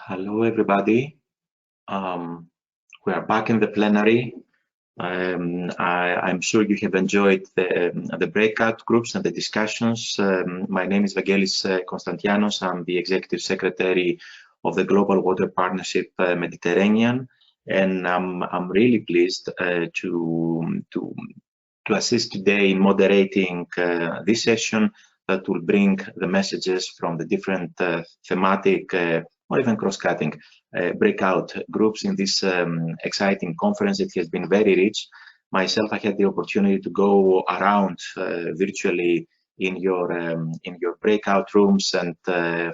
Hello, everybody. We are back in the plenary. I'm sure you have enjoyed the breakout groups and the discussions. My name is Vangelis Konstantianos. I'm the Executive Secretary of the Global Water Partnership Mediterranean, and I'm really pleased to assist today in moderating this session that will bring the messages from the different thematic or even cross-cutting breakout groups in this exciting conference. It has been very rich. Myself, I had the opportunity to go around virtually in your breakout rooms and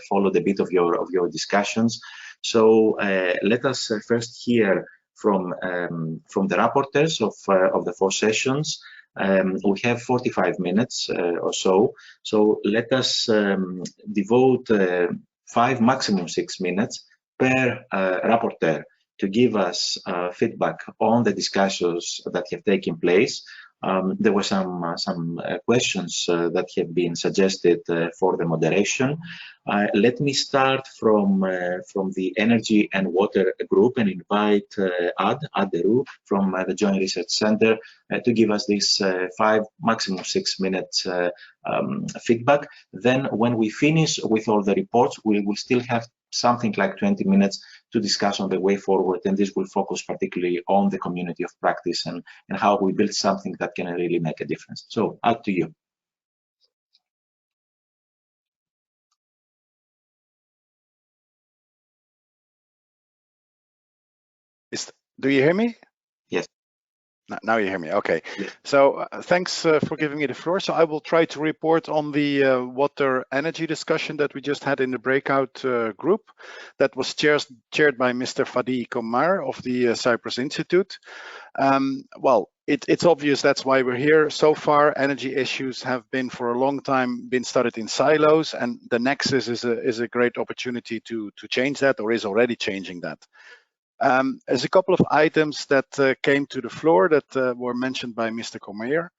followed a bit of your discussions. So let us first hear from the rapporteurs of the 4 sessions. We have 45 minutes or so. So let us devote 5, maximum 6 minutes per rapporteur to give us feedback on the discussions that have taken place. There were some questions that have been suggested for the moderation. Let me start from the Energy and Water Group and invite Ad Deru from the Joint Research Center to give us this 5, maximum 6 minutes feedback. Then when we finish with all the reports, we will still have something like 20 minutes to discuss on the way forward, and this will focus particularly on the community of practice and how we build something that can really make a difference. So, Ad, to you. Do you hear me? Yes. Now you hear me. Okay. Yes. So thanks for giving me the floor. So I will try to report on the water energy discussion that we just had in the breakout group that was chaired by Mr. Fadi Komar of the Cyprus Institute. Well, it's obvious that's why we're here. So far, energy issues have been for a long time been studied in silos, and the Nexus is a great opportunity to change that, or is already changing that. There's a couple of items that came to the floor that were mentioned by Mr. Comer,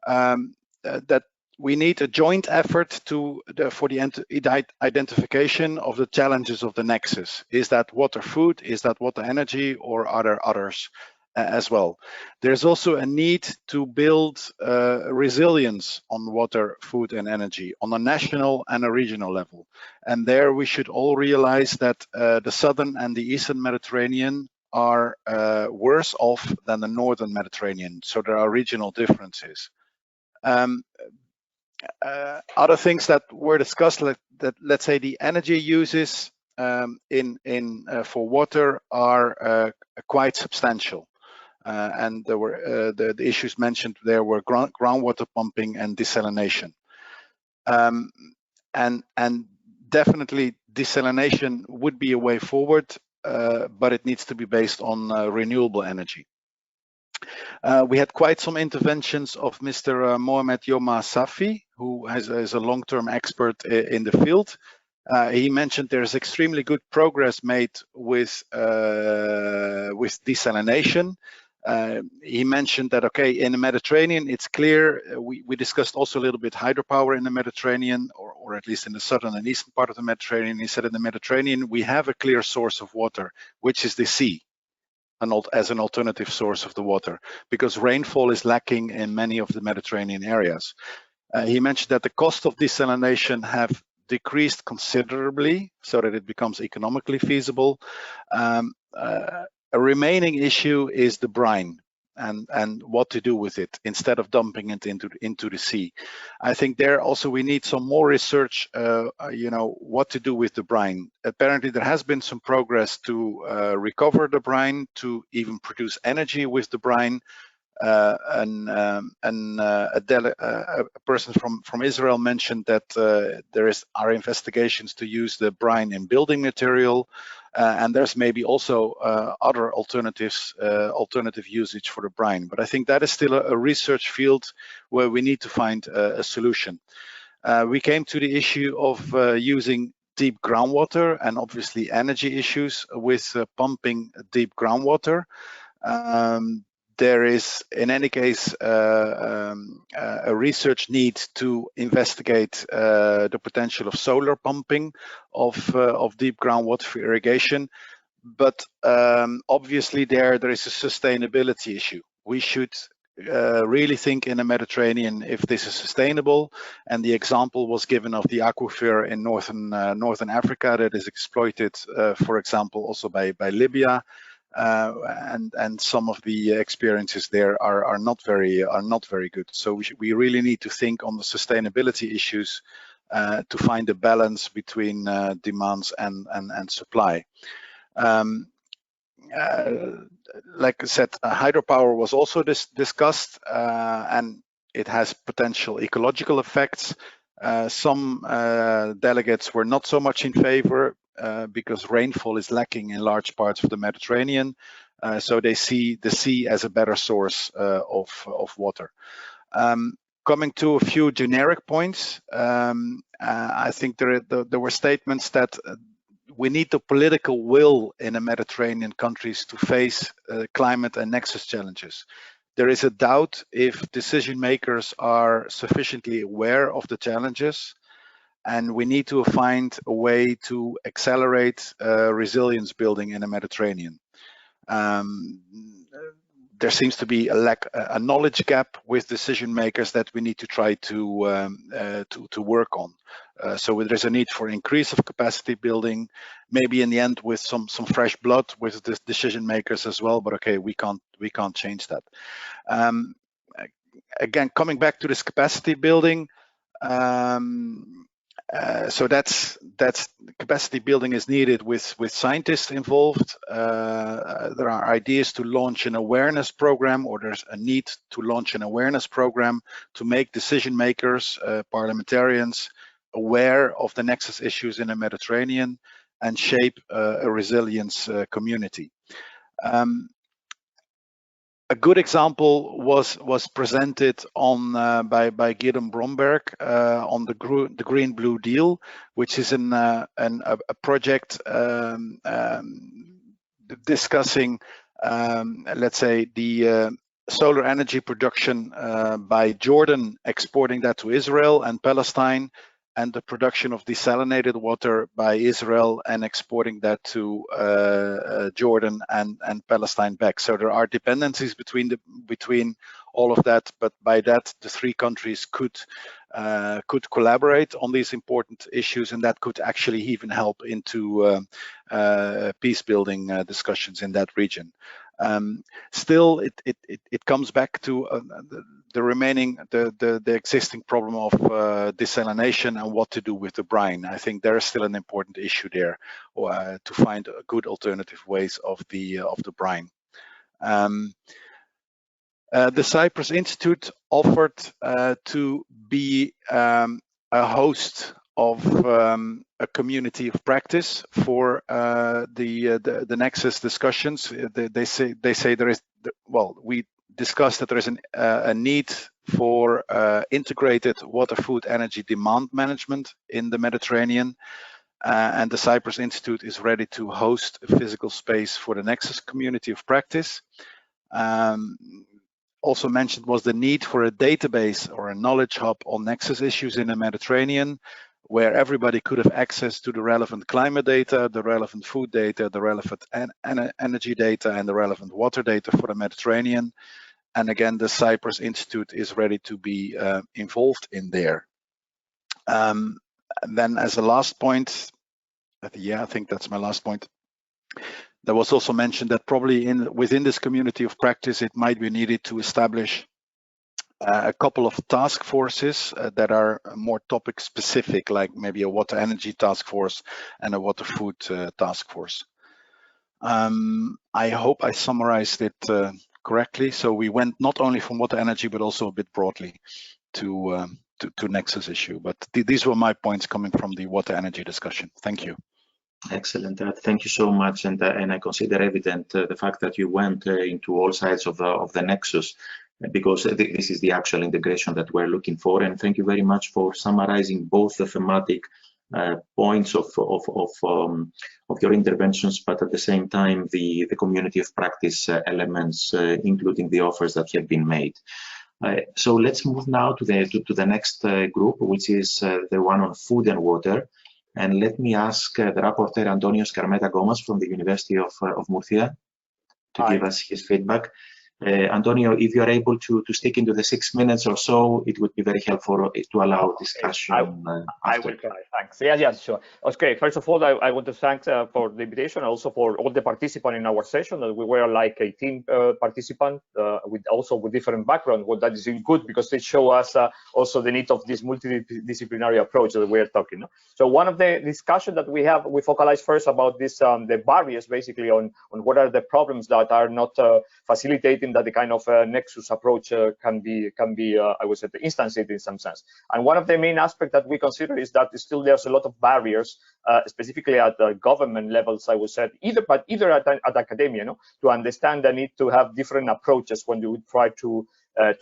that we need a joint effort for the identification of the challenges of the Nexus. Is that water food? Is that water energy? Or are there others as well? There's also a need to build resilience on water, food and energy on a national and a regional level. And there we should all realize that the southern and the eastern Mediterranean are worse off than the northern Mediterranean. So there are regional differences. Other things that were discussed, that let's say the energy uses for water are quite substantial. And there were the issues mentioned there were groundwater pumping and desalination. And definitely desalination would be a way forward, but it needs to be based on renewable energy. We had quite some interventions of Mr. Mohamed Yoma Safi, who is a long-term expert in the field. He mentioned there's extremely good progress made with desalination. He mentioned that, okay, in the Mediterranean, it's clear, we discussed also a little bit hydropower in the Mediterranean, or at least in the southern and eastern part of the Mediterranean. He said in the Mediterranean, we have a clear source of water, which is the sea, as an alternative source of the water, because rainfall is lacking in many of the Mediterranean areas. He mentioned that the cost of desalination have decreased considerably so that it becomes economically feasible. A remaining issue is the brine and what to do with it instead of dumping it into the sea. I think there also we need some more research, what to do with the brine. Apparently there has been some progress to recover the brine, to even produce energy with the brine. A person from Israel mentioned that there are investigations to use the brine in building material, and there's maybe also other alternative usage for the brine. But I think that is still a research field where we need to find a solution. We came to the issue of using deep groundwater and obviously energy issues with pumping deep groundwater. there is, in any case, a research need to investigate the potential of solar pumping of deep groundwater for irrigation. But obviously there is a sustainability issue. We should really think in the Mediterranean if this is sustainable. And the example was given of the aquifer in northern Africa that is exploited, for example, also by Libya. And some of the experiences there are not very good. So we really need to think on the sustainability issues to find a balance between demands and supply. Like I said, hydropower was also discussed, and it has potential ecological effects. Some delegates were not so much in favor because rainfall is lacking in large parts of the Mediterranean, so they see the sea as a better source of water. Coming to a few generic points, I think there were statements that we need the political will in the Mediterranean countries to face climate and nexus challenges. There is a doubt if decision makers are sufficiently aware of the challenges, and we need to find a way to accelerate resilience building in the Mediterranean. There seems to be a knowledge gap with decision makers that we need to try to work on. So there's a need for increase of capacity building, maybe in the end with some fresh blood with the decision makers as well. But okay, we can't change that. Again, coming back to this capacity building. So that's capacity building is needed with scientists involved. There are ideas to launch an awareness program, or there's a need to launch an awareness program to make decision makers, parliamentarians, aware of the nexus issues in the Mediterranean and shape a resilience community. A good example was presented on by Guillaume Bromberg on the Green Blue Deal, which is a project discussing, let's say, the solar energy production by Jordan, exporting that to Israel and Palestine, and the production of desalinated water by Israel and exporting that to Jordan and Palestine back. So there are dependencies between all of that, but by that the three countries could collaborate on these important issues, and that could actually even help into peace building discussions in that region. Still, it comes back to the existing problem of desalination and what to do with the brine. I think there is still an important issue there, to find good alternative ways of the brine. The Cyprus Institute offered to be a host of a community of practice for the Nexus discussions. They say there is, well, we discussed that there is a need for integrated water, food, energy demand management in the Mediterranean, and the Cyprus Institute is ready to host a physical space for the Nexus community of practice. Also mentioned was the need for a database or a knowledge hub on Nexus issues in the Mediterranean, where everybody could have access to the relevant climate data, the relevant food data, the relevant energy data, and the relevant water data for the Mediterranean. And again, the Cyprus Institute is ready to be involved in there. And then as a last point, yeah, I think that's my last point. There was also mentioned that probably within this community of practice, it might be needed to establish a couple of task forces that are more topic specific, like maybe a water energy task force and a water food task force. I hope I summarized it correctly. So we went not only from water energy, but also a bit broadly to Nexus issue. But these were my points coming from the water energy discussion. Thank you. Excellent. Thank you so much. And I consider evident the fact that you went into all sides of the Nexus, because this is the actual integration that we're looking for. And thank you very much for summarizing both the thematic points of your interventions, but at the same time the community of practice elements, including the offers that have been made. So let's move now to the next group, which is the one on food and water. And let me ask the rapporteur Antonio Scarmeta Gomas from the University of Murcia to give us his feedback. Antonio, if you are able to stick into the 6 minutes or so, it would be very helpful to allow discussion. I will try. Thanks. Yeah, sure. Okay. First of all, I want to thank for the invitation, also for all the participants in our session. We were like 18 participants with different backgrounds. Well, that is good because they show us also the need of this multidisciplinary approach that we are talking. So one of the discussion that we focalize first about this the barriers basically on what are the problems that are not facilitating that the kind of Nexus approach can be I would say instantiated in some sense. And one of the main aspects that we consider is that still there's a lot of barriers, specifically at the government levels, I would say, either at academia, to understand the need to have different approaches when you try to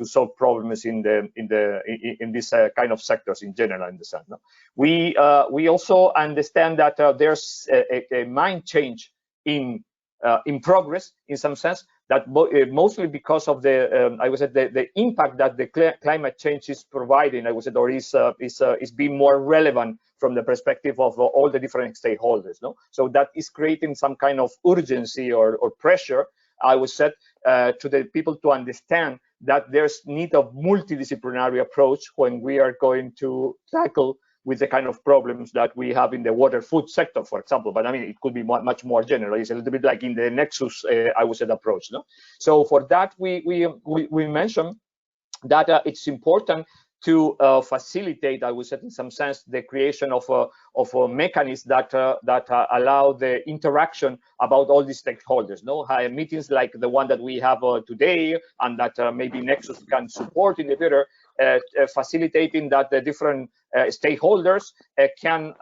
solve problems in this kind of sectors in general. In the sense, we also understand that there's a mind change in progress in some sense, that mostly because of the I would say the impact that the climate change is providing, I would say, or is being more relevant from the perspective of all the different stakeholders. So that is creating some kind of urgency or pressure, I would say, to the people to understand that there's need of multidisciplinary approach when we are going to tackle with the kind of problems that we have in the water food sector, for example. But I mean, it could be much more general. It's a little bit like in the Nexus, I would say, approach. So for that, we mentioned that it's important to facilitate, I would say, in some sense, the creation of a mechanism that allow the interaction about all these stakeholders. Meetings like the one that we have today, and that maybe Nexus can support in the future, facilitating that the different stakeholders can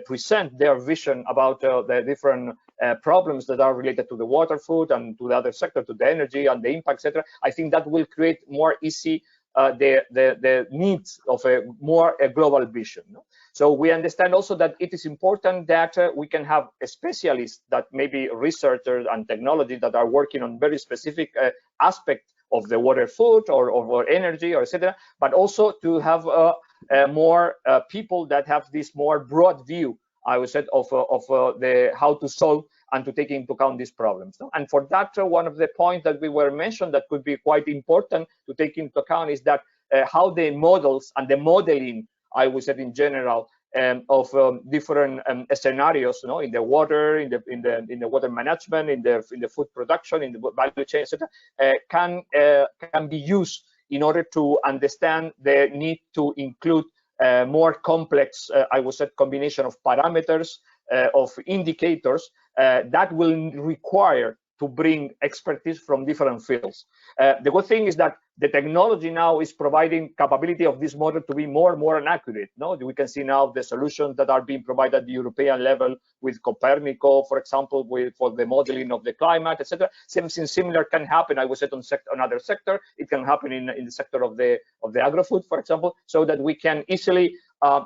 present their vision about the different problems that are related to the water, food, and to the other sector, to the energy and the impact, etc. I think that will create more easy the needs of a more global vision. So we understand also that it is important that we can have a specialist, that maybe researchers and technology that are working on very specific aspect of the water, food, or energy, or etc. But also to have more people that have this more broad view, I would say, of the how to solve and to take into account these problems. And for that, one of the points that we were mentioned that could be quite important to take into account is that how the models and the modeling, I would say, in general, of different scenarios, in the water, in the water management, in the food production, in the value chain, etc., can be used in order to understand the need to include more complex, I would say, combination of parameters, of indicators that will require to bring expertise from different fields. The good thing is that the technology now is providing capability of this model to be more and more accurate. We can see now the solutions that are being provided at the European level with Copernico, for example, for the modeling of the climate, etc. Something similar can happen, I would say, on another sector. It can happen in the sector of the agri-food, for example, so that we can easily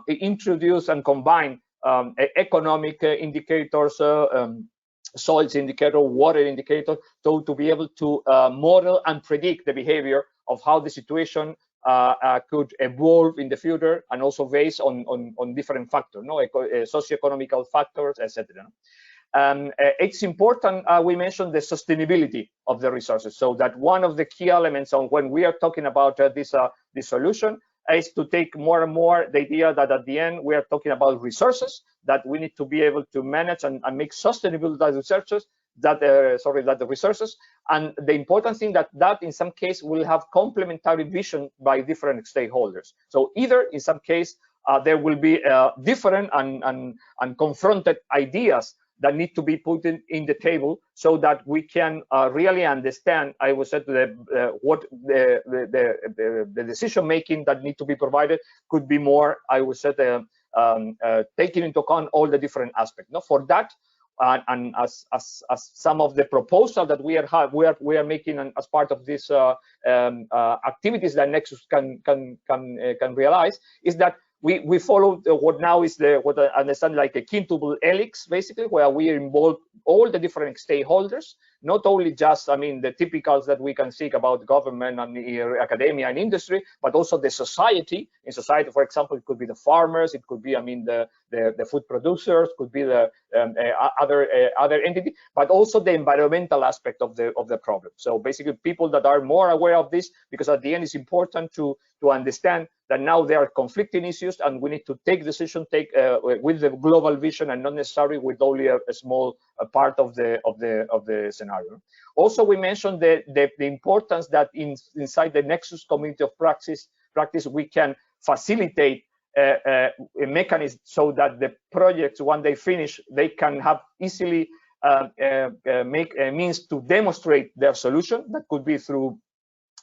introduce and combine economic indicators, soils indicator, water indicator, so to be able to model and predict the behavior of how the situation could evolve in the future, and also based on different factors, socioeconomical factors, etc. It's important, we mentioned the sustainability of the resources, so that one of the key elements on when we are talking about this solution is to take more and more the idea that at the end we are talking about resources that we need to be able to manage and make sustainable the resources, the resources, and the important thing that in some case will have complementary vision by different stakeholders. So either in some case there will be different and confronted ideas that need to be put in the table, so that we can really understand, I would say, what the decision making that need to be provided could be more, I would say, taking into account all the different aspects. For that, and as some of the proposal that we are making as part of this activities that Nexus can realize, is that we follow what now is what I understand like a quintuple helix, basically, where we involve all the different stakeholders, not only just, I mean, the typicals that we can think about government and academia and industry, but also the society. In society, for example, it could be the farmers, it could be, I mean, the food producers, could be the other entity, but also the environmental aspect of the problem. So basically, people that are more aware of this, because at the end, it's important to understand that now there are conflicting issues, and we need to take decisions with the global vision, and not necessarily with only a small part of the scenario. Also, we mentioned the importance that inside the Nexus community of practice we can facilitate a mechanism so that the projects, when they finish, they can have easily make a means to demonstrate their solution. That could be through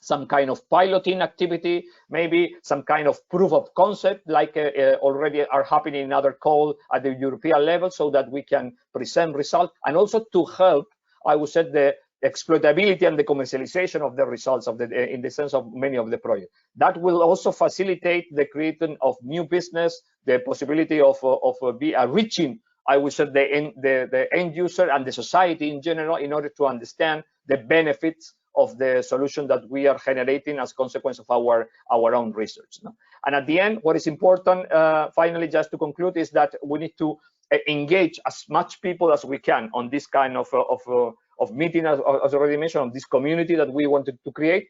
some kind of piloting activity, maybe some kind of proof of concept, like already are happening in other calls at the European level, so that we can present results, and also to help, I would say, the exploitability and the commercialization of the results of in the sense of many of the projects. That will also facilitate the creation of new business, the possibility of reaching, I would say, the end user and the society in general, in order to understand the benefits of the solution that we are generating as a consequence of our own research. No? And at the end, what is important, finally, just to conclude, is that we need to engage as much people as we can on this kind of meeting, as already mentioned, of this community that we wanted to create,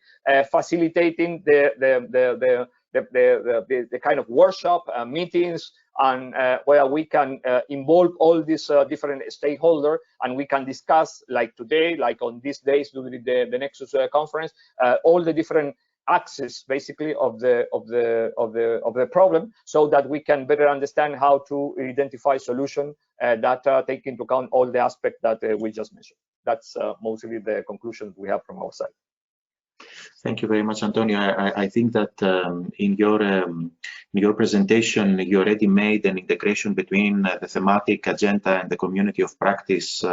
facilitating the kind of workshop meetings, and where we can involve all these different stakeholders, and we can discuss, like today, like on these days during the Nexus conference, all the different axes, basically, of the problem, so that we can better understand how to identify solutions that take into account all the aspects that we just mentioned. That's mostly the conclusion we have from our side. Thank you very much, Antonio. I think that in your presentation, you already made an integration between the thematic agenda and the community of practice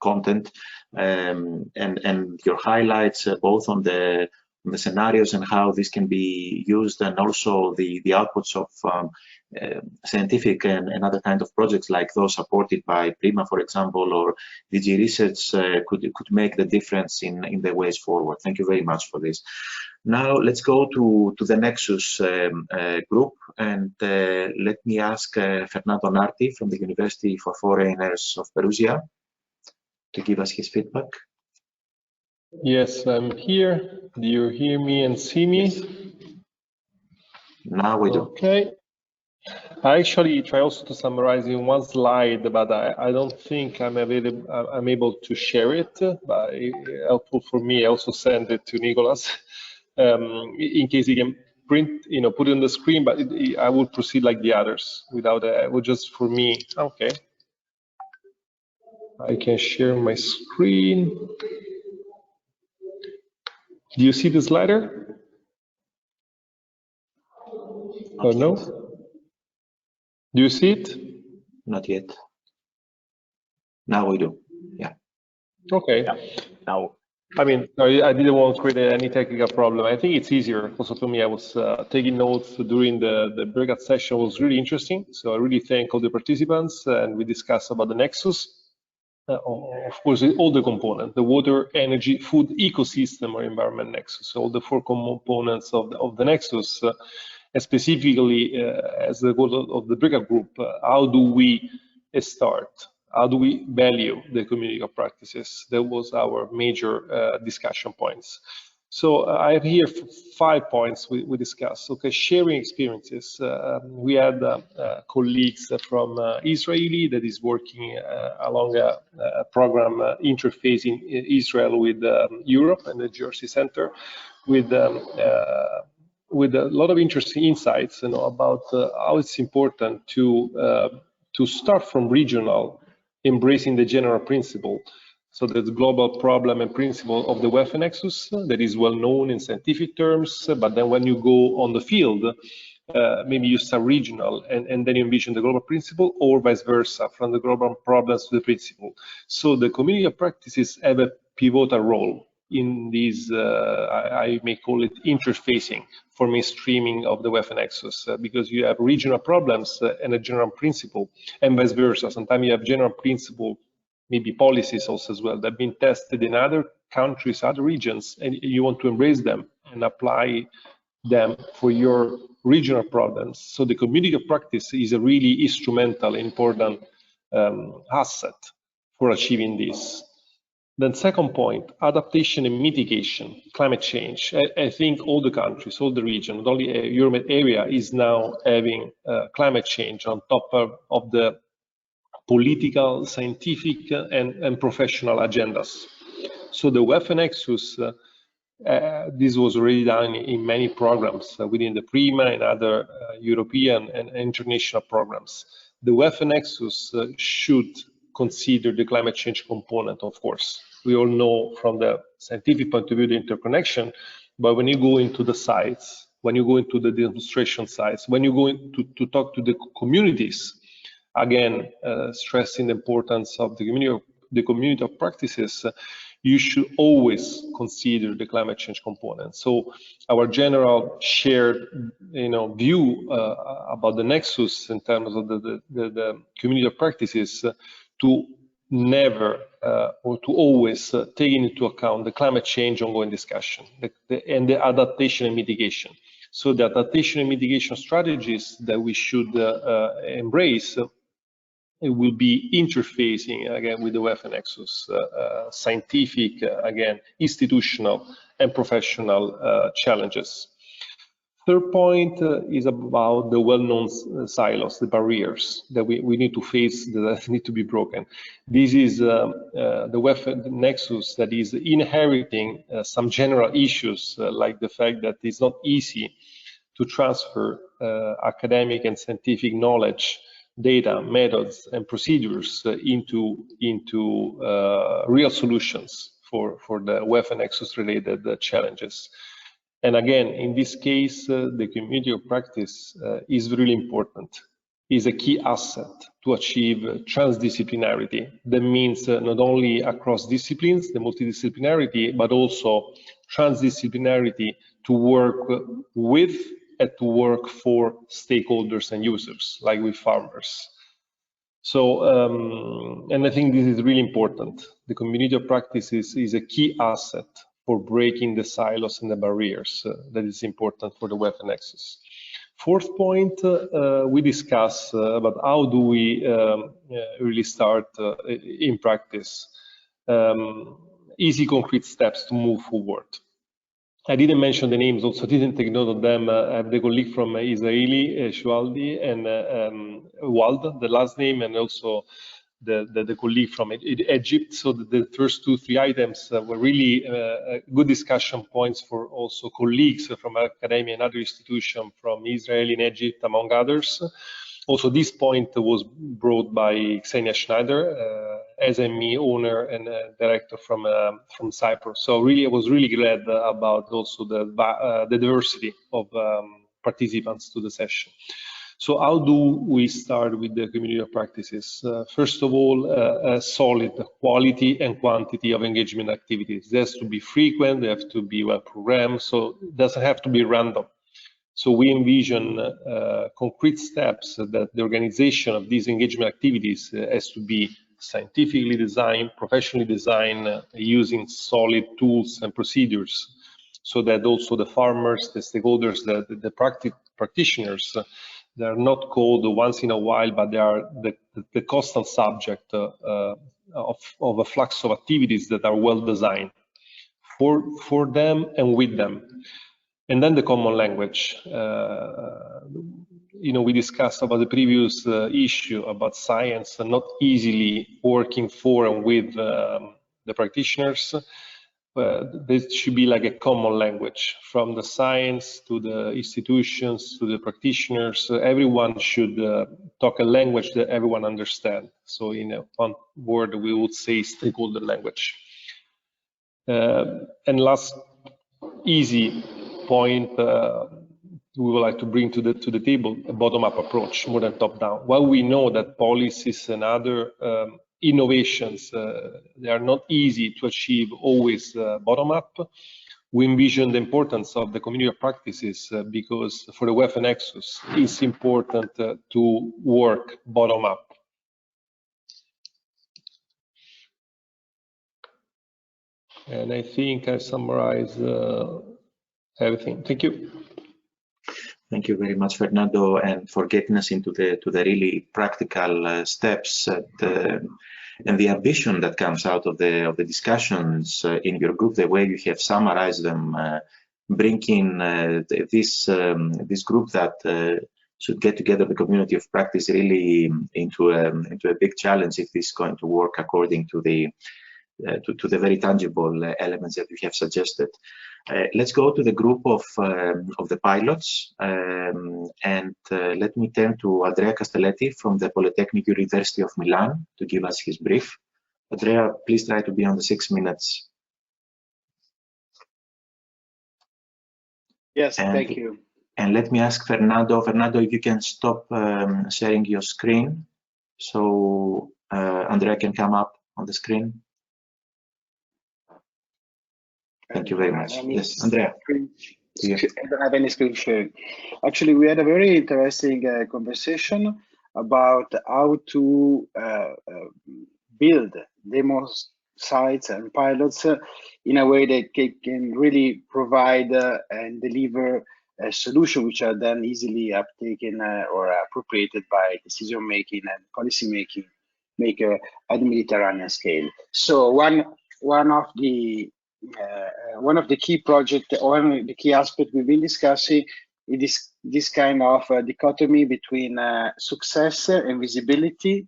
content, and your highlights both on the scenarios and how this can be used, and also the outputs of scientific and other kind of projects, like those supported by Prima, for example, or DG Research, could make the difference in the ways forward. Thank you very much for this. Now let's go to the Nexus group, and let me ask Fernando Narti from the University for Foreigners of Perugia to give us his feedback. Yes, I'm here. Do you hear me and see me? Yes. Now we do. Okay. I actually try also to summarize in one slide, but I don't think I'm able to share it. But helpful for me, I also send it to Nicolas in case he can print, put it on the screen. But I will proceed like the others without just for me. Okay. I can share my screen. Do you see the slider? Or no? Do you see it? Not yet. Now we do. Yeah. Okay. Yeah. Now. I mean, I didn't want to create any technical problem. I think it's easier. Also, for me, I was taking notes during the breakout session. It was really interesting. So I really thank all the participants, and we discussed about the Nexus. Of course, all the components, the water, energy, food ecosystem or environment Nexus, so all the four components of the Nexus, and specifically as the goal of the breakout group, how do we start? How do we value the community of practices? That was our major discussion points. So I have here 5 points we discussed. Okay, sharing experiences. We had colleagues from Israeli that is working along a program interfacing Israel with Europe and the Jersey Center, with a lot of interesting insights, about how it's important to start from regional, embracing the general principle. So the global problem and principle of the WEFE Nexus that is well known in scientific terms, but then when you go on the field, maybe you start regional and then you envision the global principle, or vice versa, from the global problems to the principle. So the community of practices have a pivotal role in this, I may call it interfacing for mainstreaming of the WEFE Nexus, because you have regional problems and a general principle, and vice versa. Sometimes you have general principle, maybe policies also as well, that have been tested in other countries, other regions, and you want to embrace them and apply them for your regional problems. So the community of practice is a really instrumental, important asset for achieving this. Then second point, adaptation and mitigation, climate change. I think all the countries, all the region, not only Europe area is now having climate change on top of the political, scientific, and professional agendas. So the WEFE Nexus, this was already done in many programs within the PRIMA and other European and international programs. The WEFE Nexus should consider the climate change component, of course. We all know from the scientific point of view the interconnection, but when you go into the sites, when you go into the demonstration sites, when you go to talk to the communities, again, stressing the importance of the community of practices, you should always consider the climate change component. So our general shared, view about the Nexus in terms of the community of practices to never or to always take into account the climate change ongoing discussion and the adaptation and mitigation. So the adaptation and mitigation strategies that we should embrace, it will be interfacing again with the WEFE Nexus, scientific, again, institutional and professional challenges. Third point is about the well-known silos, the barriers that we need to face, that need to be broken. This is the WEFE Nexus that is inheriting some general issues, like the fact that it's not easy to transfer academic and scientific knowledge, data, methods, and procedures into real solutions for the WEFE Nexus related challenges. And again, in this case, the community of practice is really important, is a key asset to achieve transdisciplinarity. That means not only across disciplines, the multidisciplinarity, but also transdisciplinarity to work with and to work for stakeholders and users, like with farmers. So, and I think this is really important. The community of practices is a key asset for breaking the silos and the barriers that is important for the WEFE Nexus. Fourth point, we discuss about how do we really start in practice, easy concrete steps to move forward. I didn't mention the names, also didn't take note of them. I have the colleague from Israeli, Shualdi, and Wald, the last name, and also the colleague from Egypt. So the first 2-3 items were really good discussion points for also colleagues from academia and other institutions from Israel and Egypt, among others. Also, this point was brought by Xenia Schneider, SME owner and director from Cyprus. So really, I was really glad about also the diversity of participants to the session. So how do we start with the community of practices? First of all, a solid quality and quantity of engagement activities. They have to be frequent, they have to be well programmed, so it doesn't have to be random. So we envision concrete steps that the organization of these engagement activities has to be scientifically designed, professionally designed, using solid tools and procedures, so that also the farmers, the stakeholders, the practitioners, they are not called once in a while, but they are the constant subject of a flux of activities that are well designed for them and with them. And then the common language. We discussed about the previous issue about science and not easily working for and with the practitioners. There should be like a common language from the science to the institutions to the practitioners. Everyone should talk a language that everyone understands. So in one word, we would say stakeholder language. And last easy point we would like to bring to the table, a bottom-up approach more than top-down. While we know that policies and other innovations, they are not easy to achieve always bottom-up. We envision the importance of the community of practices because for the WEFE Nexus, it's important to work bottom-up. And I think I summarized everything. Thank you. Thank you very much, Fernando, and for getting us into the really practical steps and the ambition that comes out of the discussions in your group, the way you have summarized them, bringing this group that should get together the community of practice really into a big challenge if this is going to work according to the very tangible elements that you have suggested. Let's go to the group of the pilots, and let me turn to Andrea Castelletti from the Polytechnic University of Milan to give us his brief. Andrea, please try to be on the 6 minutes. Yes, thank you. And let me ask Fernando, if you can stop sharing your screen so Andrea can come up on the screen. Thank you very much. Yes, Andrea. I don't have any screen sharing. Actually, we had a very interesting conversation about how to build demo sites and pilots in a way that can really provide and deliver a solution which are then easily uptaken or appropriated by decision making and policy maker at the Mediterranean scale. So one of the key projects or the key aspect we've been discussing is this kind of dichotomy between success and visibility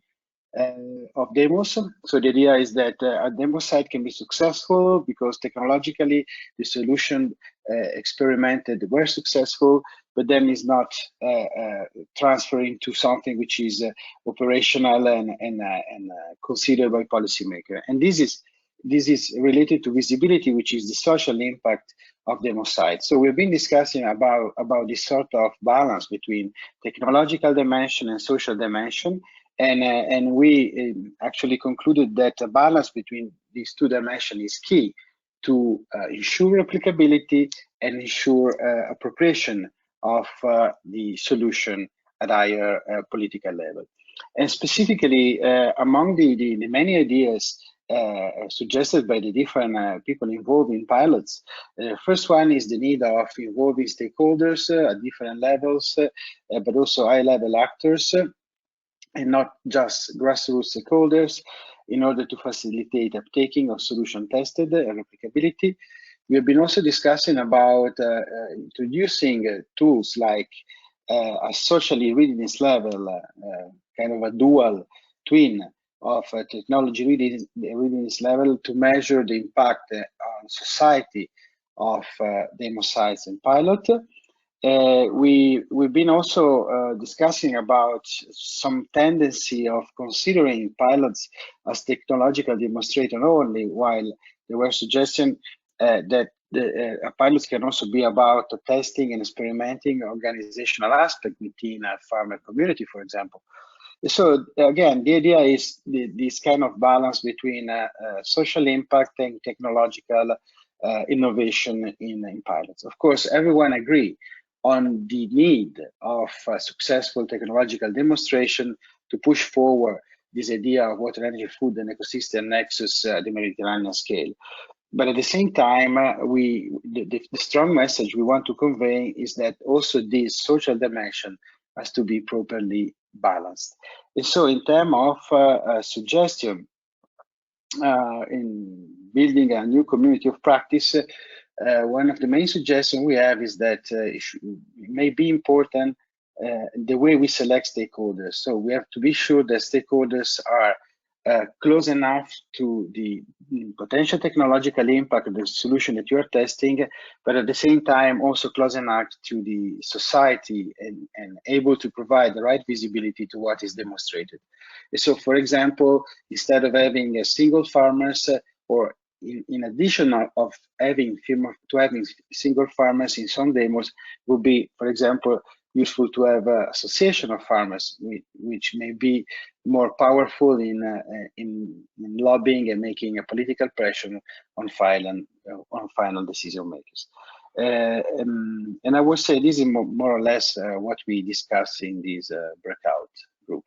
of demos. So the idea is that a demo site can be successful because technologically the solution experimented were successful, but then is not transferring to something which is operational and considered by policymaker. And this is related to visibility, which is the social impact of demo sites. So we've been discussing about this sort of balance between technological dimension and social dimension. And we actually concluded that a balance between these two dimensions is key to ensure applicability and ensure appropriation of the solution at higher political level. And specifically, among the many ideas suggested by the different people involved in pilots, first one is the need of involving stakeholders at different levels, but also high-level actors, and not just grassroots stakeholders, in order to facilitate uptaking of solution tested and applicability. We have been also discussing about introducing tools like a socially readiness level, kind of a dual twin of technology readiness level to measure the impact on society of demo sites and pilot. We've been also discussing about some tendency of considering pilots as technological demonstrator only, while there were suggestions that pilots can also be about testing and experimenting organizational aspect within a farmer community, for example. So again, the idea is this kind of balance between social impact and technological innovation in pilots. Of course, everyone agree on the need of a successful technological demonstration to push forward this idea of water, energy, food, and ecosystem nexus at the Mediterranean scale. But at the same time, the strong message we want to convey is that also this social dimension has to be properly balanced. And so in terms of suggestion in building a new community of practice, one of the main suggestions we have is that it may be important the way we select stakeholders. So we have to be sure that stakeholders are close enough to the potential technological impact of the solution that you are testing, but at the same time also close enough to the society and able to provide the right visibility to what is demonstrated. So for example, instead of having single farmers or in addition of having single farmers in some demos, would be, for example, useful to have an association of farmers, which may be more powerful in lobbying and making a political pressure on final decision makers. And I would say this is more or less what we discussed in this breakout group.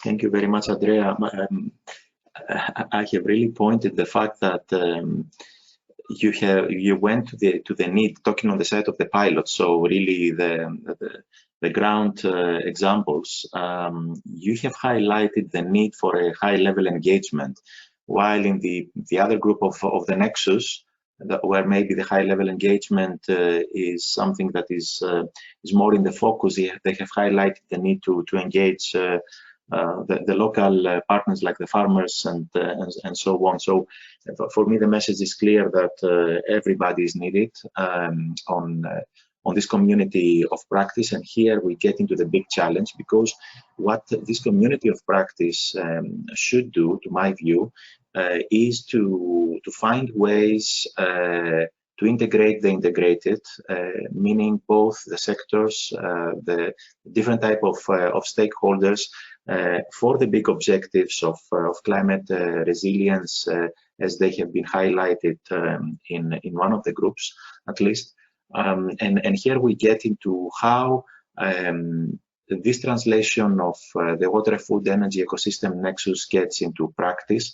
Thank you very much, Andrea. I have really pointed the fact that you went to the need, talking on the side of the pilot. So really the ground examples. You have highlighted the need for a high-level engagement, while in the other group of the Nexus, where maybe the high-level engagement is something that is more in the focus, they have highlighted the need to engage the local partners like the farmers and so on. So for me, the message is clear that everybody is needed on this community of practice. And here we get into the big challenge, because what this community of practice should do, to my view, is to find ways to integrate the integrated, meaning both the sectors, the different type of stakeholders, for the big objectives of climate resilience, as they have been highlighted in one of the groups, at least. And here we get into how this translation of the water, food, energy ecosystem Nexus gets into practice.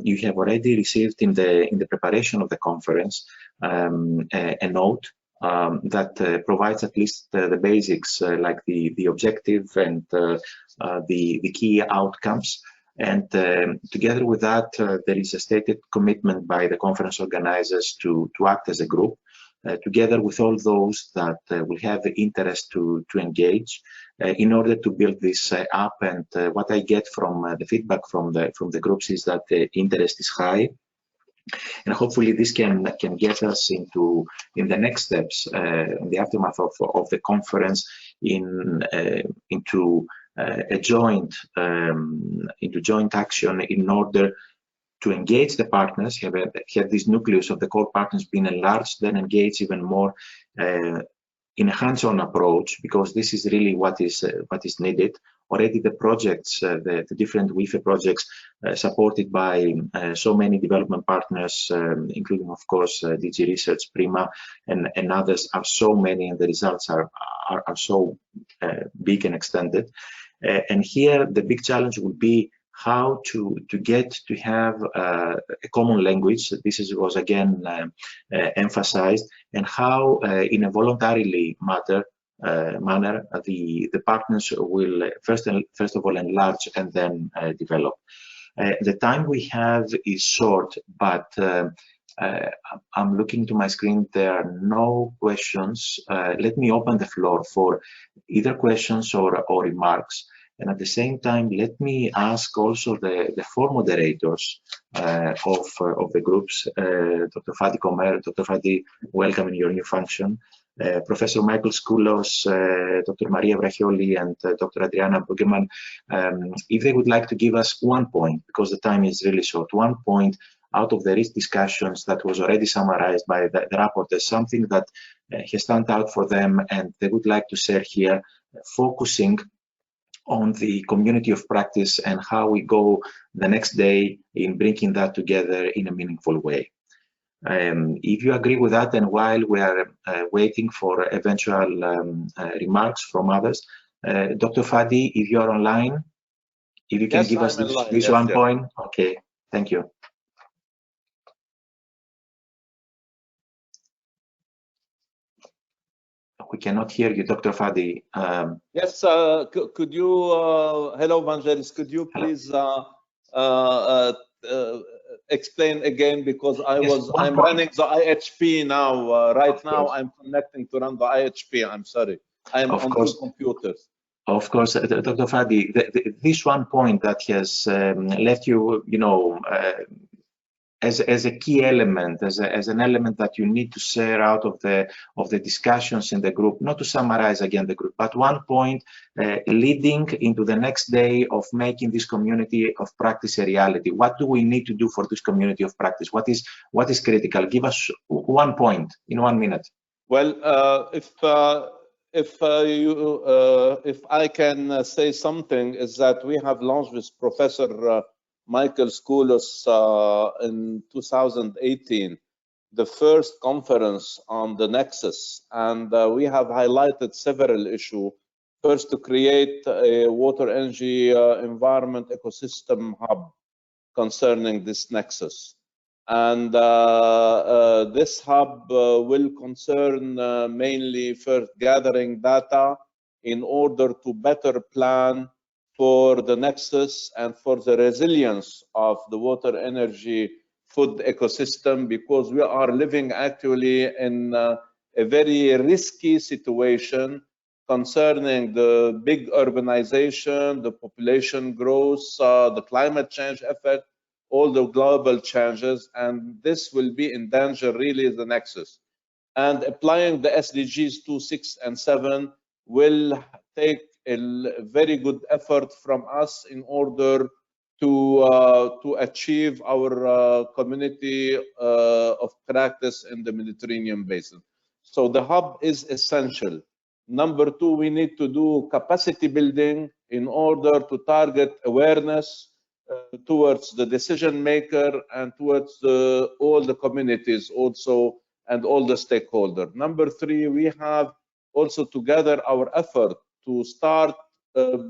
You have already received in the preparation of the conference a note that provides at least the basics, like the objective and the key outcomes. And together with that, there is a stated commitment by the conference organizers to act as a group, together with all those that will have the interest to engage, in order to build this up. And what I get from the feedback from the groups is that the interest is high. And hopefully this can get us in the next steps, in the aftermath of the conference, into joint action in order to engage the partners, have this nucleus of the core partners being enlarged, then engage even more in a hands-on approach, because this is really what is needed. Already the projects, the different WEFE projects supported by so many development partners, including of course DG Research, Prima, and others, are so many, and the results are so big and extended. And here the big challenge will be how to get to have a common language. This was again emphasized, and how in a voluntarily manner the partners will first of all enlarge and then develop. The time we have is short, but I'm looking to my screen. There are no questions. Let me open the floor for either questions or remarks. And at the same time, let me ask also the four moderators of the groups, Dr. Fadi Komer. Dr. Fadi, welcome in your new function. Professor Michael Skoulos, Dr. Maria Brachioli, and Dr. Adriana Brueggemann, if they would like to give us 1 point, because the time is really short, 1 point out of the rich discussions that was already summarized by the rapport, there's something that has stand out for them and they would like to share here, focusing on the community of practice and how we go the next day in bringing that together in a meaningful way. If you agree with that, and while we are waiting for eventual remarks from others, Dr. Fadi, if you are online, if you can give us this 1 point. Okay, thank you. We cannot hear you, Dr. Fadi. Yes, could you, hello, Vangelis, could you please explain again, because I'm running the IHP now. Right now, I'm connecting to run the IHP. I'm sorry. I'm on two computers. Of course, Dr. Fadi, this 1 point that has left you, as a key element, as an element that you need to share out of the discussions in the group, not to summarize again the group, but 1 point leading into the next day of making this community of practice a reality. What do we need to do for this community of practice? What is critical? Give us 1 point in 1 minute. Well, if I can say something, is that we have launched with Professor Michael Skoulos in 2018, the first conference on the Nexus, and we have highlighted several issues. First, to create a water energy environment ecosystem hub concerning this Nexus. And this hub will concern mainly first gathering data in order to better plan for the Nexus and for the resilience of the water energy food ecosystem, because we are living actually in a very risky situation concerning the big urbanization, the population growth, the climate change effect, all the global changes, and this will be in danger, really, the Nexus. And applying the SDGs 2, 6, and 7 will take a very good effort from us in order to achieve our community of practice in the Mediterranean basin. So the hub is essential. Number 2, we need to do capacity building in order to target awareness towards the decision maker and towards all the communities also and all the stakeholders. Number 3, we have also to gather our effort to start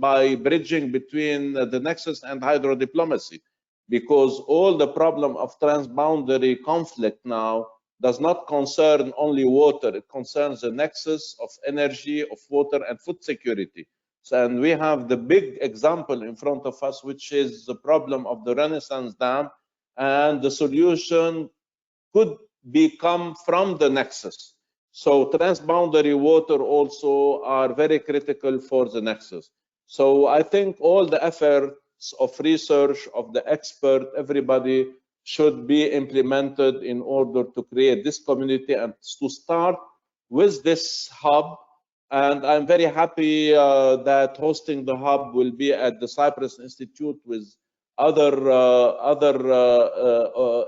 by bridging between the Nexus and hydro diplomacy, because all the problem of transboundary conflict now does not concern only water, it concerns the Nexus of energy, of water and food security. And we have the big example in front of us, which is the problem of the Renaissance Dam, and the solution could become from the Nexus. So transboundary water also are very critical for the Nexus. So I think all the efforts of research, of the expert, everybody should be implemented in order to create this community and to start with this hub. And I'm very happy that hosting the hub will be at the Cyprus Institute with other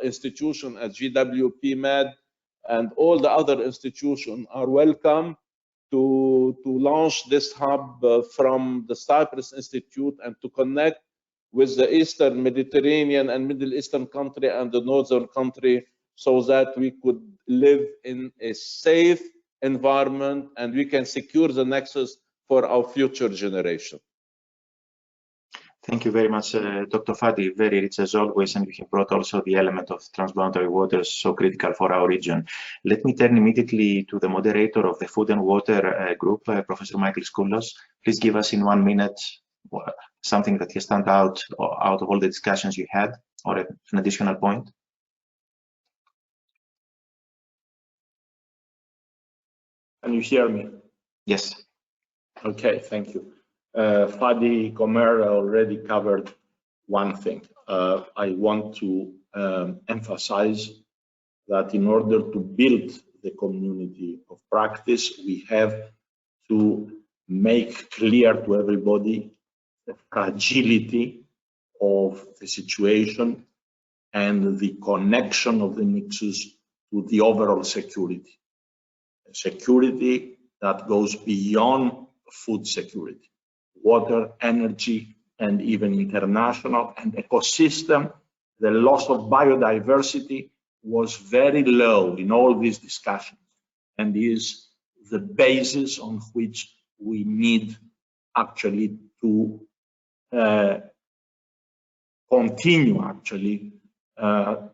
institutions as GWP Med, and all the other institutions are welcome to launch this hub from the Cyprus Institute and to connect with the Eastern Mediterranean and Middle Eastern country and the Northern country, so that we could live in a safe environment and we can secure the Nexus for our future generation. Thank you very much, Dr. Fadi. Very rich as always, and you have brought also the element of transboundary waters so critical for our region. Let me turn immediately to the moderator of the Food and Water Group, Professor Michael Skoulos. Please give us in 1 minute something that has stand out of all the discussions you had, or an additional point. Can you hear me? Yes. Okay, thank you. Fadi Komer already covered one thing. I want to emphasize that in order to build the community of practice, we have to make clear to everybody the fragility of the situation and the connection of the Nexus to the overall security. A security that goes beyond food security, water, energy, and even international and ecosystem. The loss of biodiversity was very low in all these discussions, and is the basis on which we need actually to continue actually our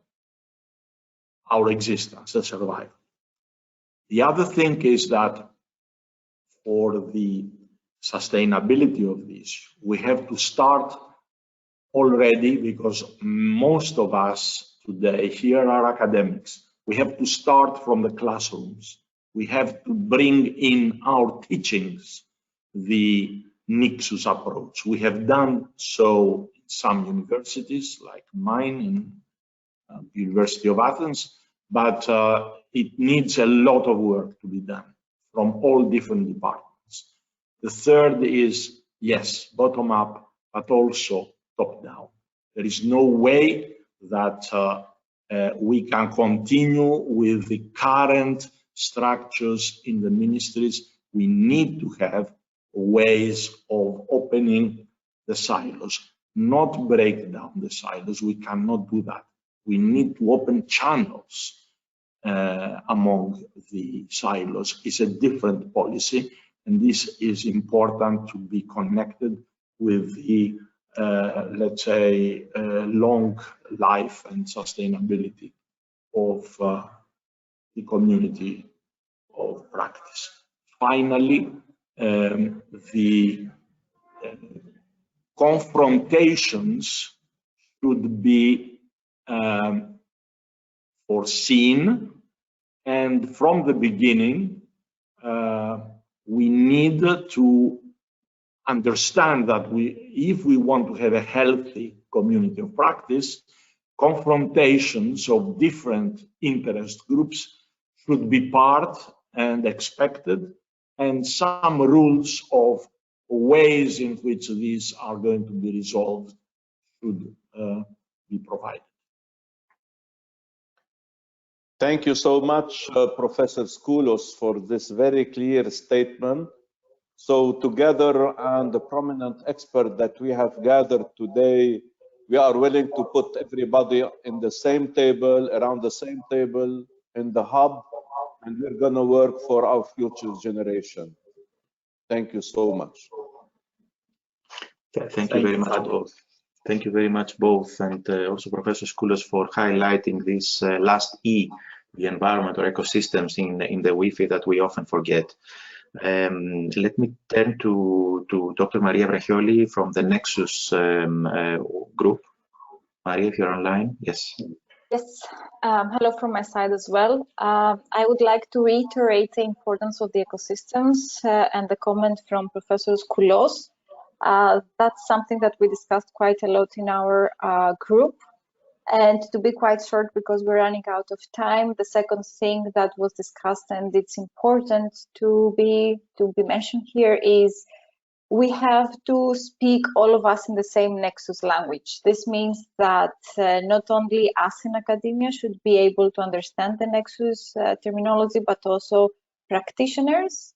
existence and survival. The other thing is that for the sustainability of this, we have to start already, because most of us today here are academics. We have to start from the classrooms. We have to bring in our teachings the Nexus approach. We have done so in some universities, like mine in the University of Athens, but it needs a lot of work to be done from all different departments. The third is, yes, bottom up, but also top down. There is no way that we can continue with the current structures in the ministries. We need to have ways of opening the silos, not break down the silos. We cannot do that. We need to open channels among the silos. It's a different policy, and this is important to be connected with the, let's say, long life and sustainability of the community of practice. Finally, the confrontations should be foreseen, and from the beginning we need to understand that if we want to have a healthy community of practice, confrontations of different interest groups should be part and expected, and some rules of ways in which these are going to be resolved should be provided. Thank you so much, Professor Skoulos, for this very clear statement. So together and the prominent expert that we have gathered today, we are willing to put everybody in the same table, around the same table, in the hub, and we're going to work for our future generation. Thank you so much. Thank you very much both. Thank you very much both, and also Professor Skoulos for highlighting this last E, the environment or ecosystems in the WEFE that we often forget. Let me turn to Dr. Maria Brachioli from the Nexus Group. Maria, if you're online, yes. Yes, hello from my side as well. I would like to reiterate the importance of the ecosystems and the comment from Professor Skoulos. That's something that we discussed quite a lot in our group. And to be quite short, because we're running out of time, the second thing that was discussed and it's important to be mentioned here is we have to speak all of us in the same Nexus language. This means that not only us in academia should be able to understand the Nexus terminology, but also practitioners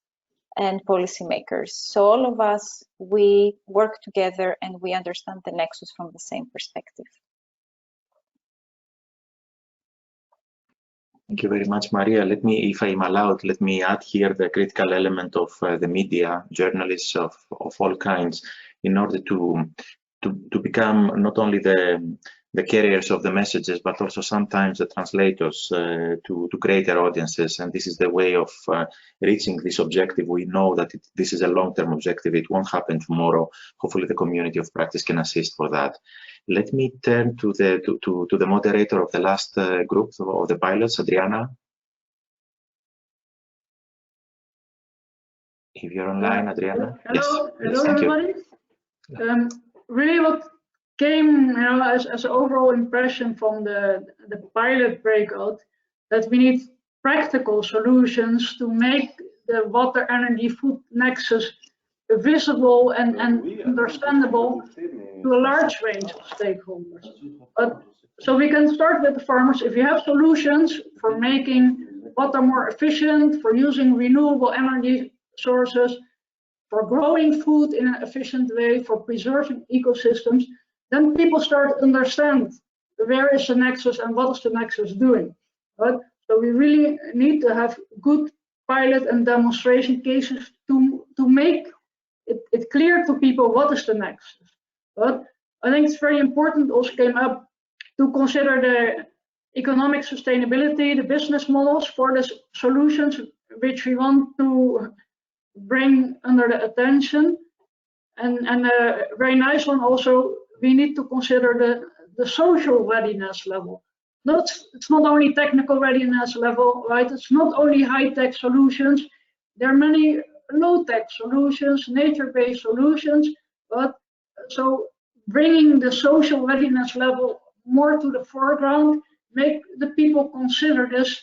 and policymakers. So all of us, we work together and we understand the Nexus from the same perspective. Thank you very much, Maria. Let me, if I'm allowed, let me add here the critical element of the media, journalists of all kinds, in order to become not only the carriers of the messages, but also sometimes the translators to greater audiences. And this is the way of reaching this objective. We know that this is a long-term objective. It won't happen tomorrow. Hopefully the community of practice can assist for that. Let me turn to the moderator of the last group of the pilots, Adriana. If you're online, Adriana. Hello, yes, hello thank everybody. You. Really, what came, as an overall impression from the pilot breakout, that we need practical solutions to make the water, energy, food nexus visible and understandable to a large range of stakeholders. But so we can start with the farmers. If you have solutions for making water more efficient, for using renewable energy sources, for growing food in an efficient way, for preserving ecosystems, then people start to understand where is the nexus and what is the nexus doing. But so we really need to have good pilot and demonstration cases to make it clear to people what is the nexus. But I think it's very important, also came up, to consider the economic sustainability, the business models for the solutions which we want to bring under the attention. And a very nice one also, we need to consider the social readiness level. It's not only technical readiness level, right? It's not only high-tech solutions. There are many low-tech solutions, nature-based solutions, but so bringing the social readiness level more to the foreground, make the people consider this,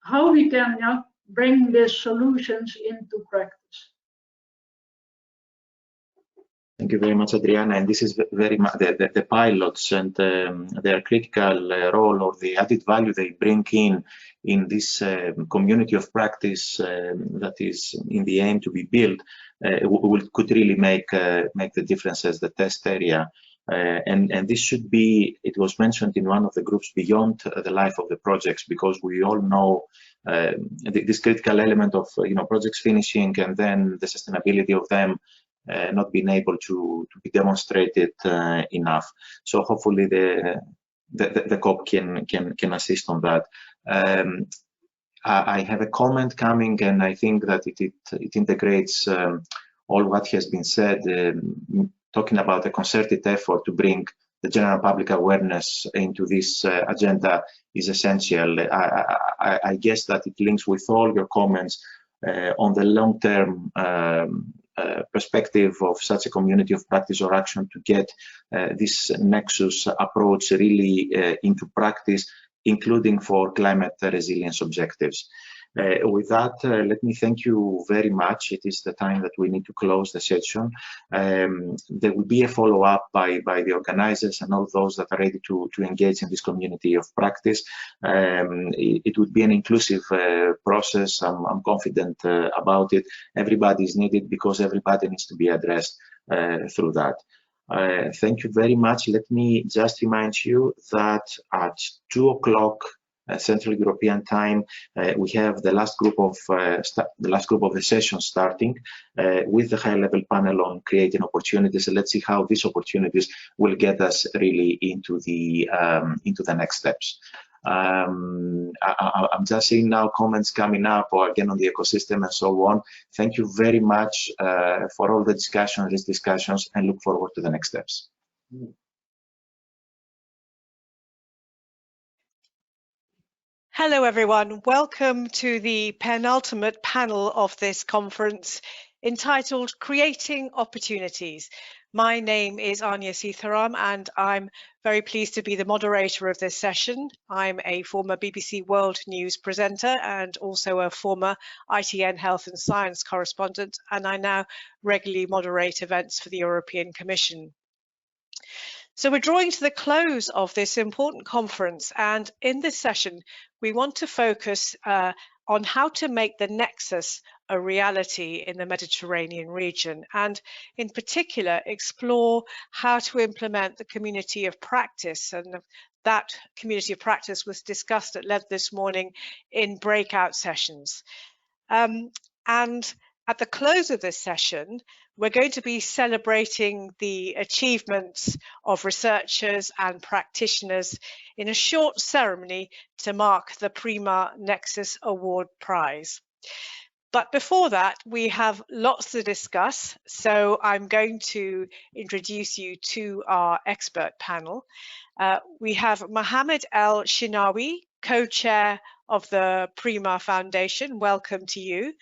how we can bring these solutions into practice. Thank you very much, Adriana. And this is very much the pilots and their critical role, or the added value they bring in this community of practice that is in the aim to be built, could really make the difference as the test area. And this should be, it was mentioned in one of the groups, beyond the life of the projects, because we all know this critical element of projects finishing and then the sustainability of them not being able to be demonstrated enough. So hopefully the COP can assist on that. I have a comment coming, and I think that it integrates all what has been said, talking about a concerted effort to bring the general public awareness into this agenda is essential. I guess that it links with all your comments on the long-term perspective of such a community of practice or action to get this Nexus approach really into practice, including for climate resilience objectives. With that, let me thank you very much. It is the time that we need to close the session. There will be a follow-up by the organizers and all those that are ready to engage in this community of practice. It would be an inclusive process. I'm confident about it. Everybody is needed because everybody needs to be addressed through that. Thank you very much. Let me just remind you that at 2 o'clock Central European Time, we have the last group of the session starting with the high-level panel on creating opportunities. And let's see how these opportunities will get us really into the next steps. I'm just seeing now comments coming up, or again on the ecosystem and so on. Thank you very much for all the these discussions, and look forward to the next steps. Hello, everyone. Welcome to the penultimate panel of this conference entitled Creating Opportunities. My name is Anya Sitharam, and I'm very pleased to be the moderator of this session. I'm a former BBC World News presenter and also a former ITN Health and Science correspondent, and I now regularly moderate events for the European Commission. So we're drawing to the close of this important conference, and in this session we want to focus on how to make the Nexus a reality in the Mediterranean region, and in particular explore how to implement the community of practice. And that community of practice was discussed at length this morning in breakout sessions. And at the close of this session, we're going to be celebrating the achievements of researchers and practitioners in a short ceremony to mark the Prima Nexus Award Prize. But before that, we have lots to discuss, so I'm going to introduce you to our expert panel. We have Mohammed El Shinawi, co-chair of the Prima Foundation. Welcome to you.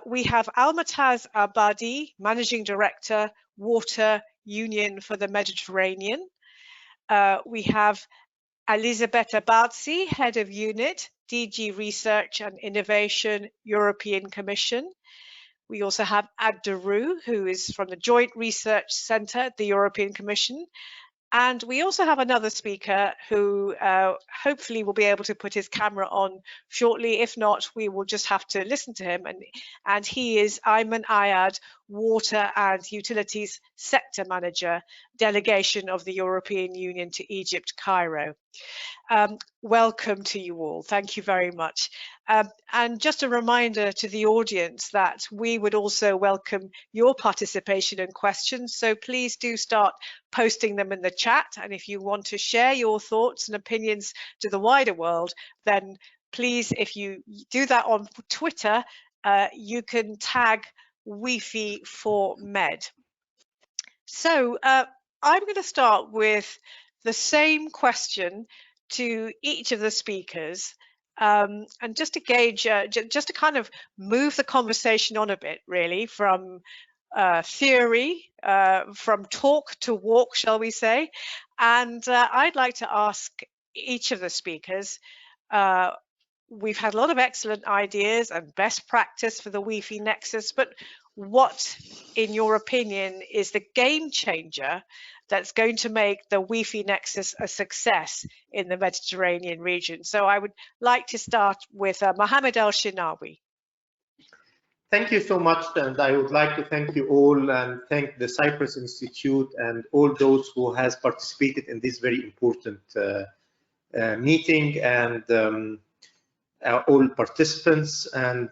We have Almataz Abadi, Managing Director, Water Union for the Mediterranean. We have Elisabetta Bazzi, Head of Unit, DG Research and Innovation, European Commission. We also have Abdurru, who is from the Joint Research Centre at the European Commission. And we also have another speaker who hopefully will be able to put his camera on shortly. If not, we will just have to listen to him. And he is Ayman Ayad, Water and Utilities Sector Manager, Delegation of the European Union to Egypt, Cairo. Welcome to you all. Thank you very much. And just a reminder to the audience that we would also welcome your participation and questions. So please do start posting them in the chat. And if you want to share your thoughts and opinions to the wider world, then please, if you do that on Twitter, you can tag WEFE for Med. So I'm going to start with the same question to each of the speakers, and just to gauge, just to kind of move the conversation on a bit, really, from theory, from talk to walk, shall we say. And I'd like to ask each of the speakers, we've had a lot of excellent ideas and best practice for the WEFE Nexus, but what, in your opinion, is the game changer that's going to make the WEFE Nexus a success in the Mediterranean region? So I would like to start with Mohammed El-Shinawi. Thank you so much, and I would like to thank you all and thank the Cyprus Institute and all those who has participated in this very important meeting, and all participants. And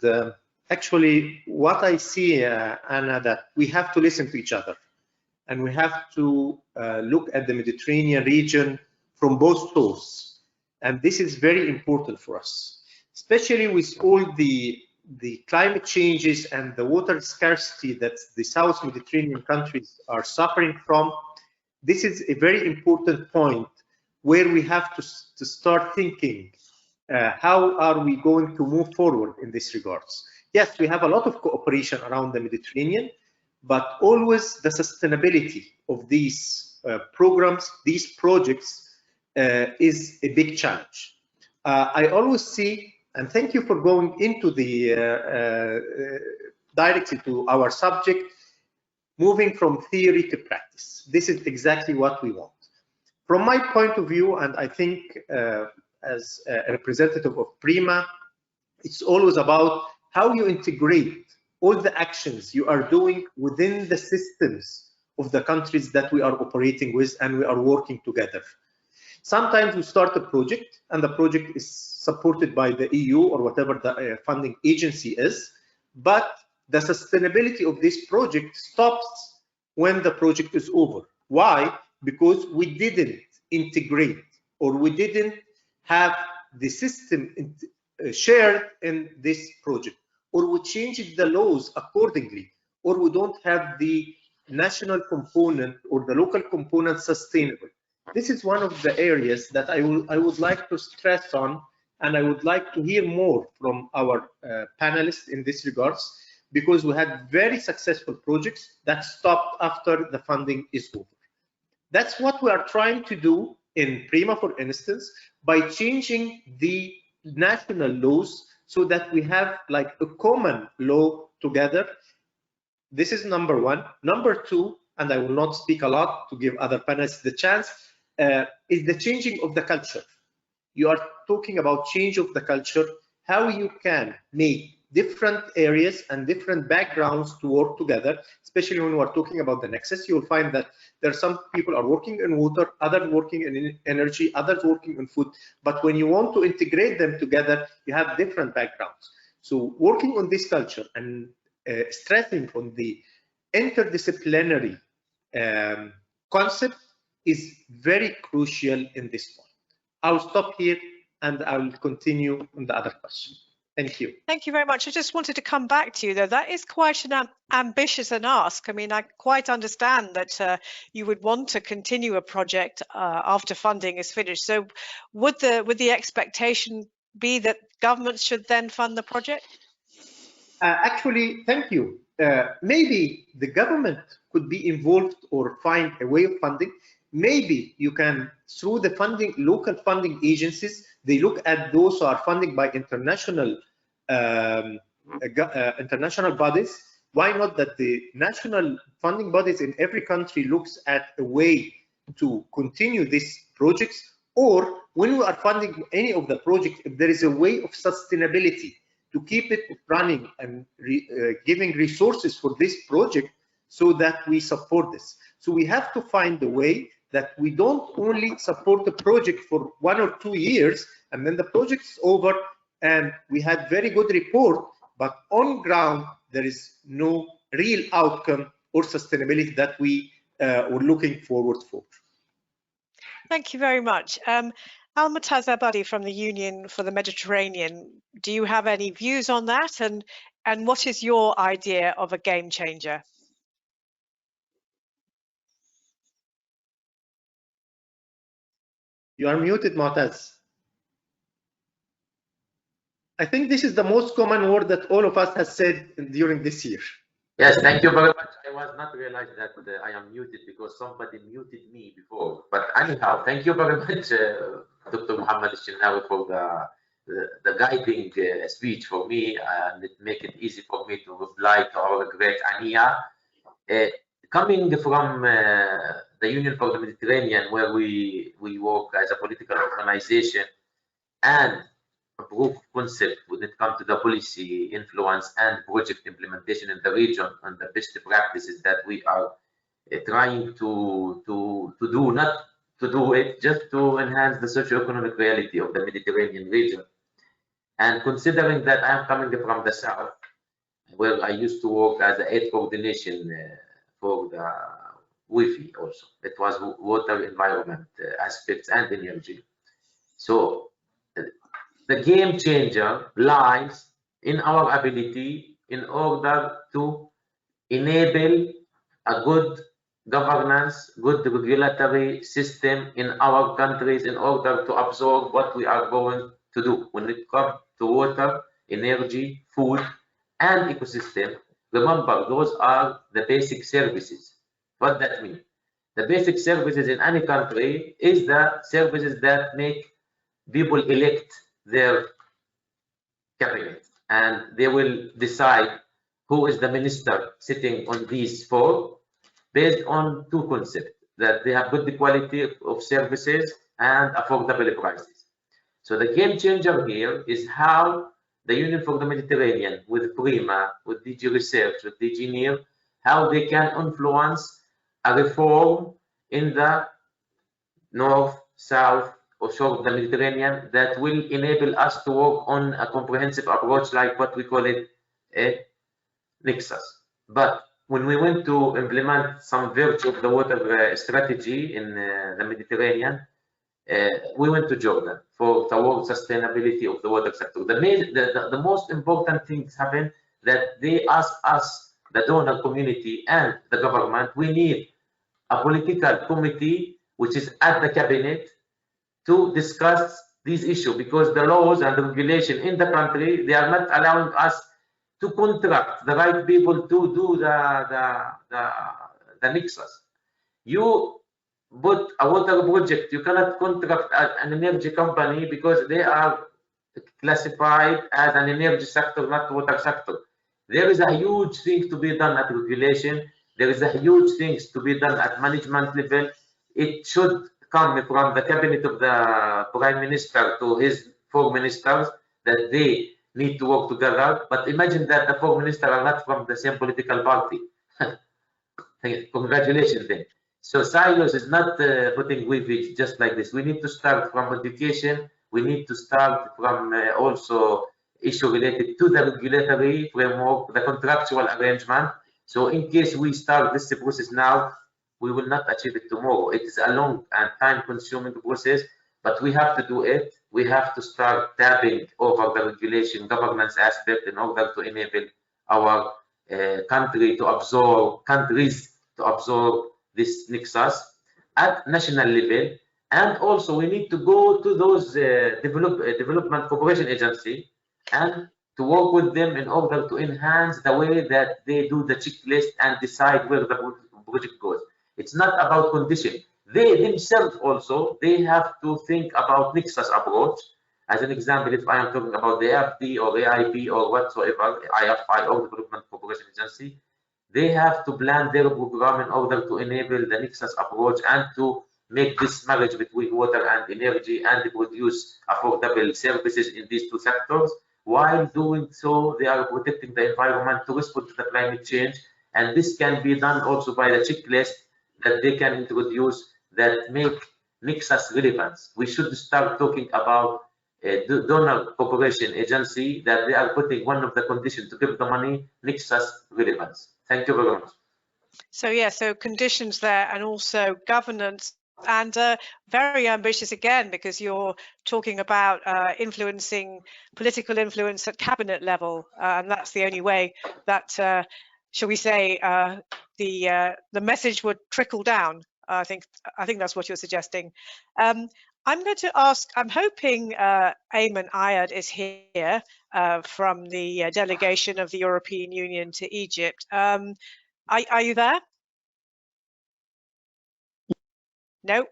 actually, what I see, Anna, that we have to listen to each other, and we have to look at the Mediterranean region from both shores. And this is very important for us, especially with all the climate changes and the water scarcity that the South Mediterranean countries are suffering from. This is a very important point where we have to start thinking how are we going to move forward in this regards. Yes, we have a lot of cooperation around the Mediterranean, but always the sustainability of these programs, these projects is a big challenge. I always see, and thank you for going into the directly to our subject, moving from theory to practice. This is exactly what we want. From my point of view, and I think as a representative of PRIMA, it's always about how you integrate all the actions you are doing within the systems of the countries that we are operating with and we are working together. Sometimes we start a project and the project is supported by the EU or whatever the funding agency is, but the sustainability of this project stops when the project is over. Why? Because we didn't integrate or we didn't have the system shared in this project, or we changed the laws accordingly, or we don't have the national component or the local component sustainable. This is one of the areas that I would like to stress on, and I would like to hear more from our panelists in this regards, because we had very successful projects that stopped after the funding is over. That's what we are trying to do in PRIMA, for instance, by changing the national laws so that we have like a common law together. This is number one. Number two, and I will not speak a lot to give other panelists the chance, is the changing of the culture. You are talking about change of the culture, how you can make different areas and different backgrounds to work together, especially when we're talking about the Nexus. You'll find that there are some people are working in water, others working in energy, others working in food, but when you want to integrate them together, you have different backgrounds. So working on this culture and stressing on the interdisciplinary concept is very crucial in this point. I'll stop here and I will continue on the other question. Thank you. Thank you very much. I just wanted to come back to you, though. That is quite an ambitious ask. I mean, I quite understand that you would want to continue a project after funding is finished. So would the expectation be that governments should then fund the project? Actually, thank you. Maybe the government could be involved or find a way of funding. Maybe you can, through the funding, local funding agencies, they look at those who are funded by international international bodies. Why not that the national funding bodies in every country looks at a way to continue these projects, or when we are funding any of the projects, if there is a way of sustainability to keep it running and giving resources for this project so that we support this. So we have to find a way that we don't only support the project for 1 or 2 years and then the project is over and we had very good report, but on ground there is no real outcome or sustainability that we were looking forward for. Thank you very much. Almutaz Abadi from the Union for the Mediterranean, do you have any views on that, and what is your idea of a game changer? You are muted, Mu'taz. I think this is the most common word that all of us has said during this year. Yes, thank you very much. I was not realized that I am muted because somebody muted me before. But anyhow, thank you very much, Dr. Mohammed El-Shinawi, for the guiding speech for me, and it make it easy for me to reply to our great Ania. Coming from the Union for the Mediterranean, where we work as a political organization and a proof of concept when it comes to the policy influence and project implementation in the region, and the best practices that we are trying to do, not to do it, just to enhance the socio-economic reality of the Mediterranean region. And considering that I'm coming from the south, where I used to work as a aid coordination for the WEFE also. It was water environment aspects and energy. So the game changer lies in our ability in order to enable a good governance, good regulatory system in our countries in order to absorb what we are going to do when it comes to water, energy, food, and ecosystem. Remember, those are the basic services. What that means? The basic services in any country is the services that make people elect their cabinet, and they will decide who is the minister sitting on these four based on two concepts, that they have good quality of services and affordable prices. So the game changer here is how the Union for the Mediterranean, with PRIMA, with DG Research, with DG NIR, how they can influence a reform in the north, south, or shore of the Mediterranean that will enable us to work on a comprehensive approach like what we call it a Nexus. But when we went to implement some virtue of the water strategy in the Mediterranean, we went to Jordan for towards sustainability of the water sector. The most important things happen that they ask us, the donor community and the government, we need a political committee which is at the cabinet to discuss these issues, because the laws and the regulation in the country, they are not allowing us to contract the right people to do the Nexus. You put a water project, you cannot contract an energy company because they are classified as an energy sector, not water sector. There is a huge thing to be done at regulation. There is a huge things to be done at management level. It should come from the cabinet of the prime minister to his four ministers, that they need to work together. But imagine that the four ministers are not from the same political party. Congratulations then. So silos is not putting WEFE just like this. We need to start from education. We need to start from also issue related to the regulatory framework, the contractual arrangement. So in case we start this process now, we will not achieve it tomorrow. It is a long and time-consuming process, but we have to do it. We have to start tapping over the regulation governance aspect in order to enable our countries to absorb this Nexus at national level. And also we need to go to those development cooperation agency and to work with them in order to enhance the way that they do the checklist and decide where the project goes. It's not about condition. They themselves also, they have to think about Nexus approach. As an example, if I am talking about the AFD or AIP or whatsoever, IFI or Development Cooperation Agency, they have to plan their program in order to enable the Nexus approach and to make this marriage between water and energy and to produce affordable services in these two sectors. While doing so, they are protecting the environment to respond to the climate change. And this can be done also by the checklist that they can introduce that make Nexus relevant. We should start talking about donor cooperation agency that they are putting one of the conditions to give the money Nexus relevance. Thank you very much. So yeah, so conditions there and also governance, and very ambitious again, because you're talking about influencing political influence at cabinet level, and that's the only way that, shall we say, the message would trickle down. I think that's what you're suggesting. I'm going to ask, I'm hoping Ayman Ayad is here from the delegation of the European Union to Egypt. Are you there? No?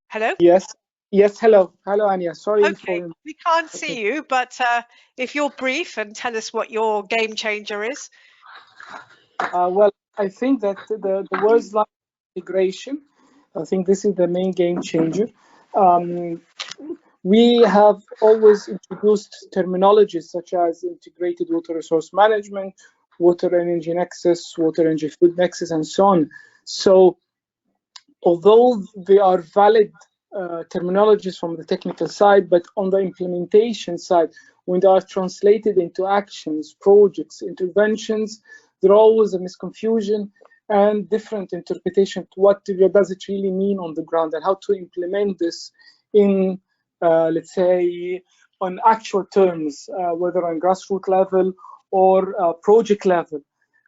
Hello? Yes, Yes, hello, Anya. Sorry Okay, we can't see you, but if you're brief and tell us what your game changer is. Well, I think that the words like integration, I think this is the main game changer. We have always introduced terminologies such as integrated water resource management, water energy nexus, water energy food nexus, and so on. So although they are valid terminologies from the technical side, but on the implementation side, when they are translated into actions, projects, interventions, there always a misconfusion and different interpretation to what does it really mean on the ground and how to implement this in, let's say, on actual terms, whether on grassroots level or project level,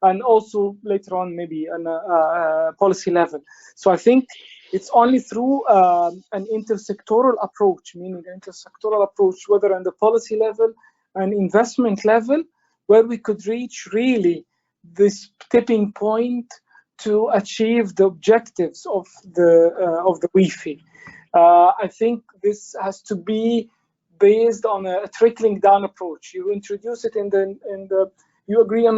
and also later on maybe on a policy level. So I think it's only through an intersectoral approach, meaning an intersectoral approach, whether on the policy level and investment level, where we could reach really this tipping point to achieve the objectives of the WEFE. I think this has to be based on a trickling down approach. You introduce it you agree on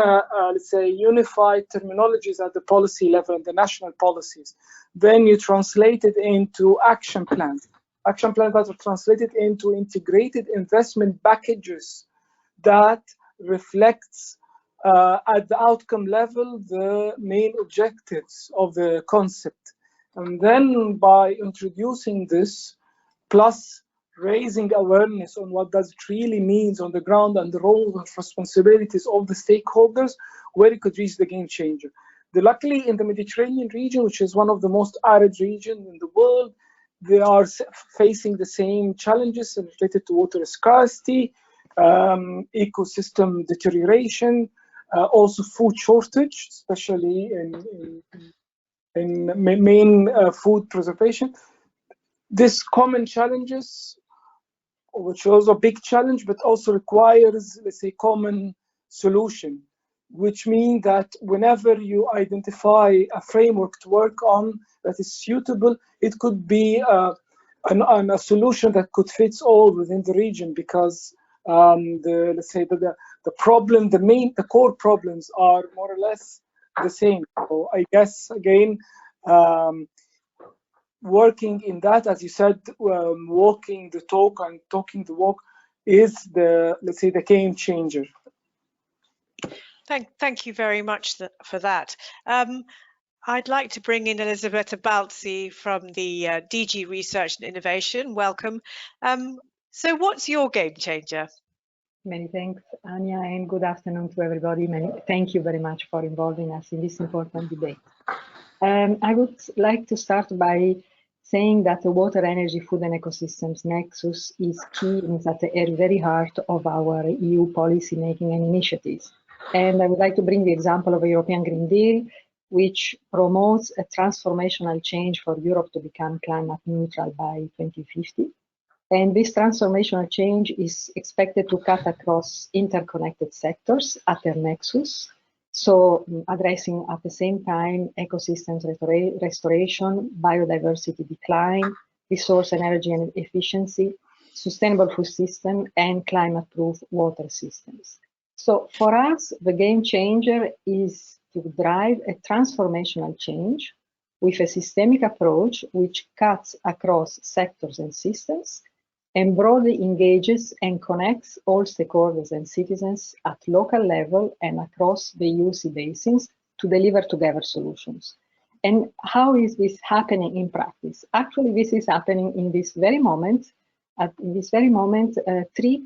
let's say, unified terminologies at the policy level and the national policies. Then you translate it into action plans. Action plans that are translated into integrated investment packages that reflects at the outcome level the main objectives of the concept. And then by introducing this, plus raising awareness on what does it really means on the ground and the roles and responsibilities of the stakeholders, where it could reach the game changer. Luckily in the Mediterranean region, which is one of the most arid regions in the world, they are facing the same challenges related to water scarcity, ecosystem deterioration, also food shortage, especially in main food preservation. This common challenges, which is also a big challenge, but also requires, let's say, common solution, which means that whenever you identify a framework to work on that is suitable, it could be a solution that could fit all within the region, because let's say the problem, the core problems are more or less the same. So I guess again, working in that, as you said, walking the talk and talking the walk is let's say, the game changer. Thank you very much for that. I'd like to bring in Elisabetta Balzi from the DG Research and Innovation. Welcome. So what's your game changer? Many thanks, Anya, and good afternoon to everybody. Thank you very much for involving us in this important debate. I would like to start by saying that the water, energy, food and ecosystems nexus is key and is at the very heart of our EU policy making and initiatives. And I would like to bring the example of a European Green Deal, which promotes a transformational change for Europe to become climate neutral by 2050. And this transformational change is expected to cut across interconnected sectors at their nexus. So addressing at the same time ecosystems restoration, biodiversity decline, resource and energy and efficiency, sustainable food system, and climate-proof water systems. So for us, the game changer is to drive a transformational change with a systemic approach which cuts across sectors and systems and broadly engages and connects all stakeholders and citizens at local level and across the EU sea basins to deliver together solutions. And how is this happening in practice? Actually, this is happening in this very moment. In this very moment, 3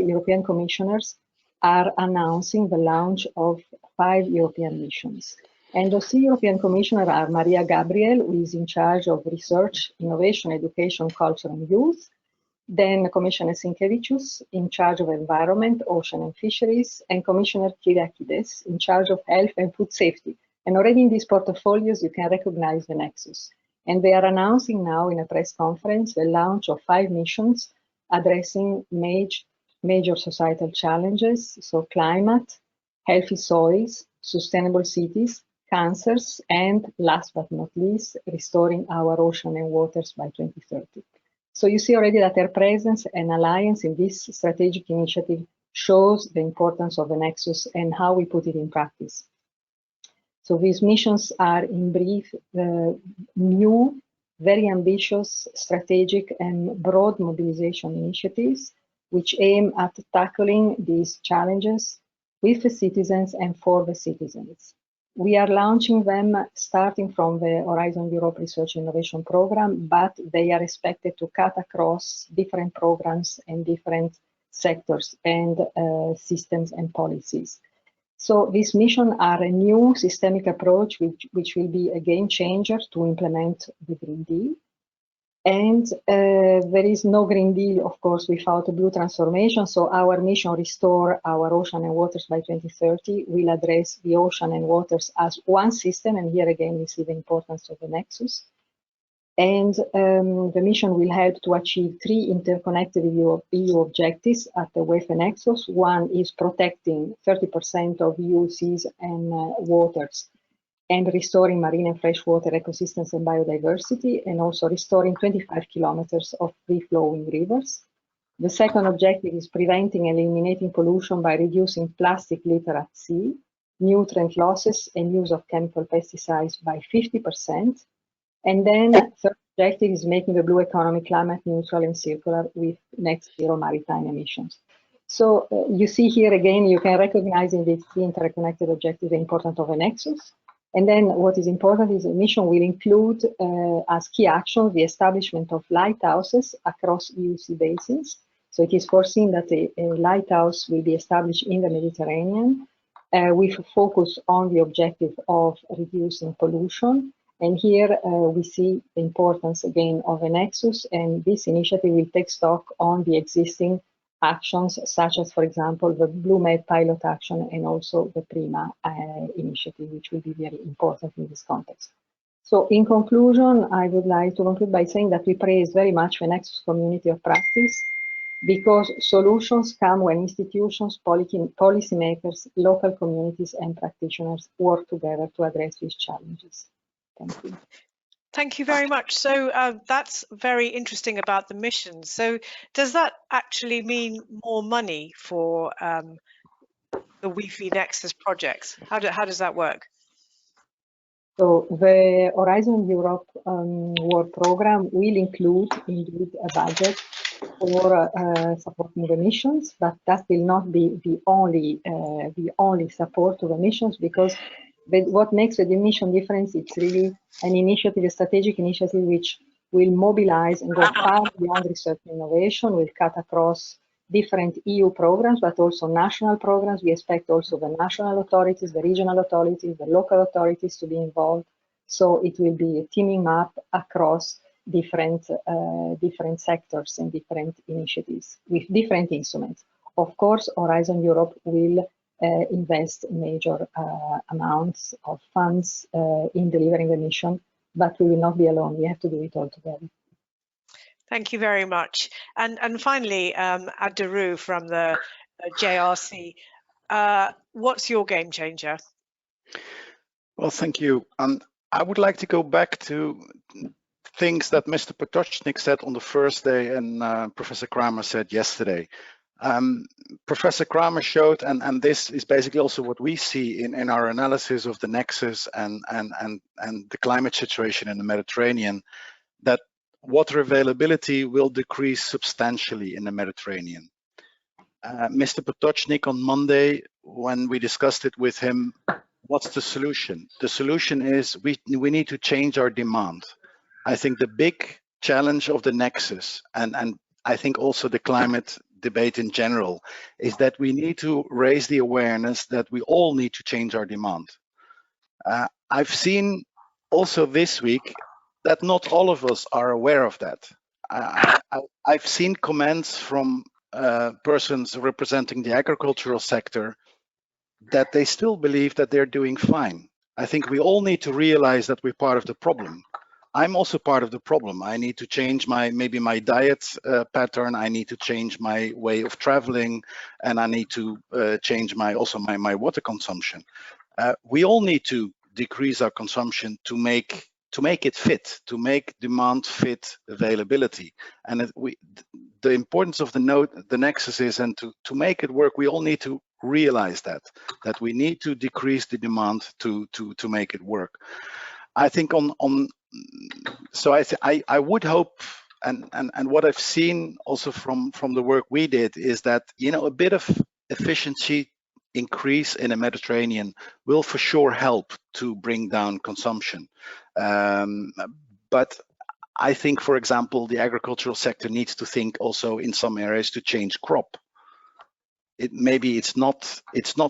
European commissioners are announcing the launch of 5 European missions. And those 3 European commissioners are Maria Gabriel, who is in charge of research, innovation, education, culture and youth. Then Commissioner Sinkevicius, in charge of environment, ocean and fisheries, and Commissioner Kyriakides, in charge of health and food safety. And already in these portfolios, you can recognize the nexus. And they are announcing now in a press conference the launch of 5 missions addressing major societal challenges, so climate, healthy soils, sustainable cities, cancers, and last but not least, restoring our ocean and waters by 2030. So you see already that their presence and alliance in this strategic initiative shows the importance of the Nexus and how we put it in practice. So these missions are, in brief, new, very ambitious, strategic and broad mobilization initiatives which aim at tackling these challenges with the citizens and for the citizens. We are launching them starting from the Horizon Europe Research and Innovation Program, but they are expected to cut across different programs and different sectors and systems and policies. So this mission are a new systemic approach which will be a game changer to implement the Green Deal. And there is no Green Deal, of course, without a blue transformation. So our mission, Restore Our Ocean and Waters by 2030, will address the ocean and waters as one system. And here again, we see the importance of the Nexus. And the mission will help to achieve 3 interconnected EU objectives at the WEFE Nexus. One is protecting 30% of EU seas and waters, and restoring marine and freshwater ecosystems and biodiversity, and also restoring 25 kilometers of free-flowing rivers. The second objective is preventing and eliminating pollution by reducing plastic litter at sea, nutrient losses and use of chemical pesticides by 50%. And then the third objective is making the blue economy climate neutral and circular with net zero maritime emissions. So you see here again, you can recognize in these 3 interconnected objectives the importance of a Nexus. And then what is important is the mission will include as key action the establishment of lighthouses across EU sea basins. So it is foreseen that a lighthouse will be established in the Mediterranean with a focus on the objective of reducing pollution. And here we see the importance again of a Nexus, and this initiative will take stock on the existing actions, such as, for example, the Blue Med pilot action and also the PRIMA initiative, which will be very important in this context. So in conclusion, I would like to conclude by saying that we praise very much the Nexus community of practice, because solutions come when institutions, policymakers, local communities and practitioners work together to address these challenges. Thank you. Thank you very much. So that's very interesting about the mission. So does that actually mean more money for the WEFE Nexus projects? How does that work? So the Horizon Europe World Program will include indeed a budget for supporting the missions, but that will not be the only support to the missions, because what makes the mission difference, it's really an initiative, a strategic initiative, which will mobilize and go far beyond research and innovation, will cut across different EU programs, but also national programs. We expect also the national authorities, the regional authorities, the local authorities to be involved. So it will be a teaming up across different sectors and different initiatives with different instruments. Of course, Horizon Europe will invest major amounts of funds in delivering the mission, but we will not be alone. We have to do it all together. Thank you very much. And finally, Adaru from the JRC, what's your game changer? Well, thank you. I would like to go back to things that Mr. Potočnik said on the first day and Professor Kramer said yesterday. Professor Kramer showed, and this is basically also what we see in our analysis of the Nexus and the climate situation in the Mediterranean, that water availability will decrease substantially in the Mediterranean. Mr. Potočnik on Monday, when we discussed it with him, what's the solution? The solution is we need to change our demand. I think the big challenge of the Nexus, and I think also the climate debate in general, is that we need to raise the awareness that we all need to change our demand. I've seen also this week that not all of us are aware of that. I've seen comments from persons representing the agricultural sector that they still believe that they're doing fine. I think we all need to realize that we're part of the problem. I'm also part of the problem. I need to change maybe my diet pattern. I need to change my way of traveling, and I need to change my water consumption. We all need to decrease our consumption to make it fit, to make demand fit availability. And the importance of the Nexus is, and to make it work, we all need to realize that we need to decrease the demand to make it work. I think so I would hope, and what I've seen also from the work we did is that, you know, a bit of efficiency increase in the Mediterranean will for sure help to bring down consumption. But I think, for example, the agricultural sector needs to think also in some areas to change crop. Maybe it's not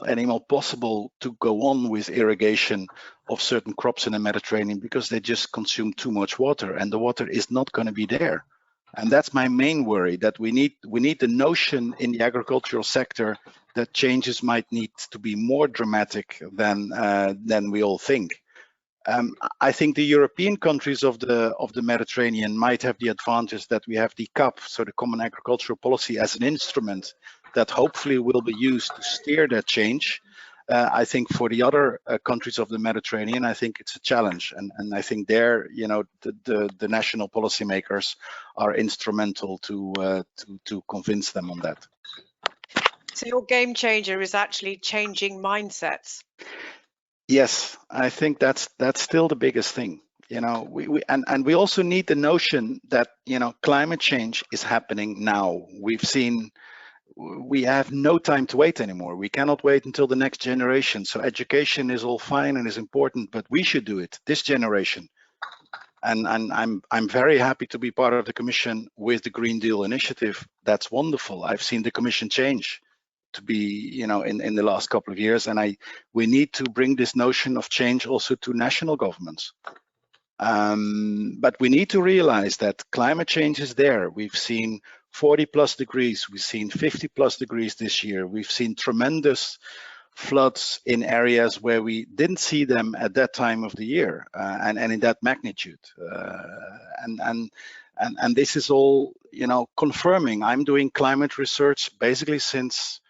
anymore possible to go on with irrigation of certain crops in the Mediterranean because they just consume too much water, and the water is not going to be there. And that's my main worry, that we need the notion in the agricultural sector that changes might need to be more dramatic than we all think. I think the European countries of the Mediterranean might have the advantage that we have the CAP, so the Common Agricultural Policy, as an instrument that hopefully will be used to steer that change. I think for the other countries of the Mediterranean, I think it's a challenge, and I think there, you know, the national policymakers are instrumental to convince them on that. So your game changer is actually changing mindsets. Yes, I think that's still the biggest thing. You know, we also need the notion that, you know, climate change is happening now. We have no time to wait anymore. We cannot wait until the next generation. So education is all fine and is important, but we should do it, this generation. And I'm very happy to be part of the Commission with the Green Deal initiative. That's wonderful. I've seen the Commission change to be, you know, in the last couple of years, and we need to bring this notion of change also to national governments. But we need to realize that climate change is there. We've seen 40+ degrees, we've seen 50+ degrees this year. We've seen tremendous floods in areas where we didn't see them at that time of the year, and in that magnitude. And this is all, you know, confirming. I'm doing climate research basically since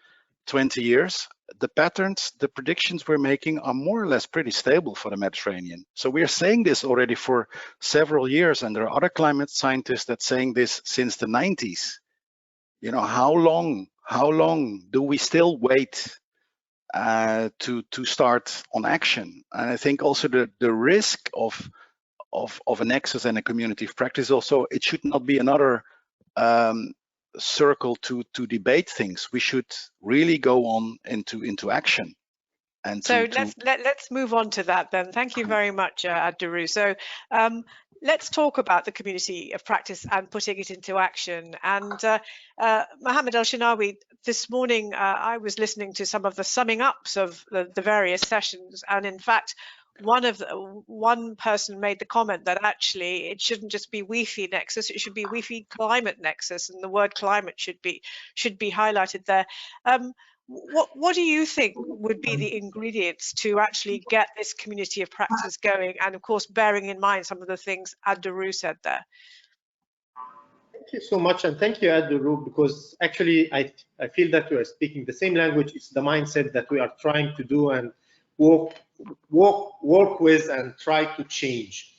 20 years. The patterns, the predictions we're making are more or less pretty stable for the Mediterranean. So we're saying this already for several years, and there are other climate scientists that saying this since the 90s. You know, how long do we still wait to start on action? And I think also the risk of a nexus and a community of practice also, it should not be another circle to debate things. We should really go on into action. And so let's move on to that then. Thank you very much, Abdurrahman. So let's talk about the community of practice and putting it into action. And Mohammed El-Shinawi, this morning I was listening to some of the summing ups of the various sessions, and in fact, one person made the comment that actually it shouldn't just be WEFE Nexus, it should be WEFE Climate Nexus, and the word climate should be highlighted there. What do you think would be the ingredients to actually get this community of practice going, and of course bearing in mind some of the things Abdurrahman said there? Thank you so much, and thank you, Abdurrahman, because actually I feel that we are speaking the same language. It's the mindset that we are trying to do and work with and try to change.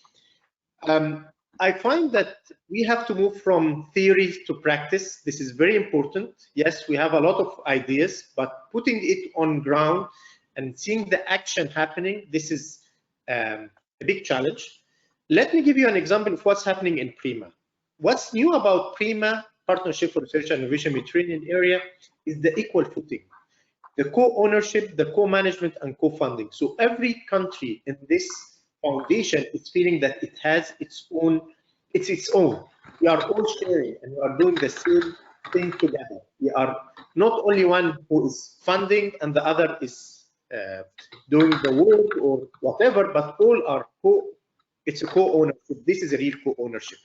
I find that we have to move from theory to practice. This is very important. Yes, we have a lot of ideas, but putting it on ground and seeing the action happening, this is a big challenge. Let me give you an example of what's happening in PRIMA. What's new about PRIMA, Partnership for Research and Innovation Mediterranean Area, is the equal footing, the co-ownership, the co-management, and co-funding. So every country in this foundation is feeling that it has its own. We are all sharing and we are doing the same thing together. We are not only one who is funding and the other is doing the work or whatever, but all are it's a co-ownership. This is a real co-ownership.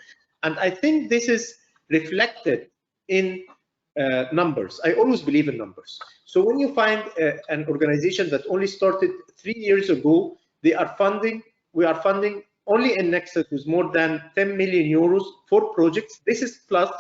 And I think this is reflected in numbers. I always believe in numbers. So when you find an organization that only started 3 years ago, we are funding only in Nexus with more than 10 million euros for projects. This is plus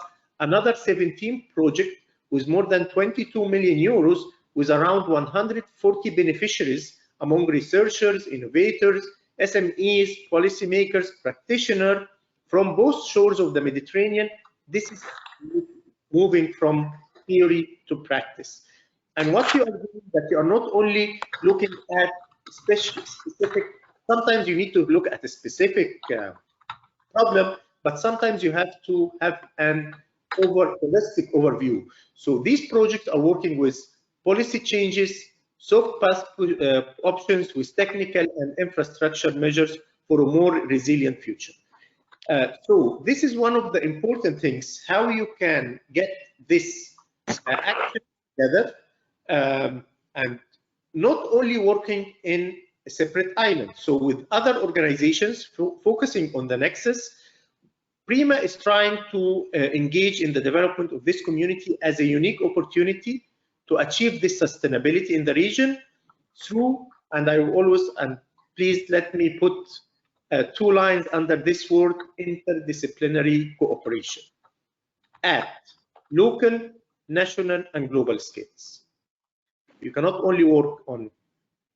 another 17 projects with more than 22 million euros, with around 140 beneficiaries among researchers, innovators, SMEs, policymakers, practitioners from both shores of the Mediterranean. This is moving from theory to practice. And what you are doing is that you are not only looking at specific, sometimes you need to look at a specific problem, but sometimes you have to have an holistic overview. So these projects are working with policy changes, soft path options, with technical and infrastructure measures for a more resilient future. So this is one of the important things, how you can get this action together, and not only working in a separate island. So with other organizations focusing on the Nexus, PRIMA is trying to engage in the development of this community as a unique opportunity to achieve this sustainability in the region through, and I will always, and please let me put 2 lines under this word, interdisciplinary cooperation at local, national, and global scales. You cannot only work on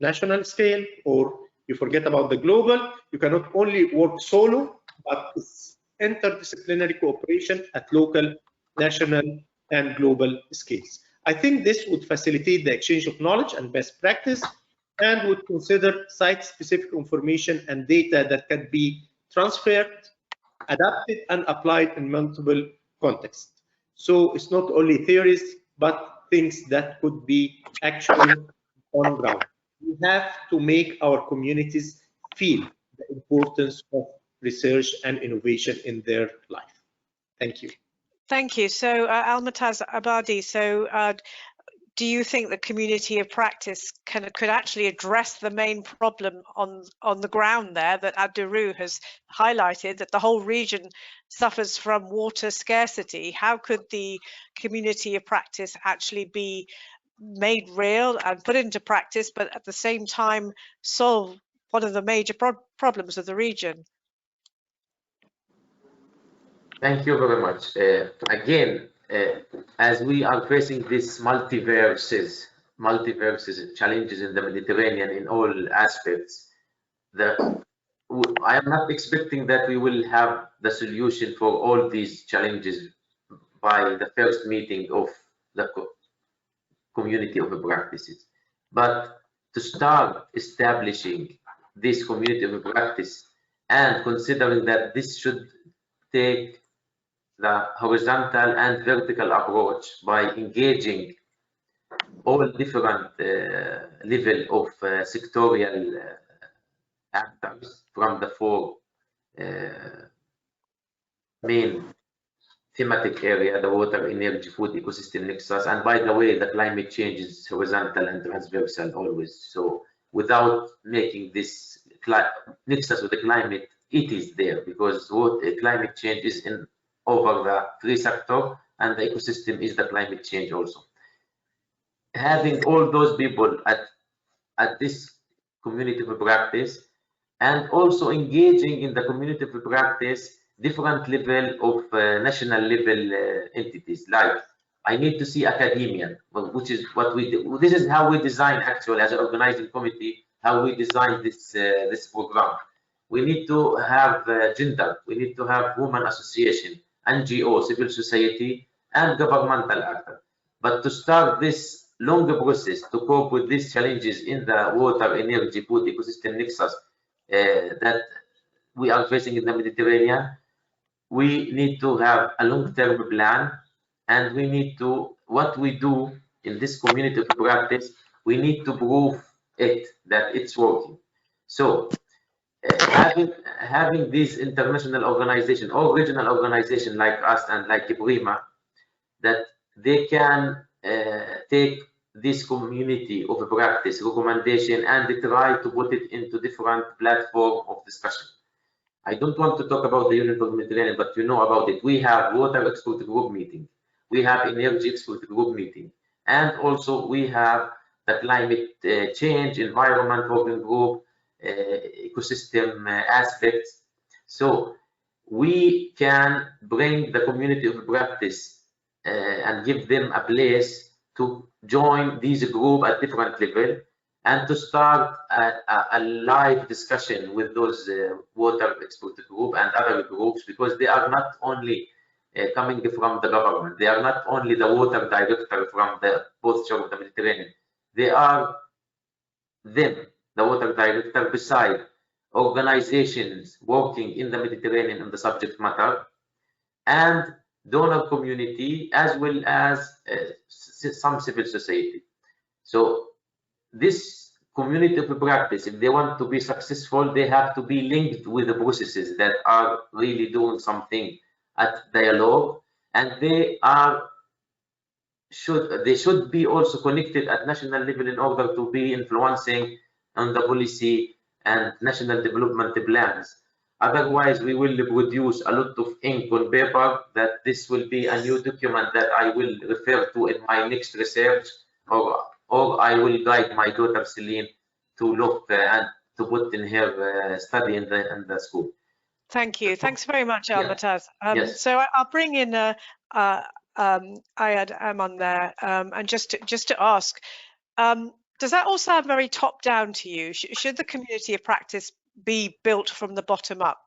national scale, or you forget about the global. You cannot only work solo, but it's interdisciplinary cooperation at local, national, and global scales. I think this would facilitate the exchange of knowledge and best practice, and would consider site-specific information and data that can be transferred, adapted, and applied in multiple contexts. So it's not only theories, but things that could be actually on ground. We have to make our communities feel the importance of research and innovation in their life. Thank you. Thank you. So Almataz Abadi, so do you think the community of practice could actually address the main problem on the ground there that Abdurru has highlighted, that the whole region suffers from water scarcity? How could the community of practice actually be made real and put into practice, but at the same time solve one of the major problems of the region? Thank you very much. Again, as we are facing these multiverses challenges in the Mediterranean in all aspects, I am not expecting that we will have the solution for all these challenges by the first meeting of the community of practices. But to start establishing this community of practice, and considering that this should take the horizontal and vertical approach by engaging all different level of sectorial actors from the 4 main thematic area: the water, energy, food, ecosystem, nexus. And by the way, the climate change is horizontal and transversal always. So without making this nexus with the climate, it is there, because what climate change is in over the 3 sectors, and the ecosystem is the climate change also. Having all those people at this community of practice, and also engaging in the community of practice different level of national level entities. Like, I need to see academia, which is what we do. This is how we design actually as an organizing committee, how we design this this program. We need to have gender, we need to have women association, NGO, civil society, and governmental actor. But to start this longer process to cope with these challenges in the water, energy, food, ecosystem nexus that we are facing in the Mediterranean, we need to have a long-term plan, and we need to, what we do in this community of practice, we need to prove it, that it's working. So having these international organization or regional organization like us and like PRIMA, that they can take this community of practice recommendation and they try to put it into different platform of discussion. I don't want to talk about the Union for the Mediterranean, but you know about it. We have water expert group meeting, we have energy expert group meeting, and also we have the climate change environment working group, ecosystem aspects. So we can bring the community of practice and give them a place to join these group at different level, and to start a live discussion with those water expert group and other groups, because they are not only coming from the government, they are not only the water director from the both shore of the Mediterranean, they are the water director beside organizations working in the Mediterranean in the subject matter, and donor community, as well as some civil society. So this community of practice, if they want to be successful, they have to be linked with the processes that are really doing something at dialogue, and they should be also connected at national level in order to be influencing on the policy and national development plans. Otherwise, we will produce a lot of ink on paper that this will be a new document that I will refer to in my next research, or I will guide my daughter Celine to look and to put in her study in the school. Thank you. Thanks very much, Almataz. Yes. So I'll bring in Ayad Aman there, and just to ask, does that all sound very top down to you? Should the community of practice be built from the bottom up?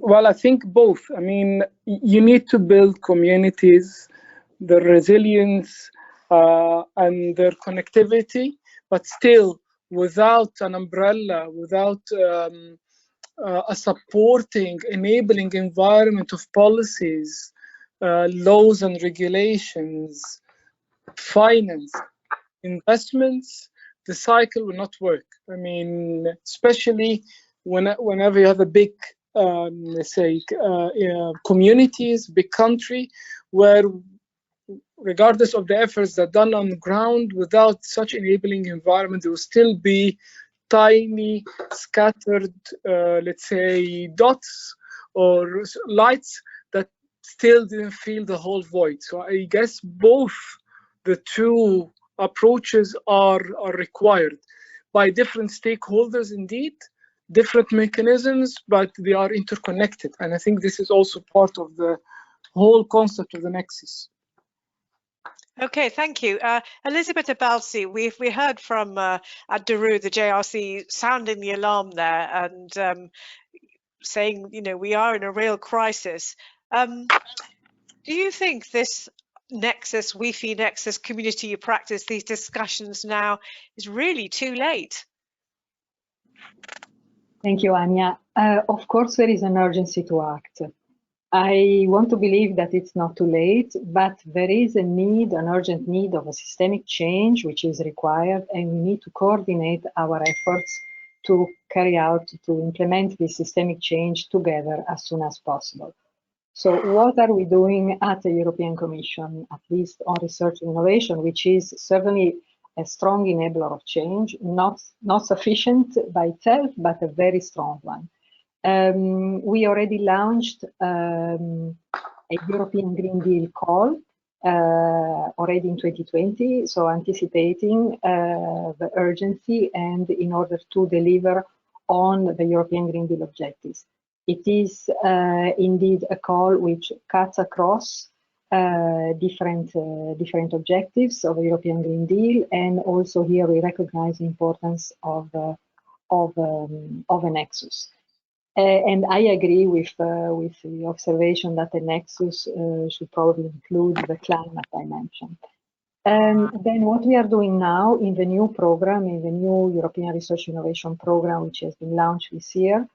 Well, I think both. I mean, you need to build communities, the resilience and their connectivity, but still without an umbrella, without a supporting, enabling environment of policies, laws and regulations, finance, investments, the cycle will not work. I mean, especially whenever you have a big, let's say, communities, big country, where regardless of the efforts that are done on the ground, without such enabling environment, there will still be tiny, scattered, let's say, dots or lights that still didn't fill the whole void. So I guess both the two approaches are required by different stakeholders, indeed, different mechanisms, but they are interconnected. And I think this is also part of the whole concept of the Nexus. Okay, thank you. Elizabeth Abalsi, we heard from Ad-Daru, the JRC, sounding the alarm there and saying, you know, we are in a real crisis. Do you think this Nexus, WEFE Nexus community of practice, these discussions now, is really too late? Thank you, Anya. Of course, there is an urgency to act. I want to believe that it's not too late, but there is a need, an urgent need of a systemic change which is required, and we need to coordinate our efforts to carry out, to implement this systemic change together as soon as possible. So what are we doing at the European Commission, at least on research and innovation, which is certainly a strong enabler of change, not sufficient by itself, but a very strong one. We already launched a European Green Deal call already in 2020, so anticipating the urgency and in order to deliver on the European Green Deal objectives. It is indeed a call which cuts across different objectives of the European Green Deal, and also here we recognize the importance of a nexus. And I agree with the observation that the nexus should probably include the climate dimension. Then what we are doing now in the new program, in the new European Research Innovation Program, which has been launched this year,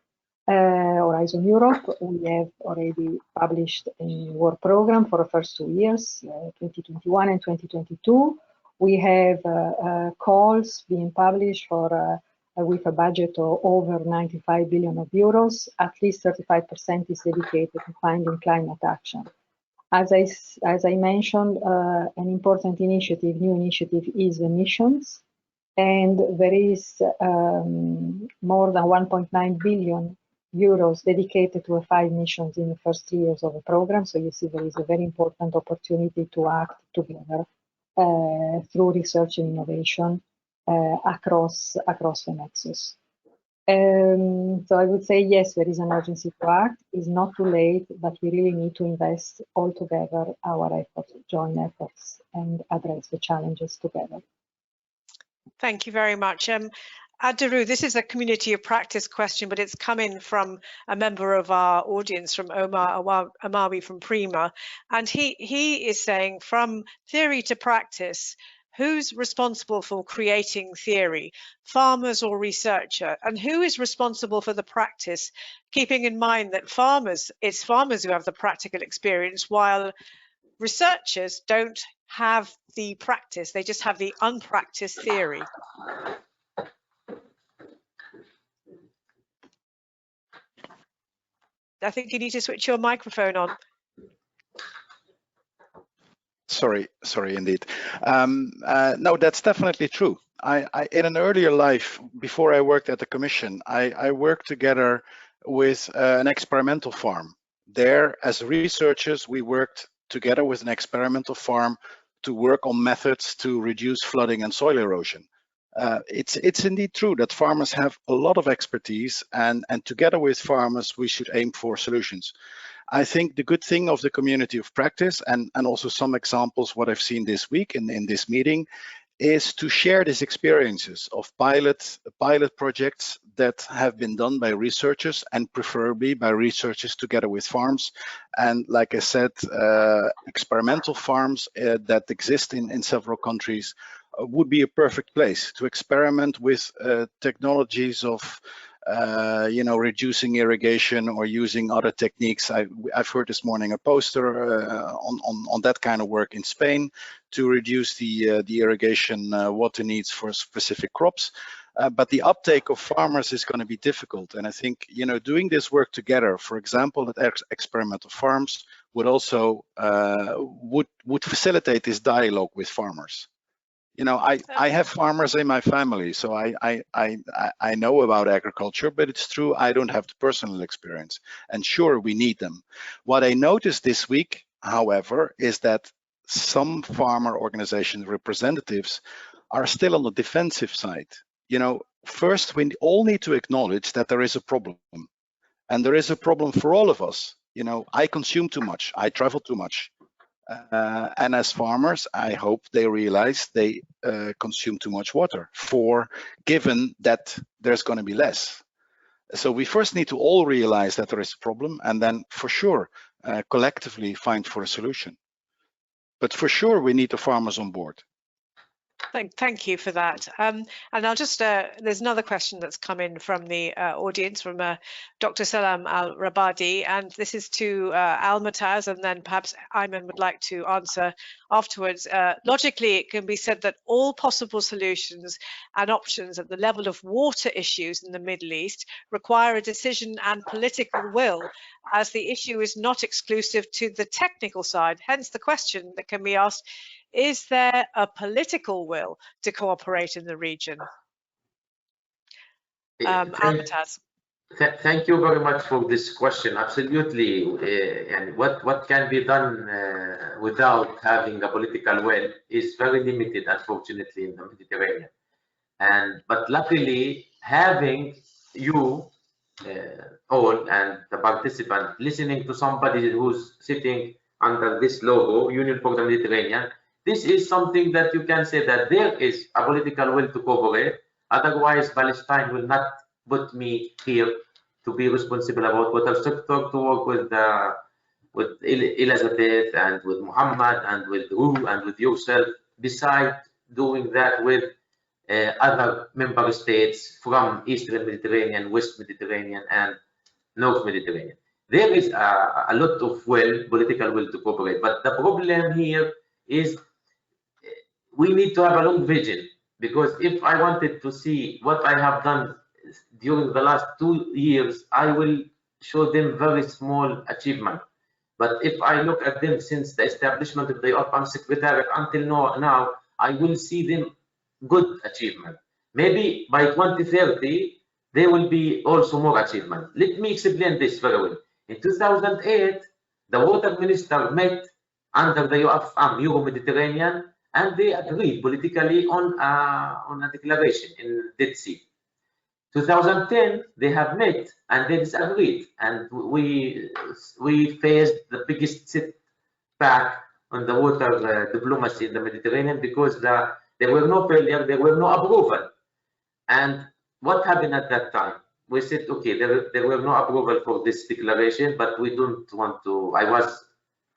Horizon Europe, we have already published a work program for the first 2 years, 2021 and 2022. We have calls being published for with a budget of over 95 billion of euros. At least 35% is dedicated to finding climate action. As I mentioned, an important initiative, new initiative, is emissions, and there is more than 1.9 billion euros dedicated to 5 missions in the first 3 years of the program. So you see there is a very important opportunity to act together through research and innovation across the nexus. So I would say, yes, there is an urgency to act. It's not too late, but we really need to invest all together our efforts, join efforts, and address the challenges together. Thank you very much. Adaru, this is a community of practice question, but it's come in from a member of our audience, from Omar Amawi from Prima. And he is saying, from theory to practice, who's responsible for creating theory, farmers or researcher? And who is responsible for the practice, keeping in mind that it's farmers who have the practical experience, while researchers don't have the practice, they just have the unpracticed theory. I think you need to switch your microphone on. Sorry, indeed. No, that's definitely true. In an earlier life, before I worked at the Commission, I worked together with an experimental farm. There, as researchers, we worked together with an experimental farm to work on methods to reduce flooding and soil erosion. It's indeed true that farmers have a lot of expertise, and together with farmers, we should aim for solutions. I think the good thing of the community of practice, and also some examples what I've seen this week in this meeting, is to share these experiences of pilot projects that have been done by researchers, and preferably by researchers together with farms. And like I said, experimental farms that exist in several countries would be a perfect place to experiment with technologies of reducing irrigation or using other techniques. I've heard this morning a poster on that kind of work in Spain to reduce the irrigation water needs for specific crops. But the uptake of farmers is going to be difficult. And I think, doing this work together, for example, at experimental farms, would also would facilitate this dialogue with farmers. I have farmers in my family, so I know about agriculture, but it's true, I don't have the personal experience. And sure, we need them. What I noticed this week, however, is that some farmer organization representatives are still on the defensive side. First, we all need to acknowledge that there is a problem. And there is a problem for all of us. I consume too much, I travel too much. And as farmers, I hope they realize they consume too much water, given that there's going to be less. So we first need to all realize that there is a problem, and then for sure, collectively find for a solution. But for sure, we need the farmers on board. Thank you for that. And I'll just, there's another question that's come in from the audience from Dr. Salam Al-Rabadi, and this is to Almataz, and then perhaps Ayman would like to answer afterwards. Logically, it can be said that all possible solutions and options at the level of water issues in the Middle East require a decision and political will, as the issue is not exclusive to the technical side. Hence the question that can be asked, is there a political will to cooperate in the region? Almataz. Thank you very much for this question. Absolutely. And what can be done without having a political will is very limited, unfortunately, in the Mediterranean. But luckily, having you all and the participant listening to somebody who's sitting under this logo, Union for the Mediterranean, this is something that you can say that there is a political will to cooperate. Otherwise, Palestine will not put me here to be responsible about water sector, to work with Elizabeth and with Muhammad and with Ru and with yourself, besides doing that with other member states from Eastern Mediterranean, West Mediterranean, and North Mediterranean. There is a lot of political will to cooperate. But the problem here is we need to have a long vision, because if I wanted to see what I have done during the last 2 years, I will show them very small achievement. But if I look at them since the establishment of the UPAM Secretariat until now, I will see them good achievement. Maybe by 2030, there will be also more achievement. Let me explain this very well. In 2008, the water minister met under the UFM, Euro-Mediterranean, and they agreed politically on a declaration in Dead Sea. 2010, they have met and they disagreed, and we faced the biggest setback on the water diplomacy in the Mediterranean, because the There were no failure, there were no approval. And what happened at that time? We said, okay, there were no approval for this declaration, but we don't want to. I was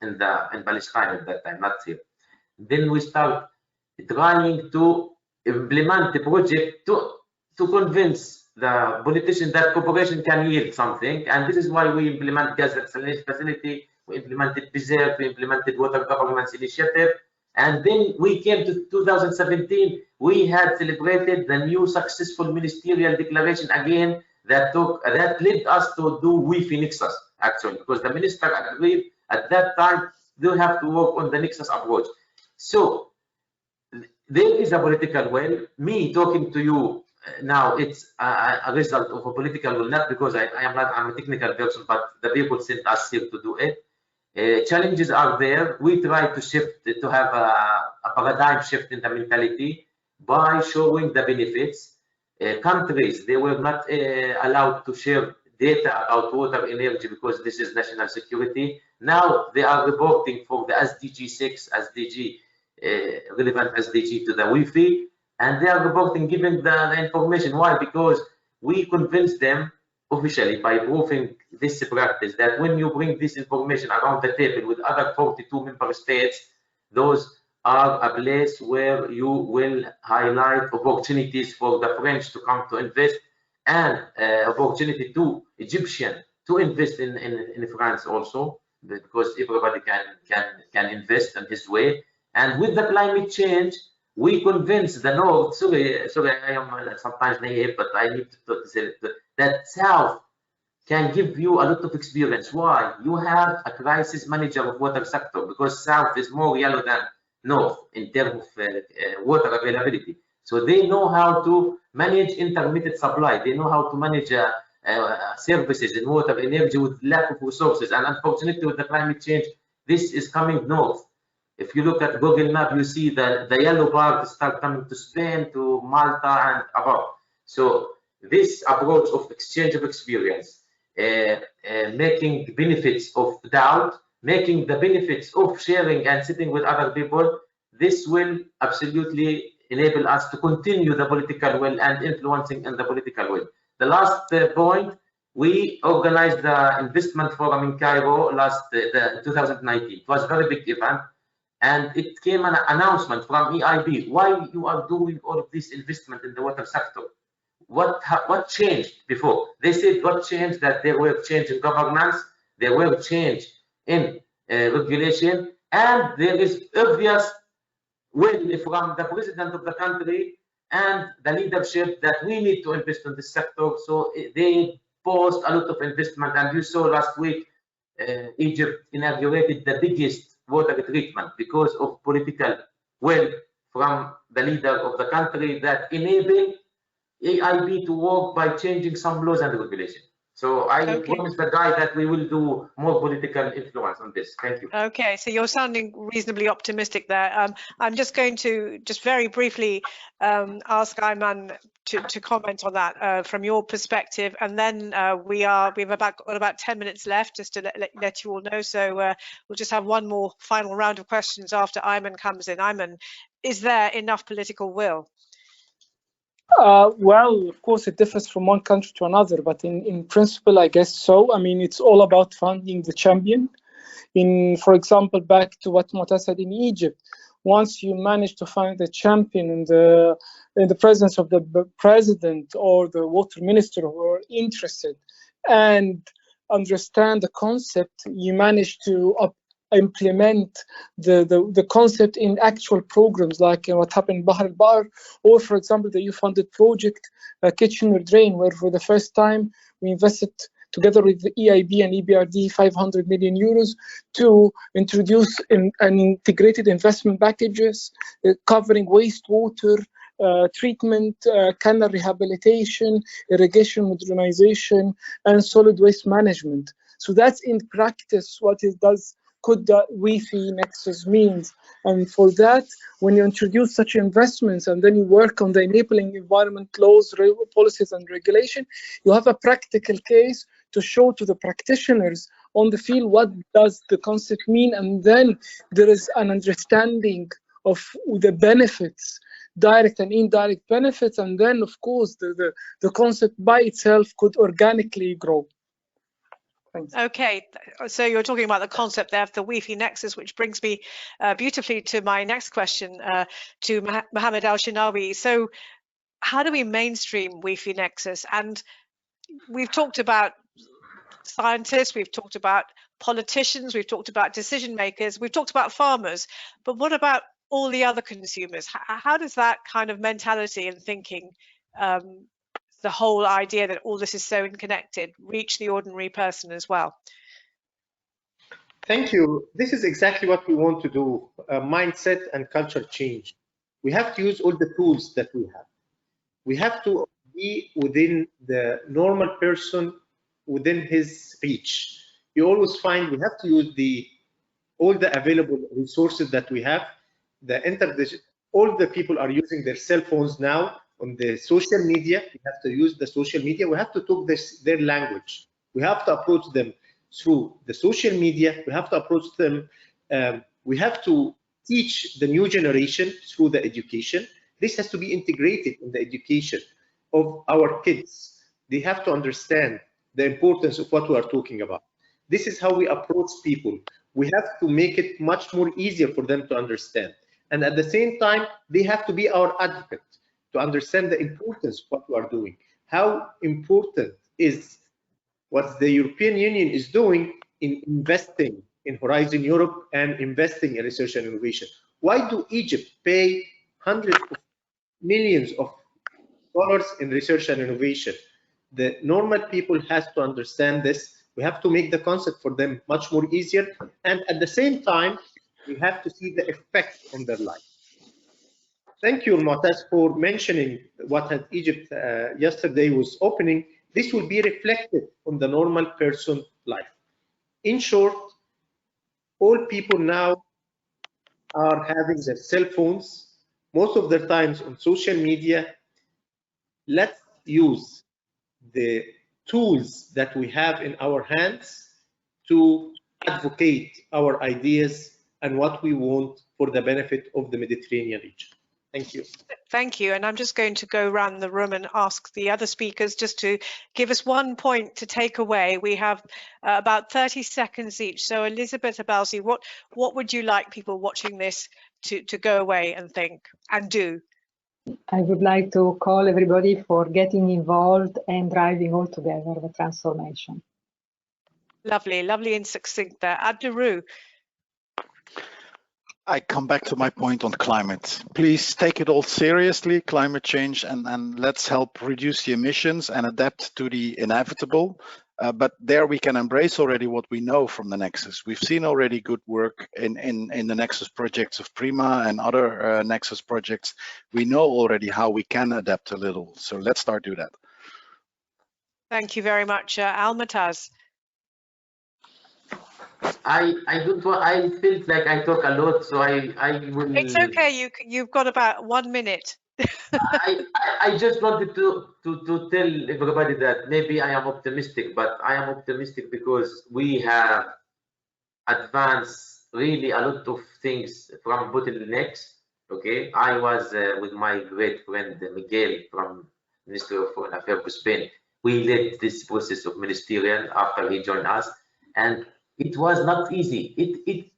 in Palestine at that time, not here. Then we start trying to implement the project to convince the politician that cooperation can yield something. And this is why we implement gas desalination facility, we implemented PSERT, we implemented water governance initiative. And then we came to 2017, we had celebrated the new successful ministerial declaration again that led us to do WEFE Nexus, actually, because the minister agreed at that time they have to work on the Nexus approach. So there is a political will. Me talking to you now, it's a result of a political will, not because I'm a technical person, but the people sent us here to do it. Challenges are there. We try to shift, to have a paradigm shift in the mentality by showing the benefits. Countries, they were not allowed to share data about water energy because this is national security. Now they are reporting for the SDG 6, SDG, relevant SDG to the WEFE, and they are reporting, giving the information. Why? Because we convinced them officially by proving this practice that when you bring this information around the table with other 42 member states, those are a place where you will highlight opportunities for the French to come to invest and opportunity to Egyptian to invest in France also, because everybody can invest in this way. And with the climate change, we convince the North, sorry, I am sometimes naive, but I need to say that South can give you a lot of experience. Why? You have a crisis manager of water sector, because South is more yellow than North in terms of water availability. So they know how to manage intermittent supply. They know how to manage services in water energy with lack of resources. And unfortunately, with the climate change, this is coming north. If you look at Google Map, you see that the yellow part start coming to Spain, to Malta, and above. So this approach of exchange of experience, making benefits of doubt, making the benefits of sharing and sitting with other people, this will absolutely enable us to continue the political will and influencing in the political will. The last point, we organized the investment forum in Cairo last 2019. It was a very big event, and it came an announcement from EIB. Why you are doing all of this investment in the water sector? What changed before? They said what changed, that there were change in governance, there were change in regulation, and there is obvious will from the president of the country and the leadership that we need to invest in this sector. So they paused a lot of investment, and you saw last week Egypt inaugurated the biggest water treatment because of political will from the leader of the country that enable EIB to work by changing some laws and regulations. So I promise the guy that we will do more political influence on this. Thank you. Okay, so you're sounding reasonably optimistic there. I'm just going to very briefly ask Ayman to comment on that from your perspective, and then we have about 10 minutes left, just to let you all know. So we'll just have one more final round of questions after Ayman comes in. Ayman, is there enough political will? Well, of course, it differs from one country to another, but in principle, I guess so. I mean, it's all about finding the champion. For example, back to what Mota said in Egypt, once you manage to find the champion in the presence of the president or the water minister who are interested and understand the concept, you manage to implement the concept in actual programs, like what happened in Bahr al-Bahr, or for example the EU-funded project Kitchener Drain, where for the first time we invested together with the EIB and EBRD 500 million euros to introduce an integrated investment packages covering wastewater treatment, canal rehabilitation, irrigation modernization, and solid waste management. So that's in practice what it does. Could the WEFE Nexus means. And for that, when you introduce such investments and then you work on the enabling environment laws, policies, and regulation, you have a practical case to show to the practitioners on the field what does the concept mean, and then there is an understanding of the benefits direct and indirect benefits, and then of course the concept by itself could organically grow. Thanks. Okay, so you're talking about the concept there of the WEFE Nexus, which brings me beautifully to my next question to Mohammed Al-Shinawi. So how do we mainstream WEFE Nexus? And we've talked about scientists, we've talked about politicians, we've talked about decision makers, we've talked about farmers, but what about all the other consumers? How does that kind of mentality and thinking, the whole idea that all this is so interconnected, reach the ordinary person as well? Thank you. This is exactly what we want to do, mindset and culture change. We have to use all the tools that we have. We have to be within the normal person, within his reach. You always find we have to use all the available resources that we have. All the people are using their cell phones now on the social media. We have to use the social media. We have to talk their language. We have to approach them through the social media. We have to approach them. We have to teach the new generation through the education. This has to be integrated in the education of our kids. They have to understand the importance of what we are talking about. This is how we approach people. We have to make it much more easier for them to understand. And at the same time, they have to be our advocate to understand the importance of what we are doing. How important is what the European Union is doing in investing in Horizon Europe and investing in research and innovation? Why do Egypt pay hundreds of millions of dollars in research and innovation? The normal people has to understand this. We have to make the concept for them much more easier, and at the same time, we have to see the effect on their life. Thank you, Mu'taz, for mentioning what had Egypt yesterday was opening. This will be reflected on the normal person life. In short, all people now are having their cell phones, most of their times on social media. Let's use the tools that we have in our hands to advocate our ideas and what we want for the benefit of the Mediterranean region. Thank you. Thank you. And I'm just going to go around the room and ask the other speakers just to give us one point to take away. We have about 30 seconds each. So Elizabeth Abalsi, what would you like people watching this to go away and think and do? I would like to call everybody for getting involved and driving all together the transformation. Lovely, lovely and succinct there. Abduroo. I come back to my point on climate. Please take it all seriously, climate change, and let's help reduce the emissions and adapt to the inevitable. But there we can embrace already what we know from the Nexus. We've seen already good work in the Nexus projects of Prima and other Nexus projects. We know already how we can adapt a little. So let's start do that. Thank you very much, Almataz. I feel like I talk a lot, so I will. It's okay. You've got about 1 minute. I just wanted to tell everybody that maybe I am optimistic, but I am optimistic because we have advanced really a lot of things from bottlenecks. Okay, I was with my great friend Miguel from Ministry of Foreign Affairs of Spain. We led this process of ministerial after he joined us, and it was not easy.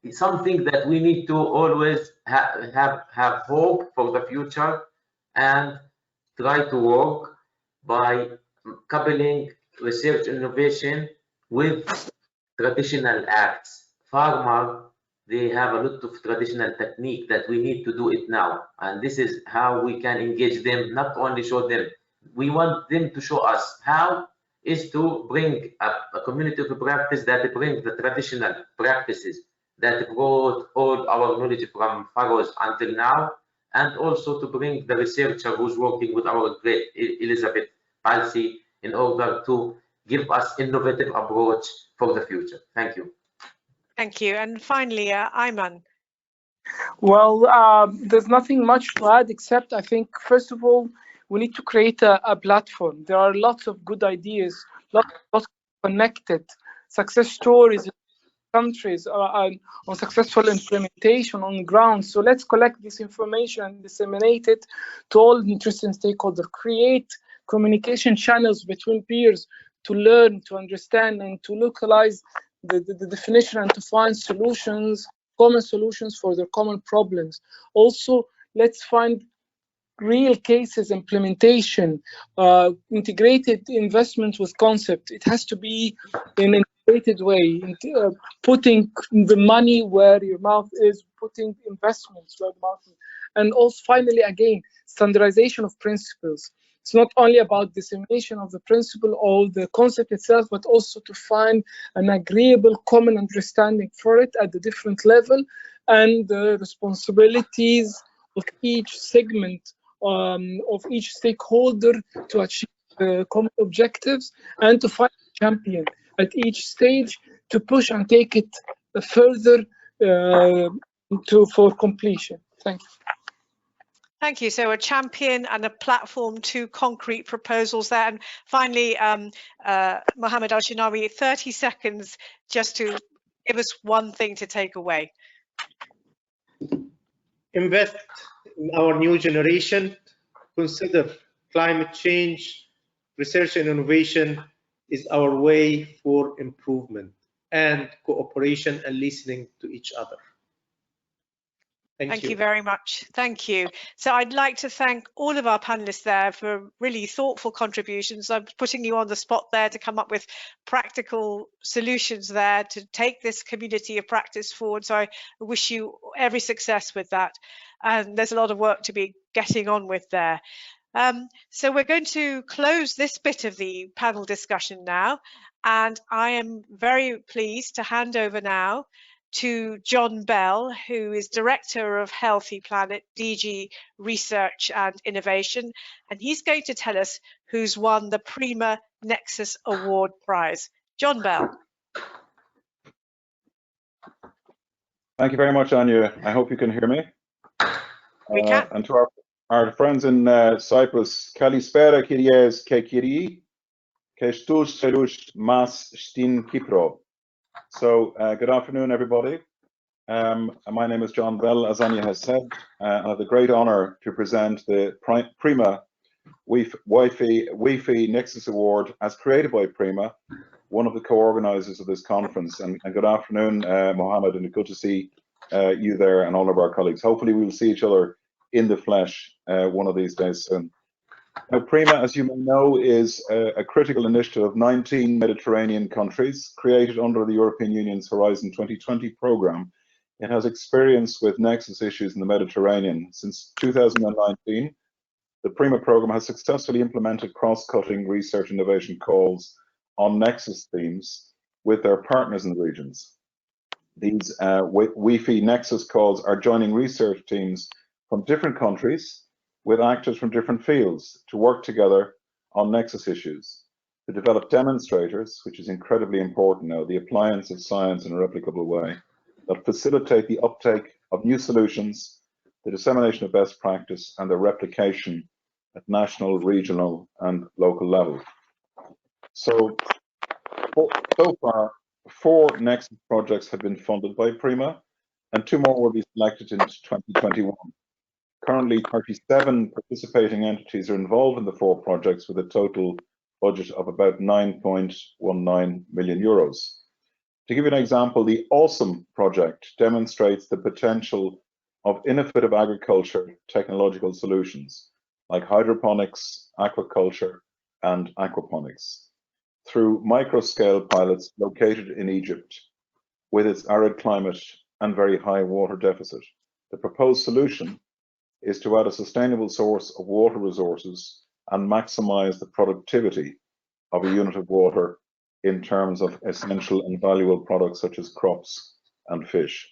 It's something that we need to always have hope for the future and try to work by coupling research innovation with traditional acts. Farmers, they have a lot of traditional technique that we need to do it now. And this is how we can engage them, not only show them. We want them to show us how is to bring a community of practice that brings the traditional practices that brought all our knowledge from pharaohs until now, and also to bring the researcher who's working with our great Elizabeth Palsy in order to give us innovative approach for the future. Thank you. Thank you. And finally, Ayman. Well, there's nothing much to add, except I think, first of all, we need to create a platform. There are lots of good ideas, lots of connected success stories countries on successful implementation on ground. So let's collect this information and disseminate it to all interested stakeholders, create communication channels between peers to learn, to understand, and to localize the definition and to find solutions, common solutions for their common problems. Also, let's find real cases implementation, integrated investment with concept. It has to be in an integrated way, putting the money where your mouth is, putting investments where the mouth is. And also, finally, again, standardization of principles. It's not only about dissemination of the principle or the concept itself, but also to find an agreeable common understanding for it at the different level and the responsibilities of each segment of each stakeholder to achieve common objectives, and to find a champion at each stage to push and take it further for completion. Thank you. Thank you. So a champion and a platform, two concrete proposals there. And finally, Mohammed Al-Shinawi, 30 seconds just to give us one thing to take away. Invest in our new generation. Consider climate change. Research and innovation is our way for improvement and cooperation and listening to each other. Thank you very much. Thank you. So I'd like to thank all of our panelists there for really thoughtful contributions. I'm putting you on the spot there to come up with practical solutions there to take this community of practice forward. So I wish you every success with that. And there's a lot of work to be getting on with there. So we're going to close this bit of the panel discussion now. And I am very pleased to hand over now to John Bell, who is Director of Healthy Planet, DG Research and Innovation, and he's going to tell us who's won the Prima Nexus Award Prize. John Bell. Thank you very much, Anya. I hope you can hear me. We can. And to our friends in Cyprus, Kalispera Kyries ke Kyrii, Kestus Selus Mas Stin Kipro. So good afternoon, everybody. My name is John Bell, as Anya has said. I have the great honor to present the Prima WEFE Nexus Award as created by Prima, one of the co-organizers of this conference. And good afternoon, Mohammed, and good to see you there and all of our colleagues. Hopefully we will see each other in the flesh one of these days soon. Now, Prima, as you may know, is a critical initiative of 19 Mediterranean countries created under the European Union's Horizon 2020 programme. It has experience with Nexus issues in the Mediterranean. Since 2019, the Prima programme has successfully implemented cross-cutting research innovation calls on Nexus themes with their partners in the regions. These WEFE Nexus calls are joining research teams from different countries with actors from different fields to work together on Nexus issues, to develop demonstrators, which is incredibly important now, the appliance of science in a replicable way, that facilitate the uptake of new solutions, the dissemination of best practice, and their replication at national, regional, and local level. So far, 4 Nexus projects have been funded by Prima, and 2 more will be selected in 2021. Currently, 37 participating entities are involved in the 4 projects with a total budget of about 9.19 million euros. To give you an example, the Awesome project demonstrates the potential of innovative agriculture technological solutions like hydroponics, aquaculture, and aquaponics through micro-scale pilots located in Egypt with its arid climate and very high water deficit. The proposed solution is to add a sustainable source of water resources and maximize the productivity of a unit of water in terms of essential and valuable products such as crops and fish.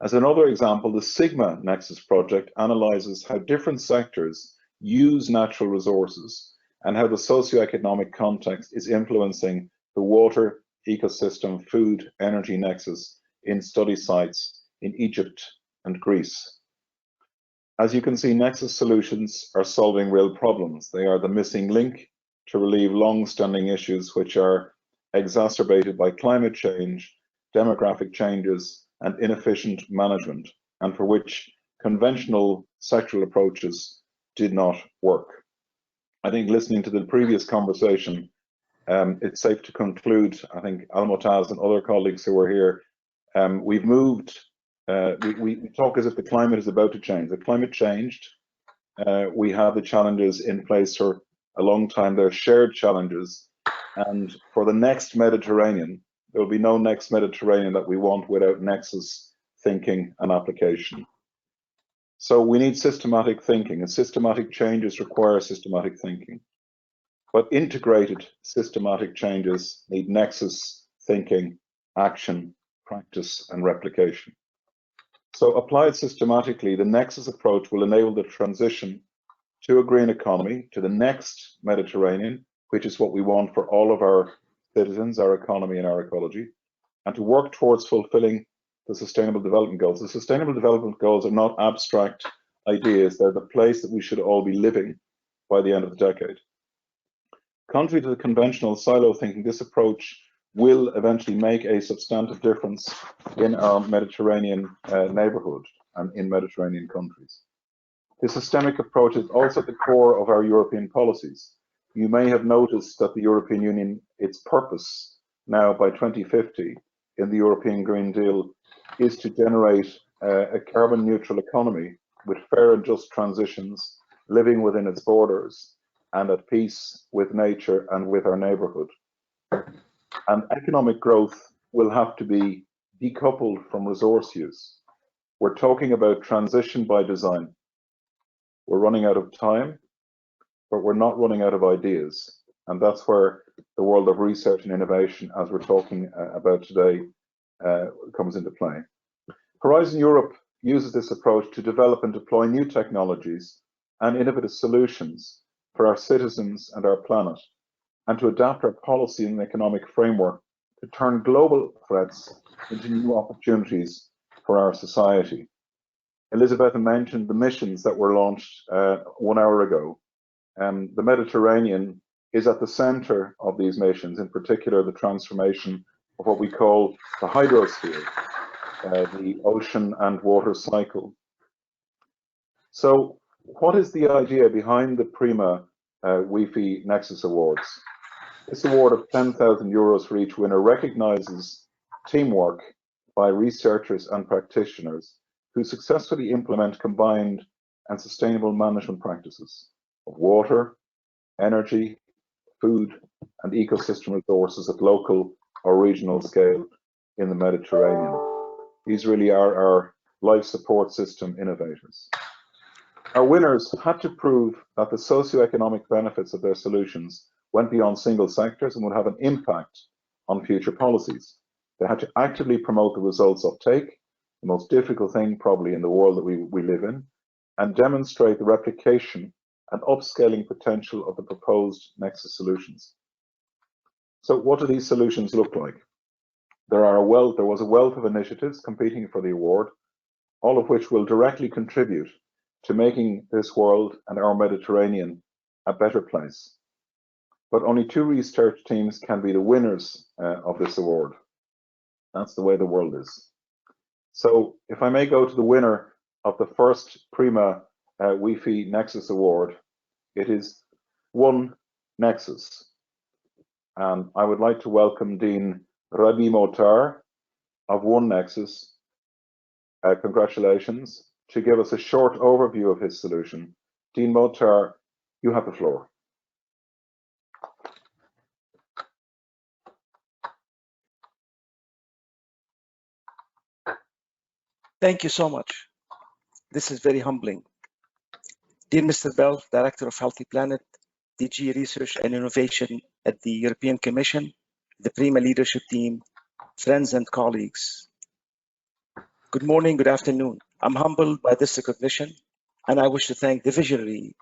As another example, the Sigma Nexus project analyzes how different sectors use natural resources and how the socioeconomic context is influencing the water, ecosystem, food, energy nexus in study sites in Egypt and Greece. As you can see, Nexus solutions are solving real problems. They are the missing link to relieve long-standing issues which are exacerbated by climate change demographic changes, and inefficient management, and for which conventional sectoral approaches did not work. I think listening to the previous conversation, it's safe to conclude, I think Almotaz and other colleagues who are here, we've moved, we talk as if the climate is about to change. The climate changed. We have the challenges in place for a long time. They're shared challenges. And for the next Mediterranean, there will be no next Mediterranean that we want without nexus thinking and application. So we need systematic thinking, and systematic changes require systematic thinking. But integrated systematic changes need nexus thinking, action, practice, and replication. So applied systematically, the nexus approach will enable the transition to a green economy, to the next Mediterranean, which is what we want for all of our citizens, our economy, and our ecology, and to work towards fulfilling the Sustainable Development Goals. The Sustainable Development Goals are not abstract ideas. They're the place that we should all be living by the end of the decade. Contrary to the conventional silo thinking, this approach will eventually make a substantive difference in our Mediterranean neighborhood and in Mediterranean countries. The systemic approach is also at the core of our European policies. You may have noticed that the European Union, its purpose now by 2050 in the European Green Deal is to generate a carbon neutral economy with fair and just transitions, living within its borders and at peace with nature and with our neighborhood. And economic growth will have to be decoupled from resource use. We're talking about transition by design. We're running out of time, but we're not running out of ideas. And that's where the world of research and innovation, as we're talking about today, comes into play. Horizon Europe uses this approach to develop and deploy new technologies and innovative solutions for our citizens and our planet, and to adapt our policy and economic framework to turn global threats into new opportunities for our society. Elizabeth mentioned the missions that were launched 1 hour ago. The Mediterranean is at the center of these missions, in particular the transformation of what we call the hydrosphere, the ocean and water cycle. So what is the idea behind the Prima WEFE Nexus Awards? This award of €10,000 for each winner recognizes teamwork by researchers and practitioners who successfully implement combined and sustainable management practices of water, energy, food, and ecosystem resources at local or regional scale in the Mediterranean. These really are our life support system innovators. Our winners had to prove that the socioeconomic benefits of their solutions went beyond single sectors and would have an impact on future policies. They had to actively promote the results of take, the most difficult thing probably in the world that we live in, and demonstrate the replication and upscaling potential of the proposed Nexus solutions. So what do these solutions look like? There was a wealth of initiatives competing for the award, all of which will directly contribute to making this world and our Mediterranean a better place. But only 2 research teams can be the winners of this award. That's the way the world is. So if I may go to the winner of the first Prima WEFE Nexus Award, it is One Nexus. And I would like to welcome Dean Rabi Motar of One Nexus. Congratulations, to give us a short overview of his solution. Dean Motar, you have the floor. Thank you so much. This is very humbling. Dear Mr. Bell, Director of Healthy Planet, DG Research and Innovation at the European Commission, the Prima leadership team, friends and colleagues. Good morning, good afternoon. I'm humbled by this recognition, and I wish to thank the visionary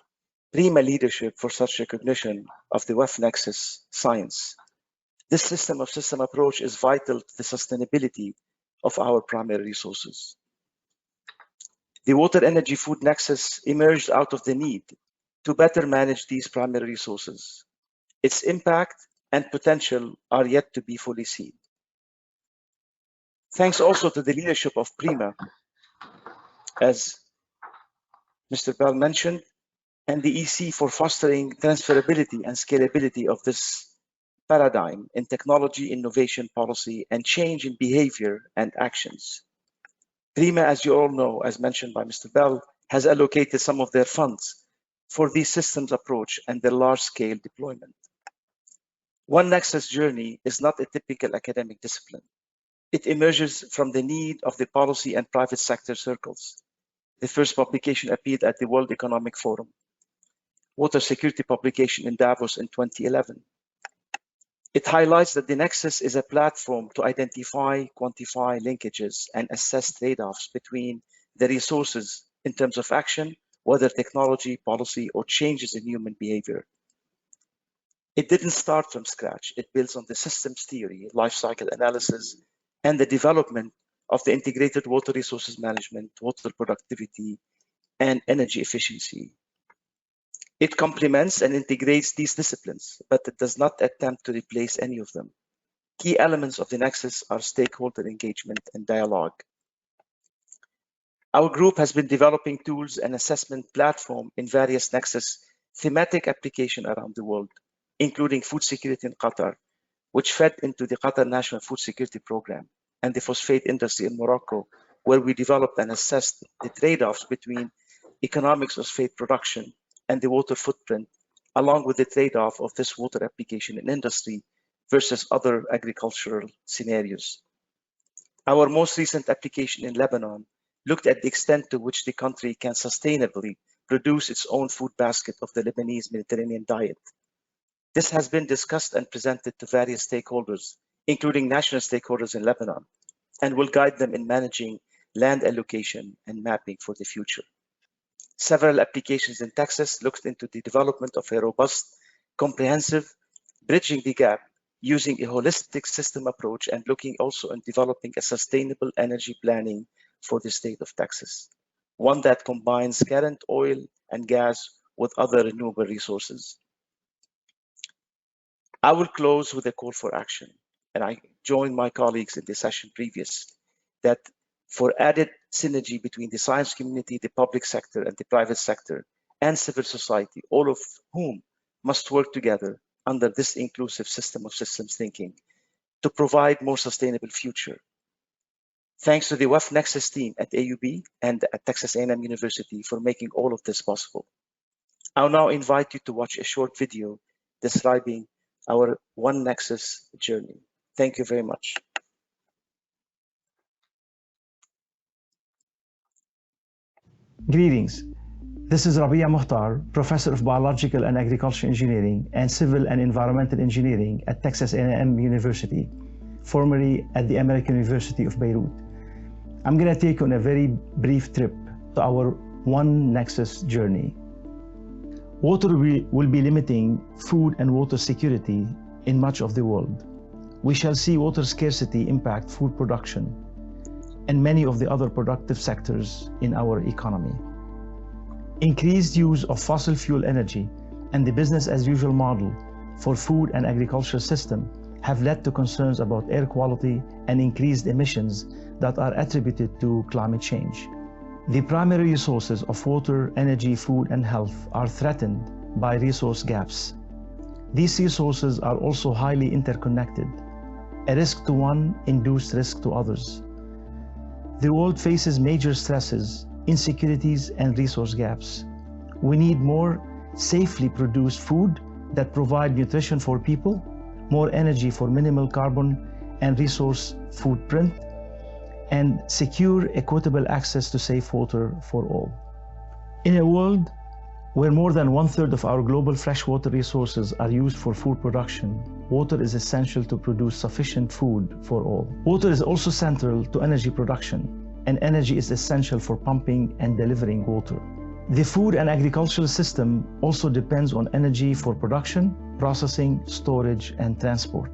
Prima leadership for such recognition of the WEFE Nexus science. This system approach is vital to the sustainability of our primary resources. The water, energy, food nexus emerged out of the need to better manage these primary resources. Its impact and potential are yet to be fully seen. Thanks also to the leadership of PRIMA, as Mr. Bell mentioned, and the EC for fostering transferability and scalability of this paradigm in technology, innovation, policy, and change in behavior and actions. PRIMA, as you all know, as mentioned by Mr. Bell, has allocated some of their funds for this systems approach and their large-scale deployment. One Nexus journey is not a typical academic discipline. It emerges from the need of the policy and private sector circles. The first publication appeared at the World Economic Forum, Water Security publication in Davos in 2011. It highlights that the Nexus is a platform to identify, quantify linkages, and assess trade-offs between the resources in terms of action, whether technology, policy, or changes in human behavior. It didn't start from scratch. It builds on the systems theory, life cycle analysis, and the development of the integrated water resources management, water productivity, and energy efficiency. It complements and integrates these disciplines, but it does not attempt to replace any of them. Key elements of the Nexus are stakeholder engagement and dialogue. Our group has been developing tools and assessment platform in various Nexus thematic applications around the world, including food security in Qatar, which fed into the Qatar National Food Security Program, and the phosphate industry in Morocco, where we developed and assessed the trade-offs between economics of phosphate production and the water footprint, along with the trade-off of this water application in industry versus other agricultural scenarios. Our most recent application in Lebanon looked at the extent to which the country can sustainably produce its own food basket of the Lebanese Mediterranean diet. This has been discussed and presented to various stakeholders, including national stakeholders in Lebanon, and will guide them in managing land allocation and mapping for the future. Several applications in Texas looked into the development of a robust, comprehensive, bridging the gap using a holistic system approach and looking also in developing a sustainable energy planning for the state of Texas, one that combines current oil and gas with other renewable resources. I will close with a call for action, and I join my colleagues in the session previous that for added synergy between the science community, the public sector, and the private sector, and civil society, all of whom must work together under this inclusive system of systems thinking to provide more sustainable future. Thanks to the WEFE Nexus team at AUB and at Texas A&M University for making all of this possible. I'll now invite you to watch a short video describing our One Nexus journey. Thank you very much. Greetings. This is Rabia Muhtar, Professor of Biological and Agricultural Engineering and Civil and Environmental Engineering at Texas A&M University, formerly at the American University of Beirut. I'm going to take you on a very brief trip to our One Nexus journey. Water will be limiting food and water security in much of the world. We shall see water scarcity impact food production and many of the other productive sectors in our economy. Increased use of fossil fuel energy and the business as usual model for food and agricultural system have led to concerns about air quality and increased emissions that are attributed to climate change. The primary resources of water, energy, food, and health are threatened by resource gaps. These resources are also highly interconnected. A risk to one induced risk to others. The world faces major stresses, insecurities, and resource gaps. We need more safely produced food that provide nutrition for people, more energy for minimal carbon and resource footprint, and secure equitable access to safe water for all. In a world where more than 1/3 of our global freshwater resources are used for food production, water is essential to produce sufficient food for all. Water is also central to energy production, and energy is essential for pumping and delivering water. The food and agricultural system also depends on energy for production, processing, storage, and transport.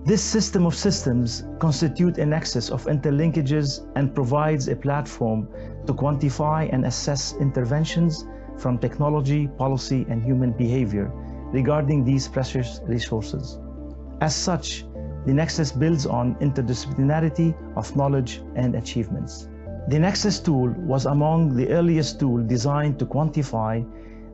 This system of systems constitutes a nexus of interlinkages and provides a platform to quantify and assess interventions from technology, policy, and human behavior regarding these precious resources. As such, The Nexus builds on interdisciplinarity of knowledge and achievements. The Nexus tool was among the earliest tools designed to quantify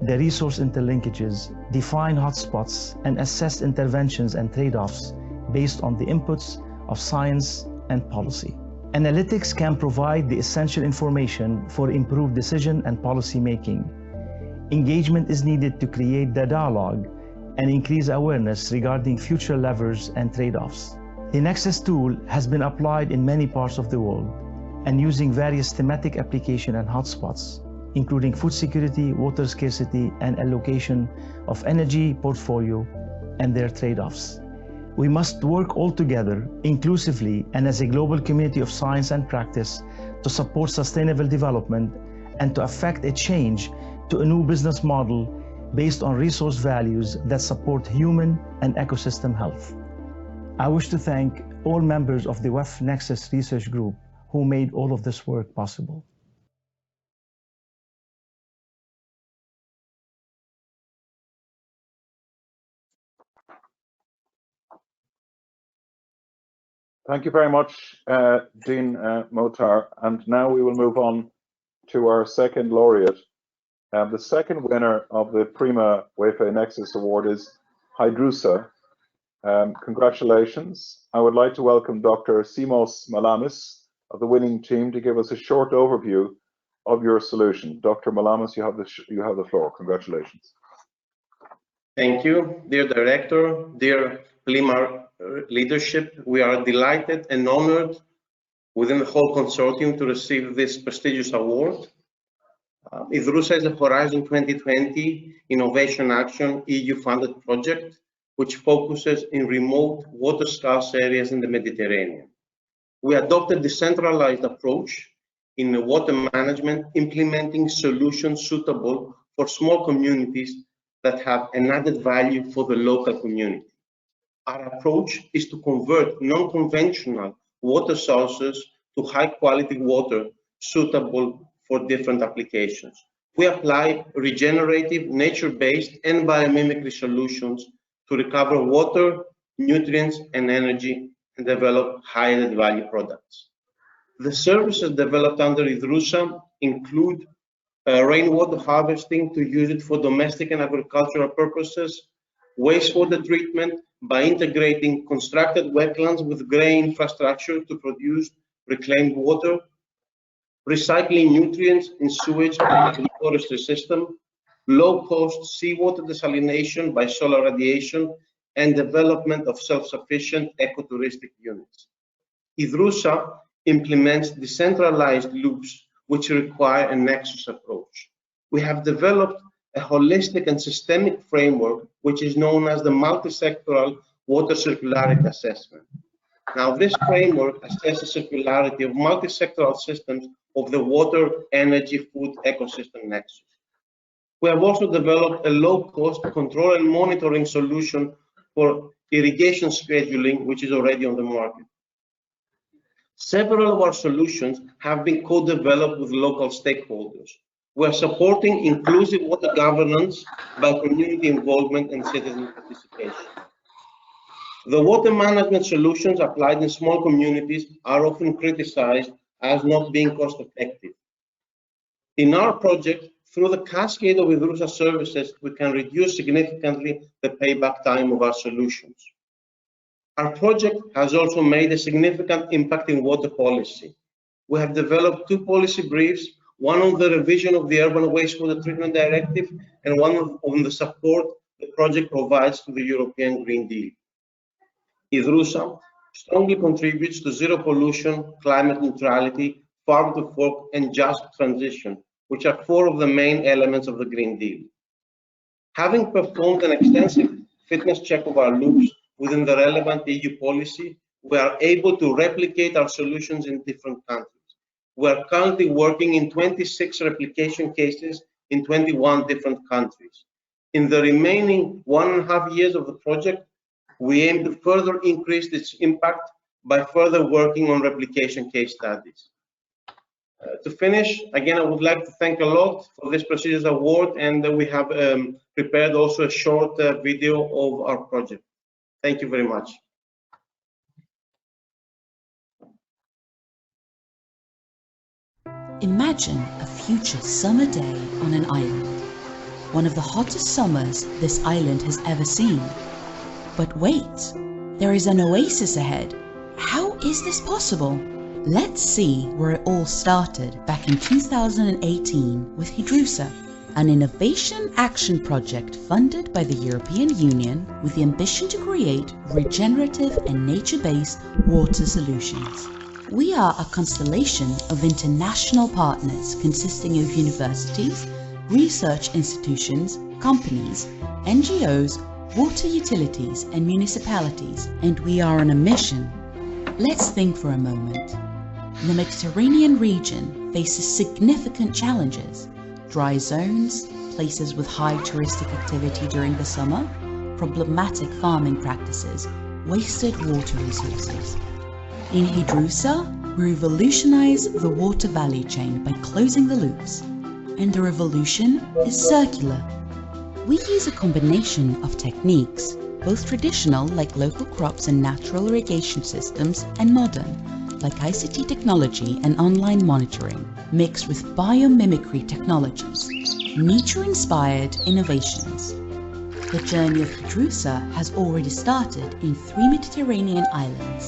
the resource interlinkages, define hotspots, and assess interventions and trade-offs based on the inputs of science and policy. Analytics can provide the essential information for improved decision and policy making. Engagement is needed to create the dialogue and increase awareness regarding future levers and trade-offs. The Nexus tool has been applied in many parts of the world and using various thematic application and hotspots, including food security, water scarcity, and allocation of energy portfolio and their trade-offs. We must work all together, inclusively and as a global community of science and practice to support sustainable development and to affect a change to a new business model based on resource values that support human and ecosystem health. I wish to thank all members of the WEFE Nexus Research Group who made all of this work possible. Thank you very much, Dean Motar. And now we will move on to our second laureate. The second winner of the Prima WEFE Nexus Award is Hydrusa. Congratulations. I would like to welcome Dr. Simos Malamis of the winning team to give us a short overview of your solution. Dr. Malamis, you have the floor. Congratulations. Thank you, dear director, dear Prima leadership. We are delighted and honored within the whole consortium to receive this prestigious award. Hydrusa is a Horizon 2020 Innovation Action EU-funded project which focuses in remote water-scarce areas in the Mediterranean. We adopted a decentralized approach in water management, implementing solutions suitable for small communities that have an added value for the local community. Our approach is to convert non-conventional water sources to high-quality water suitable for different applications. We apply regenerative, nature-based, and biomimicry solutions to recover water, nutrients, and energy and develop high-added value products. The services developed under Hydrusa include rainwater harvesting to use it for domestic and agricultural purposes, wastewater treatment by integrating constructed wetlands with grey infrastructure to produce reclaimed water, recycling nutrients in sewage and forestry system, low-cost seawater desalination by solar radiation, and development of self-sufficient ecotouristic units. Hydrusa implements decentralized loops which require a nexus approach. We have developed a holistic and systemic framework which is known as the multi-sectoral water circularity assessment. Now, this framework assesses circularity of multi-sectoral systems of the water, energy, food ecosystem nexus. We have also developed a low-cost control and monitoring solution for irrigation scheduling, which is already on the market. Several of our solutions have been co-developed with local stakeholders. We are supporting inclusive water governance by community involvement and citizen participation. The water management solutions applied in small communities are often criticized as not being cost-effective. In our project, through the cascade of Hydrusa services, we can reduce significantly the payback time of our solutions. Our project has also made a significant impact in water policy. We have developed 2 policy briefs, one on the revision of the Urban Wastewater Treatment Directive and one on the support the project provides to the European Green Deal. Hydrusa strongly contributes to zero pollution, climate neutrality, farm to fork, and just transition, which are 4 of the main elements of the Green Deal. Having performed an extensive fitness check of our loops within the relevant EU policy, we are able to replicate our solutions in different countries. We are currently working in 26 replication cases in 21 different countries. In the remaining 1.5 years of the project, we aim to further increase its impact by further working on replication case studies. To finish, again, I would like to thank a lot for this prestigious award, and we have prepared also a short video of our project. Thank you very much. Imagine a future summer day on an island. One of the hottest summers this island has ever seen. But wait, there is an oasis ahead. How is this possible? Let's see where it all started back in 2018 with Hydrusa, an innovation action project funded by the European Union with the ambition to create regenerative and nature-based water solutions. We are a constellation of international partners consisting of universities, research institutions, companies, NGOs, water utilities and municipalities, and we are on a mission. Let's think for a moment. The Mediterranean region faces significant challenges: dry zones, places with high touristic activity during the summer, problematic farming practices, wasted water resources. In Hydrusa, we revolutionize the water value chain by closing the loops, and the revolution is circular. We use a combination of techniques, both traditional like local crops and natural irrigation systems, and modern like ICT technology and online monitoring, mixed with biomimicry technologies, nature-inspired innovations. The journey of Hydrusa has already started in 3 Mediterranean islands.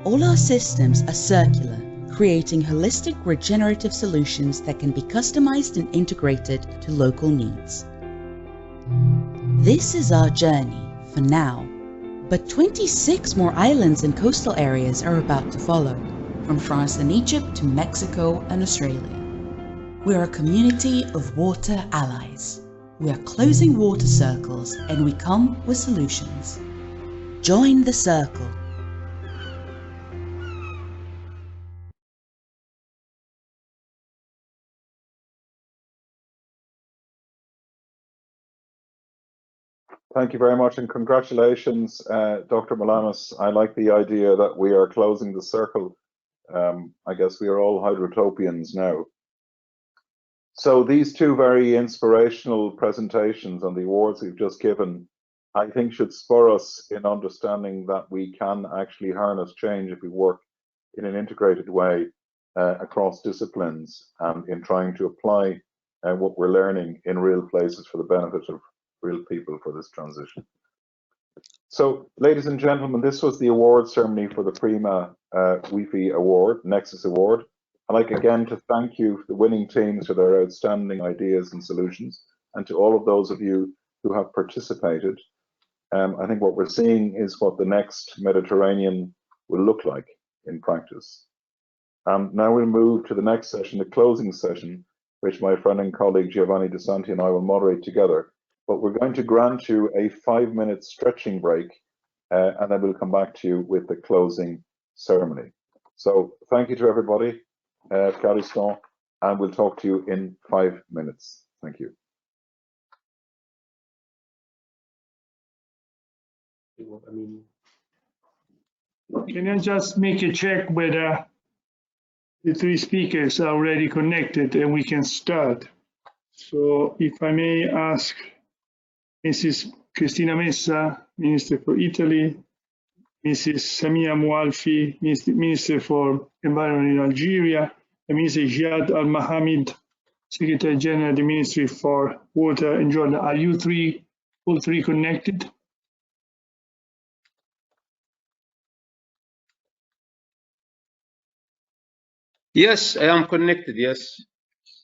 All our systems are circular, creating holistic regenerative solutions that can be customized and integrated to local needs. This is our journey for now, but 26 more islands and coastal areas are about to follow, from France and Egypt to Mexico and Australia. We are a community of water allies. We are closing water circles, and we come with solutions. Join the circle. Thank you very much, and congratulations, Dr. Malamas. I like the idea that we are closing the circle. I guess we are all hydrotopians now. So these two very inspirational presentations on the awards we've just given, I think should spur us in understanding that we can actually harness change if we work in an integrated way across disciplines and in trying to apply what we're learning in real places for the benefit of real people for this transition. So, ladies and gentlemen, this was the award ceremony for the Prima WEFE Award, Nexus Award. I'd like again to thank you, the winning teams, for their outstanding ideas and solutions, and to all of those of you who have participated. I think what we're seeing is what the next Mediterranean will look like in practice. Now we'll move to the next session, the closing session, which my friend and colleague Giovanni De Santi and I will moderate together. But we're going to grant you a 5-minute stretching break, and then we'll come back to you with the closing ceremony. So thank you to everybody, Cariston, and we'll talk to you in 5 minutes. Thank you. Can I just make a check whether the 3 speakers are already connected and we can start? So if I may ask Mrs. Cristina Messa, Minister for Italy, Mrs. Samia Moualfi, Minister for Environment in Algeria, and Mr. Jihad Al-Mohammed, Secretary General of the Ministry for Water in Jordan. Are you all three connected? Yes, I am connected, yes.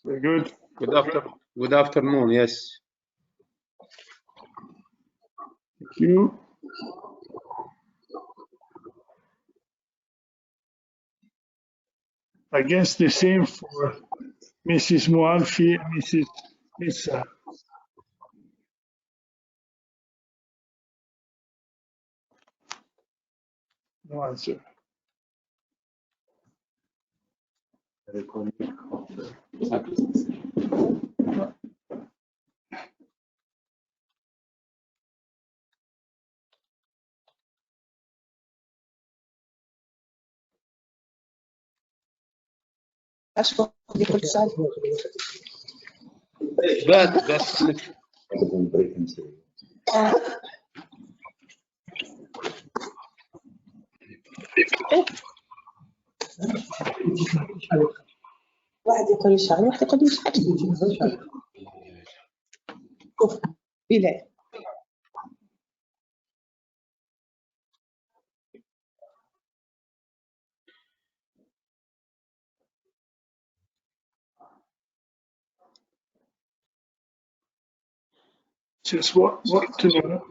Very good. Good afternoon, yes. Thank you. I guess the same for Mrs. Moualfi and Mrs. Messa. No answer. واحد يقول يشعل واحد يقول يشعل شوف بلال Just what to know.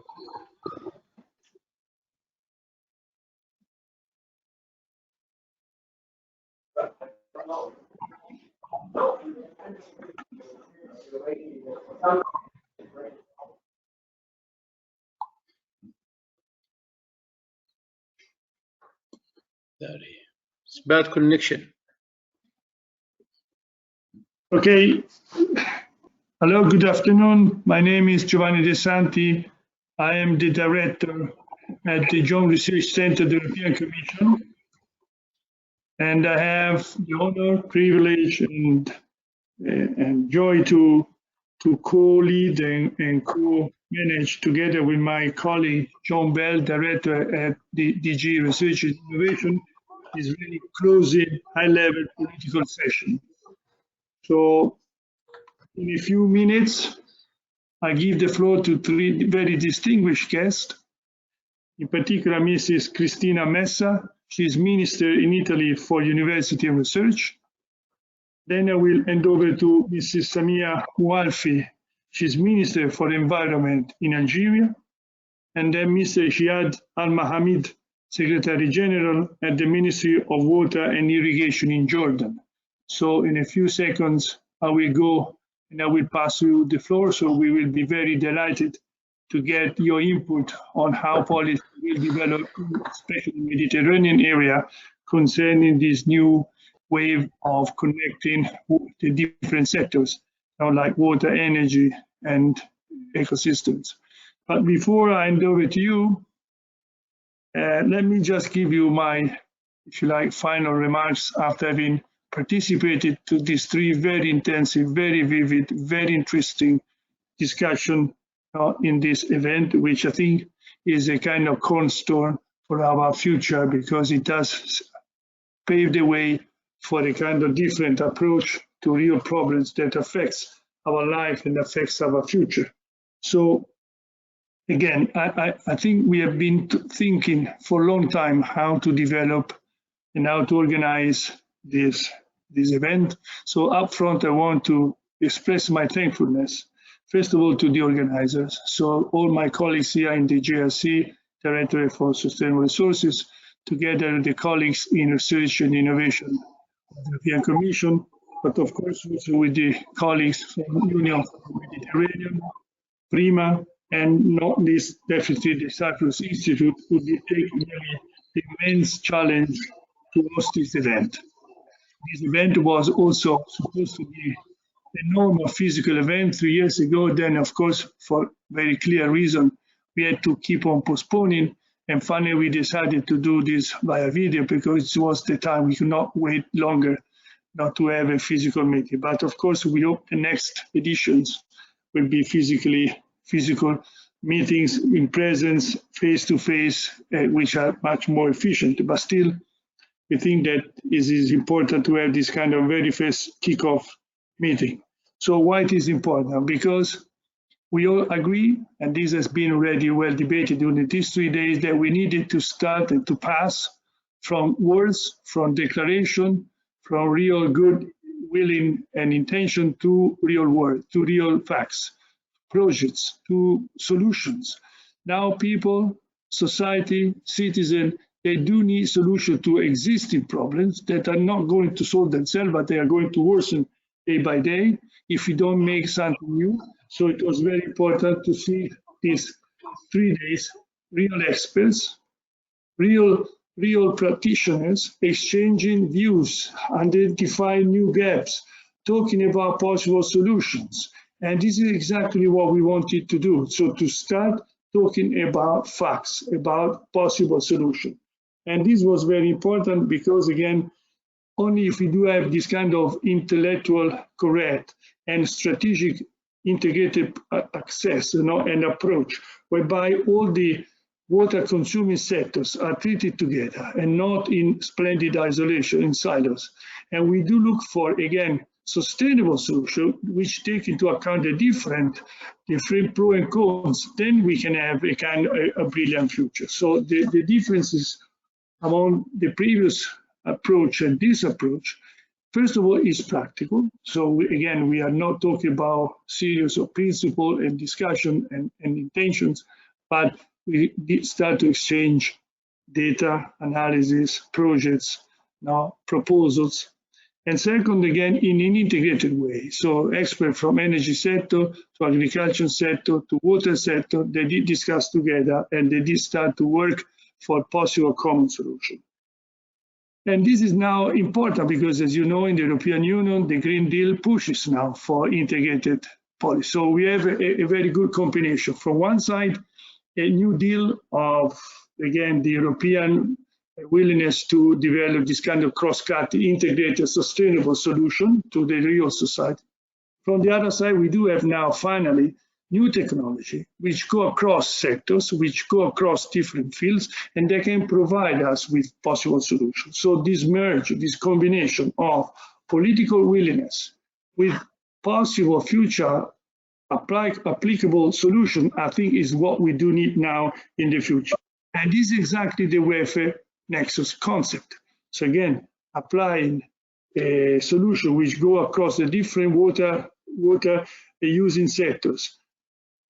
It's bad connection. Okay. Hello, good afternoon. My name is Giovanni De Santi. I am the director at the Joint Research Center of the European Commission. And I have the honor, privilege, and joy to co-lead and co-manage together with my colleague, John Bell, director at the DG Research and Innovation, this really closing high-level political session. So in a few minutes, I give the floor to three very distinguished guests, in particular Mrs. Cristina Messa. She's Minister in Italy for University and Research. Then I will hand over to Mrs. Samia Moualfi. She's Minister for Environment in Algeria. And then Mr. Jihad Al-Mahamid, Secretary General at the Ministry of Water and Irrigation in Jordan. So in a few seconds, I will go and I will pass you the floor. So we will be very delighted to get your input on how policy will develop, especially in the Mediterranean area, concerning this new wave of connecting the different sectors, like water, energy, and ecosystems. But before I hand over to you, let me just give you my, if you like, final remarks after having participated to these three very intensive, very vivid, very interesting discussion in this event, which I think is a kind of cornerstone for our future, because it does pave the way for a kind of different approach to real problems that affects our life and affects our future. So again, I think we have been thinking for a long time how to develop and how to organize this event. So up front, I want to express my thankfulness, first of all, to the organizers. So all my colleagues here in the JRC, Directorate for Sustainable Resources, together with the colleagues in Research and Innovation of the European Commission, but of course also with the colleagues from Union for the Mediterranean, PRIMA, and not least definitely the Cyprus Institute, who did take really the immense challenge to host this event. This event was also supposed to be a normal physical event 3 years ago. Then, of course, for very clear reason, we had to keep on postponing. And finally, we decided to do this via video because it was the time we could not wait longer not to have a physical meeting. But of course, we hope the next editions will be physical meetings in presence, face-to-face, which are much more efficient. But still, we think that it is important to have this kind of very first kickoff meeting. So why it is important? Because we all agree, and this has been already well debated during these 3 days, that we needed to start and to pass from words, from declaration, from real good willing and intention to real work, to real facts, projects, to solutions. Now people, society, citizens, they do need solutions to existing problems that are not going to solve themselves, but they are going to worsen day by day if we don't make something new. So it was very important to see these 3 days, real experts, real practitioners exchanging views, identifying new gaps, talking about possible solutions. And this is exactly what we wanted to do. So to start talking about facts, about possible solutions. And this was very important because, again, only if we do have this kind of intellectual correct and strategic integrated access, and approach, whereby all the water-consuming sectors are treated together and not in splendid isolation in silos. And we do look for, again, sustainable solutions which take into account the different pro and cons. Then we can have a kind of a brilliant future. So the differences among the previous approach and this approach, first of all, is practical. So we are not talking about series of principle and discussion and intentions, but we start to exchange data, analysis, projects, proposals. And second, again, in an integrated way. So experts from energy sector to agriculture sector to water sector, they did discuss together and they did start to work for possible common solution. And this is now important because, as you know, in the European Union, the Green Deal pushes now for integrated policy. So we have a very good combination. From one side, a new deal of, again, the European willingness to develop this kind of cross-cutting, integrated, sustainable solution to the real society. From the other side, we do have now finally new technology which go across sectors, which go across different fields, and they can provide us with possible solutions. So this merge, this combination of political willingness with possible future applicable solution, I think is what we do need now in the future. And this is exactly the WEFE Nexus concept. So again, applying a solution which go across the different water using sectors,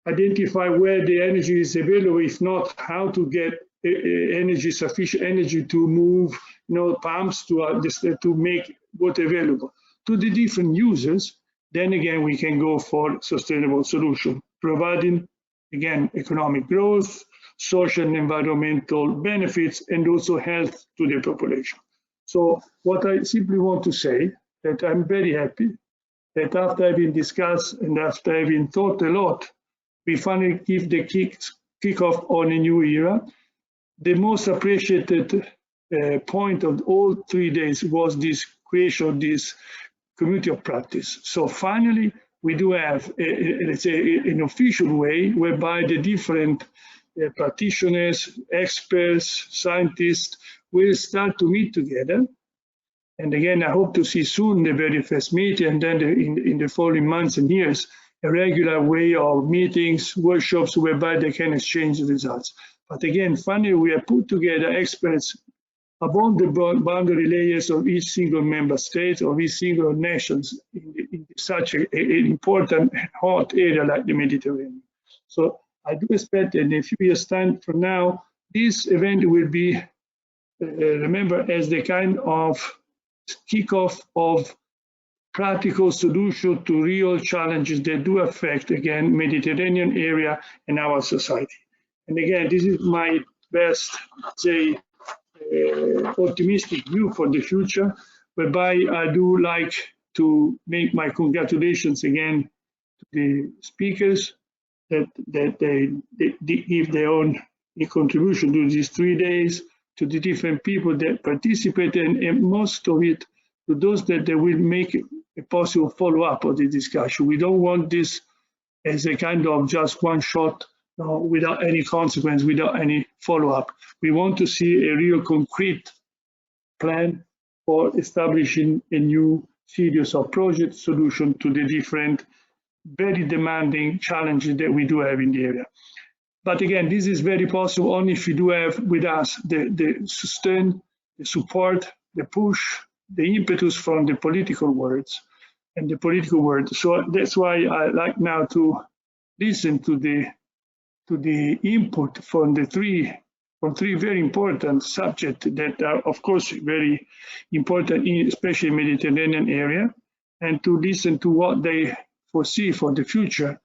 identify where the energy is available, if not, how to get sufficient energy to move pumps to make water available to the different users. Then again, we can go for sustainable solution, providing, again, economic growth, social and environmental benefits, and also health to the population. So what I simply want to say that I'm very happy that after having discussed and after having thought a lot, we finally give the kickoff on a new era. The most appreciated point of all 3 days was this creation of this community of practice. So finally, we do have, let's say, an official way whereby the different practitioners, experts, scientists will start to meet together. And again, I hope to see soon the very first meeting, and then in the following months and years, a regular way of meetings, workshops, whereby they can exchange the results. But again, finally, we have put together experts above the boundary layers of each single member state, of each single nations in such an important hot area like the Mediterranean. So I do expect that in a few years' time from now, this event will be remembered as the kind of kickoff of practical solution to real challenges that do affect, again, Mediterranean area and our society. And again, this is my best, say, optimistic view for the future, whereby I do like to make my congratulations again to the speakers that they give their own contribution to these 3 days, to the different people that participated, and most of it to those that they will make a possible follow-up of the discussion. We don't want this as a kind of just one shot, without any consequence, without any follow-up. We want to see a real concrete plan for establishing a new series of project solutions to the different, very demanding challenges that we do have in the area. But again, this is very possible only if we do have with us the sustain, the support, the push, the impetus from the political words and the political world. So that's why I like now to listen to the input from three very important subjects that are, of course, very important, especially in the Mediterranean area, and to listen to what they foresee for the future,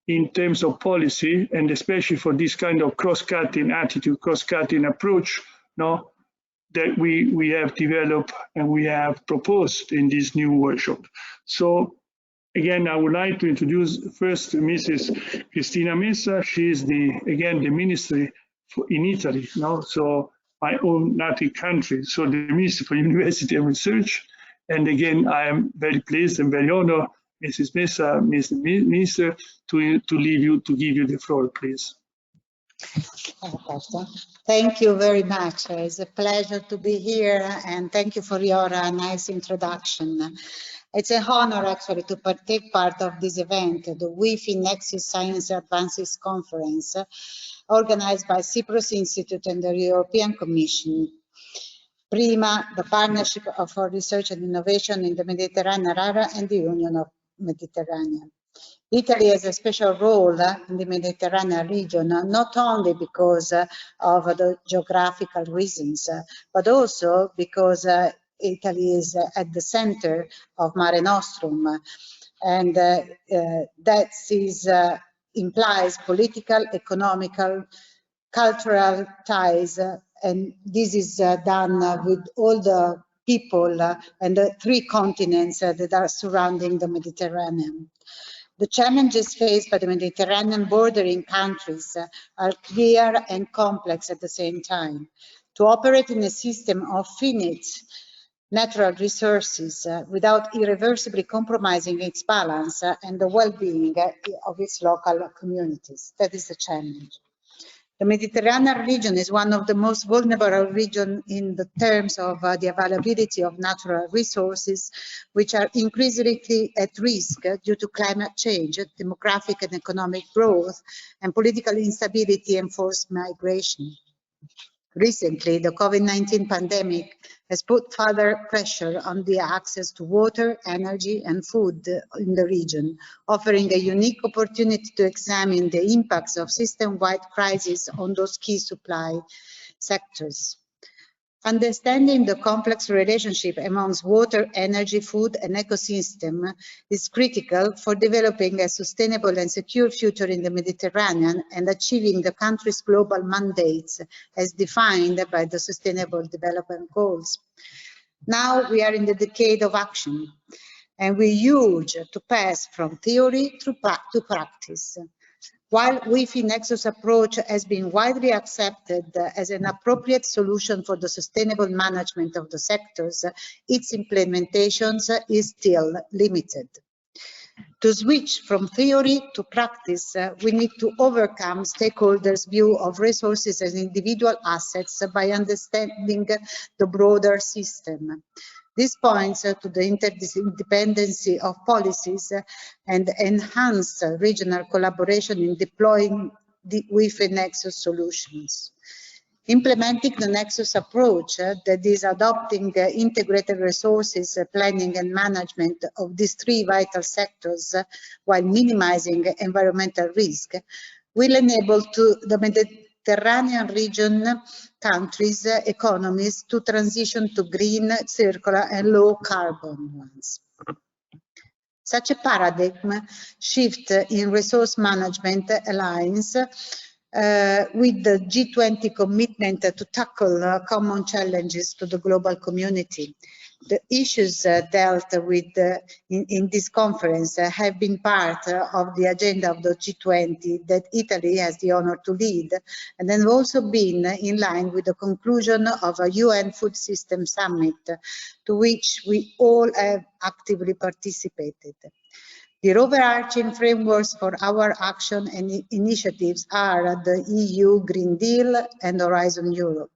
in terms of policy, and especially for this kind of cross-cutting attitude, cross-cutting approach, that we have developed and we have proposed in this new workshop. So again, I would like to introduce first Mrs. Cristina Messa. She is the ministry in Italy, so my own native country, so the Ministry for University and Research. And again, I am very pleased and very honored, Mrs. Messa, Mr. Minister, to give you the floor, please. Thank you very much. It's a pleasure to be here, and thank you for your nice introduction. It's an honor actually to take part of this event, the WEFE Nexus Science Advances Conference, organized by Cyprus Institute and the European Commission. PRIMA, the Partnership for Research and Innovation in the Mediterranean area, and the Union of Mediterranean. Italy has a special role in the Mediterranean region, not only because of the geographical reasons, but also because Italy is at the center of Mare Nostrum, and that implies political, economical, cultural ties, and this is done with all the people and the 3 continents that are surrounding the Mediterranean. The challenges faced by the Mediterranean bordering countries are clear and complex at the same time. To operate in a system of finite natural resources without irreversibly compromising its balance and the well-being of its local communities. That is the challenge. The Mediterranean region is one of the most vulnerable regions in the terms of the availability of natural resources, which are increasingly at risk due to climate change, demographic and economic growth, and political instability and forced migration. Recently, the COVID-19 pandemic has put further pressure on the access to water, energy, and food in the region, offering a unique opportunity to examine the impacts of system-wide crises on those key supply sectors. Understanding the complex relationship amongst water, energy, food, and ecosystem is critical for developing a sustainable and secure future in the Mediterranean and achieving the country's global mandates as defined by the Sustainable Development Goals. Now we are in the decade of action, and we urge to pass from theory to practice. While WEFE Nexus approach has been widely accepted as an appropriate solution for the sustainable management of the sectors, its implementation is still limited. To switch from theory to practice, we need to overcome stakeholders' view of resources as individual assets by understanding the broader system. This points to the interdependency of policies and enhanced regional collaboration in deploying the WEFE Nexus solutions. Implementing the Nexus approach that is adopting integrated resources planning and management of these 3 vital sectors while minimizing environmental risk will enable the Mediterranean region countries' economies to transition to green, circular, and low carbon ones. Such a paradigm shift in resource management aligns with the G20 commitment to tackle common challenges to the global community. The issues dealt with in this conference have been part of the agenda of the G20 that Italy has the honor to lead, and have also been in line with the conclusion of a UN Food System Summit, to which we all have actively participated. The overarching frameworks for our action and initiatives are the EU Green Deal and Horizon Europe,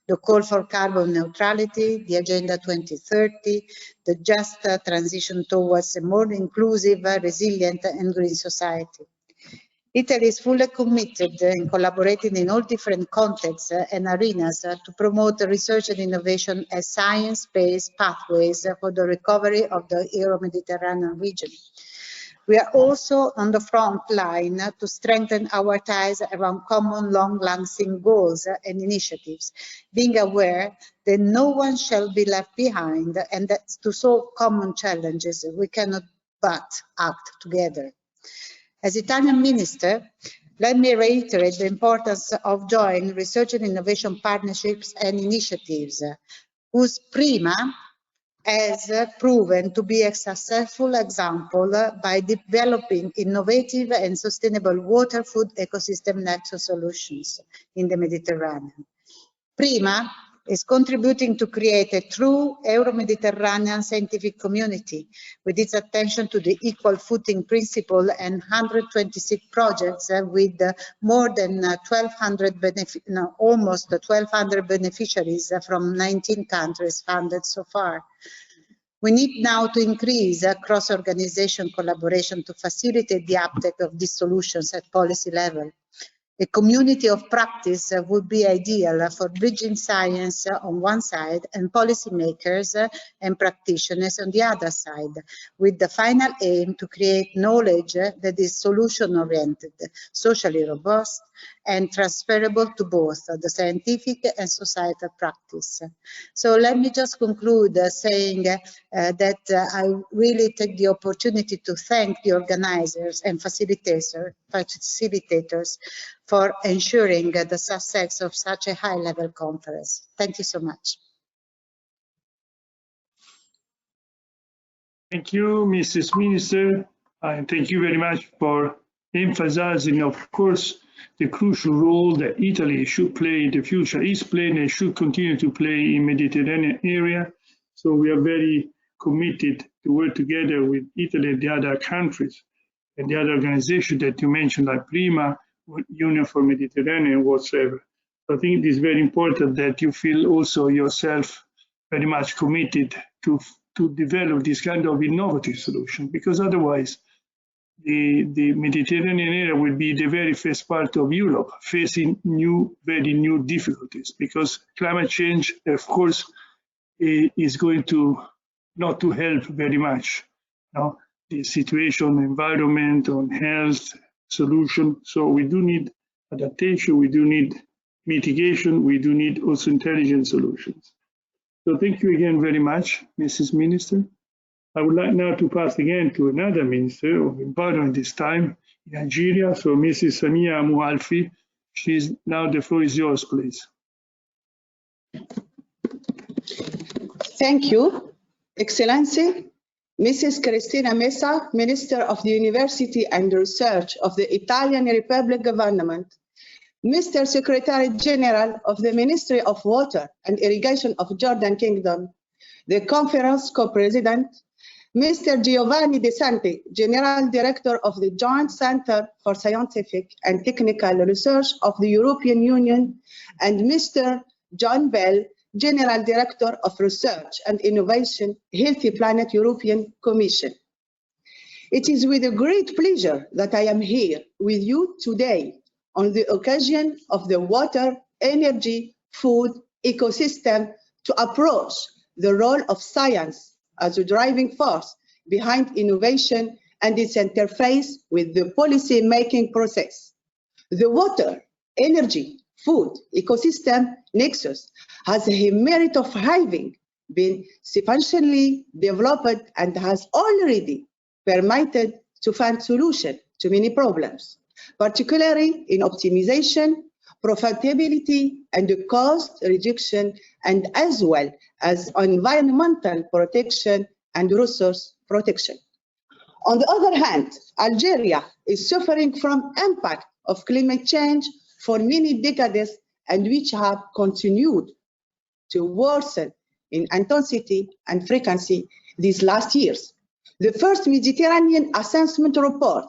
the call for carbon neutrality, the Agenda 2030, the just transition towards a more inclusive, resilient and green society. Italy is fully committed in collaborating in all different contexts and arenas to promote research and innovation as science-based pathways for the recovery of the Euro-Mediterranean region. We are also on the front line to strengthen our ties around common long-lasting goals and initiatives, being aware that no one shall be left behind and that to solve common challenges we cannot but act together. As Italian Minister, let me reiterate the importance of joint research and innovation partnerships and initiatives, whose PRIMA has proven to be a successful example by developing innovative and sustainable water food ecosystem nexus solutions in the Mediterranean. PRIMA is contributing to create a true Euro-Mediterranean scientific community with its attention to the equal footing principle and 126 projects with more than 1,200 almost 1,200 beneficiaries from 19 countries funded so far. We need now to increase cross-organization collaboration to facilitate the uptake of these solutions at policy level. A community of practice would be ideal for bridging science on one side and policymakers and practitioners on the other side, with the final aim to create knowledge that is solution-oriented, socially robust, and transferable to both the scientific and societal practice. So let me just conclude saying that I really take the opportunity to thank the organizers and facilitators for ensuring the success of such a high-level conference. Thank you so much. Thank you, Mrs. Minister, and thank you very much for emphasizing, of course, the crucial role that Italy should play in the future, is playing and should continue to play in Mediterranean area. So we are very committed to work together with Italy and the other countries and the other organizations that you mentioned, like PRIMA, Union for Mediterranean, whatsoever. So I think it is very important that you feel also yourself very much committed to develop this kind of innovative solution, because otherwise the Mediterranean area will be the very first part of Europe facing very new difficulties, because climate change, of course, is going to not to help very much. No? The situation, environment, on health, solution. So we do need adaptation, we do need mitigation, we do need also intelligent solutions. So thank you again very much, Mrs. Minister. I would like now to pass again to another Minister of Environment this time in Nigeria, so Mrs. Samia Mualfi. Now the floor is yours, please. Thank you, Excellency. Mrs. Cristina Messa, Minister of the University and Research of the Italian Republic Government, Mr. Secretary General of the Ministry of Water and Irrigation of Jordan Kingdom, the conference co-president, Mr. Giovanni De Santi, General Director of the Joint Center for Scientific and Technical Research of the European Union, and Mr. John Bell, General Director of Research and Innovation, Healthy Planet European Commission. It is with a great pleasure that I am here with you today on the occasion of the water, energy, food ecosystem to approach the role of science as a driving force behind innovation and its interface with the policy-making process. The water, energy, food ecosystem nexus has a merit of having been sufficiently developed and has already permitted to find solutions to many problems, particularly in optimization, profitability, and cost reduction, and as well as environmental protection and resource protection. On the other hand, Algeria is suffering from impact of climate change for many decades, and which have continued to worsen in intensity and frequency these last years. The first Mediterranean assessment report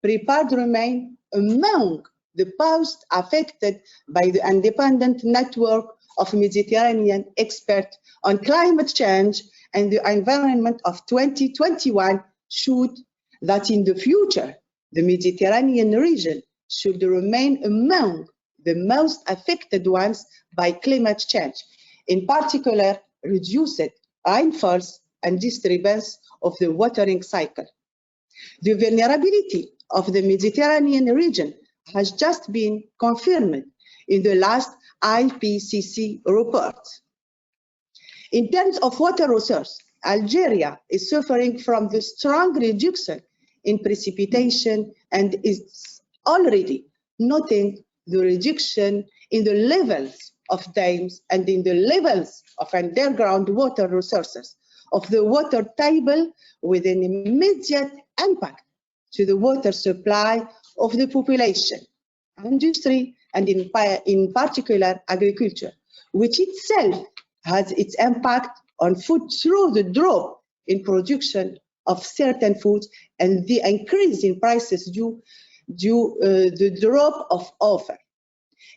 prepared remain among the most affected by the independent network of Mediterranean experts on climate change and the environment of 2021 showed that in the future, the Mediterranean region should remain among the most affected ones by climate change, in particular, reduced rainfalls and disturbance of the watering cycle. The vulnerability of the Mediterranean region has just been confirmed in the last IPCC report. In terms of water resource, Algeria is suffering from the strong reduction in precipitation and is already noting the reduction in the levels of dams and in the levels of underground water resources of the water table, with an immediate impact to the water supply of the population, industry, and in particular agriculture, which itself has its impact on food through the drop in production of certain foods and the increase in prices due the drop of offer.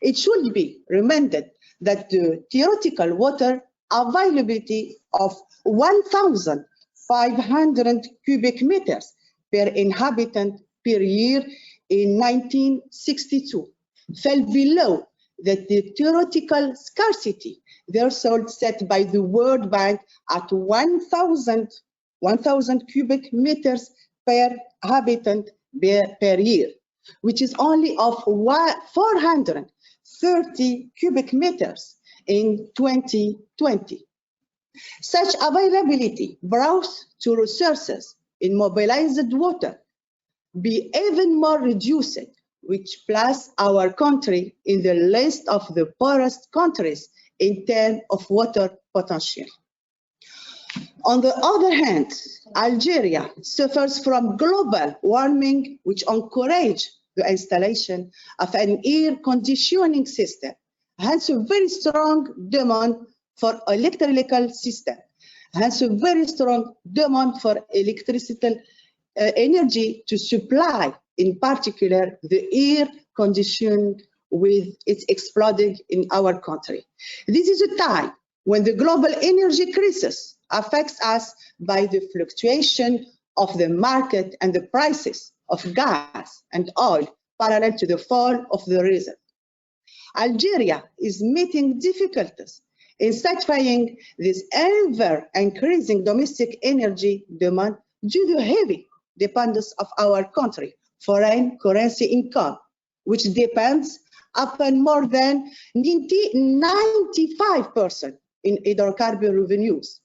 It should be remembered that the theoretical water availability of 1,500 cubic meters per inhabitant per year in 1962 fell below the theoretical scarcity threshold set by the World Bank at 1,000 cubic meters per habitant per year, which is only of 430 cubic meters in 2020. Such availability brought to resources in mobilized water be even more reduced, which place our country in the list of the poorest countries in terms of water potential. On the other hand, Algeria suffers from global warming, which encourages the installation of an air conditioning system, hence a very strong demand for electrical system, hence a very strong demand for electrical energy to supply, in particular, the air conditioning with its exploding in our country. This is a time when the global energy crisis affects us by the fluctuation of the market and the prices of gas and oil parallel to the fall of the reserve. Algeria is meeting difficulties in satisfying this ever-increasing domestic energy demand due to heavy dependence of our country foreign currency income, which depends upon more than 95% in hydrocarbon revenues.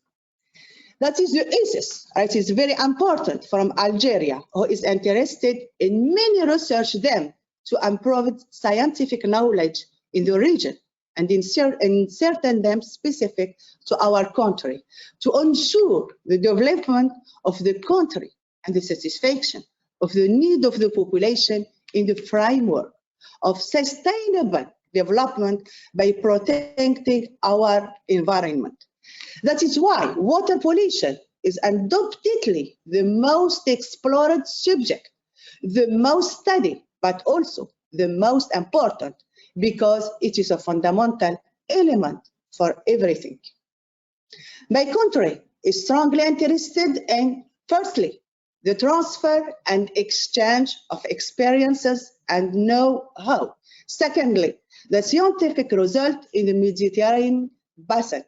That is the thesis. It is very important from Algeria, who is interested in many research them to improve scientific knowledge in the region and in certain them specific to our country, to ensure the development of the country and the satisfaction of the need of the population in the framework of sustainable development by protecting our environment. That is why water pollution is undoubtedly the most explored subject, the most studied, but also the most important, because it is a fundamental element for everything. My country is strongly interested in, firstly, the transfer and exchange of experiences and know-how. Secondly, the scientific result in the Mediterranean basin.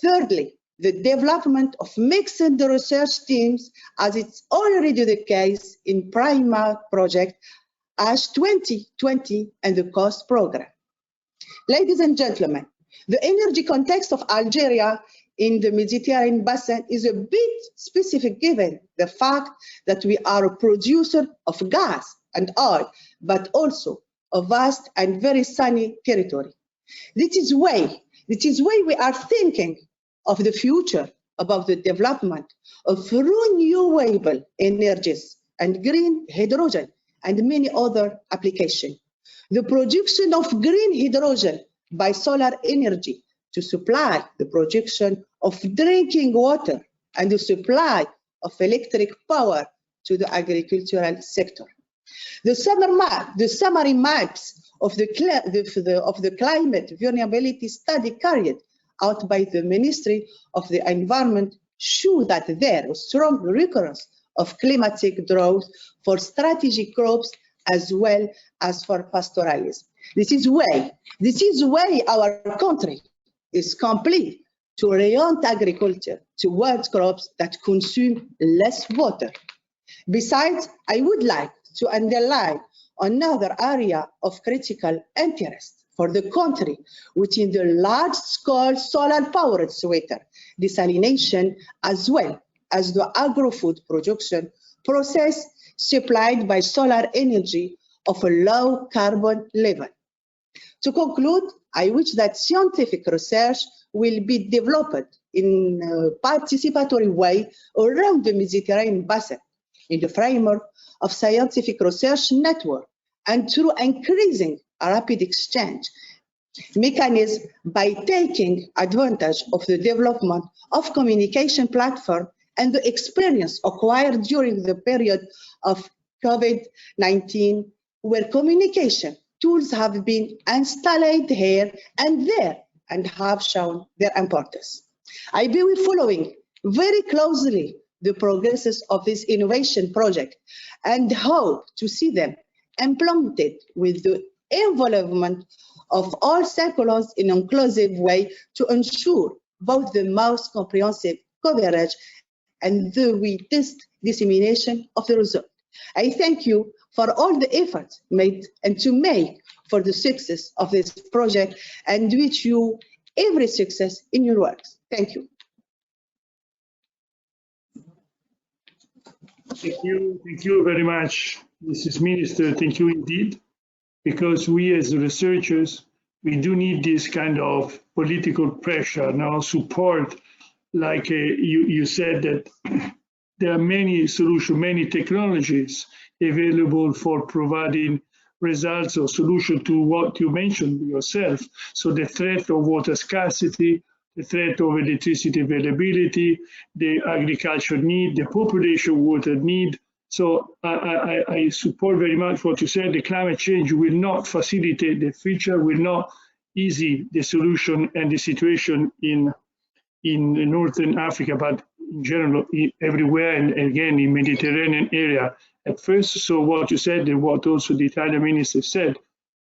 Thirdly, the development of mixed research teams, as it's already the case in PRIMA project ASH 2020 and the COST program. Ladies and gentlemen, the energy context of Algeria in the Mediterranean basin is a bit specific given the fact that we are a producer of gas and oil, but also a vast and very sunny territory. This is why we are thinking of the future about the development of renewable energies and green hydrogen and many other applications. The production of green hydrogen by solar energy to supply the production of drinking water and the supply of electric power to the agricultural sector. The summary maps of the climate vulnerability study carried out by the Ministry of the Environment show that there is strong recurrence of climatic drought for strategic crops as well as for pastoralism. This is why our country is complete to orient agriculture towards crops that consume less water. Besides, I would like to underline another area of critical interest for the country within the large-scale solar-powered water desalination, as well as the agro-food production process supplied by solar energy of a low carbon level. To conclude, I wish that scientific research will be developed in a participatory way around the Mediterranean basin in the framework of scientific research network and through increasing rapid exchange mechanism by taking advantage of the development of communication platform and the experience acquired during the period of COVID-19, where communication tools have been installed here and there and have shown their importance. I will be following very closely the progresses of this innovation project and hope to see them implemented with the involvement of all stakeholders in an inclusive way to ensure both the most comprehensive coverage and the widest dissemination of the result. I thank you for all the efforts made and to make for the success of this project and wish you every success in your works. Thank you. Thank you very much, Mrs. Minister. Thank you indeed, because we as researchers, we do need this kind of political pressure, now support, like you said that there are many solutions, many technologies available for providing results or solution to what you mentioned yourself. So the threat of water scarcity, the threat of electricity availability, the agriculture need, the population water need. So I support very much what you said. The climate change will not facilitate the future, will not easy the solution and the situation in Northern Africa, but in general everywhere, and again in Mediterranean area at first. So what you said and what also the Italian minister said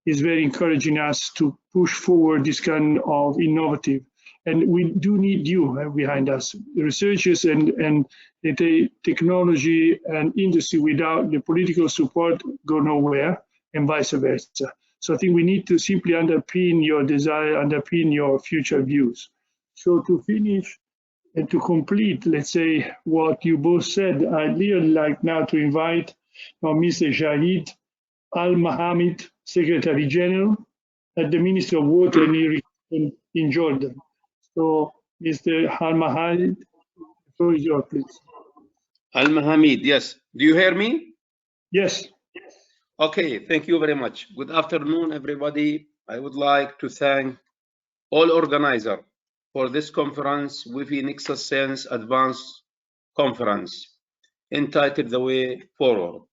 is very encouraging us to push forward this kind of innovative. And we do need you behind us, the researchers and the technology and industry. Without the political support, go nowhere, and vice versa. So I think we need to simply underpin your desire, underpin your future views. So to finish and to complete, let's say, what you both said, I'd really like now to invite Mr. Jahid Al-Mohammed, Secretary General at the Ministry of Water and Irrigation in Jordan. So, Mr. Al-Mohammed, the floor is yours, please. Al-Mohammed, yes. Do you hear me? Yes. Okay, thank you very much. Good afternoon, everybody. I would like to thank all organizers for this conference, WEFE Nexus Science Advanced Conference, entitled The Way Forward.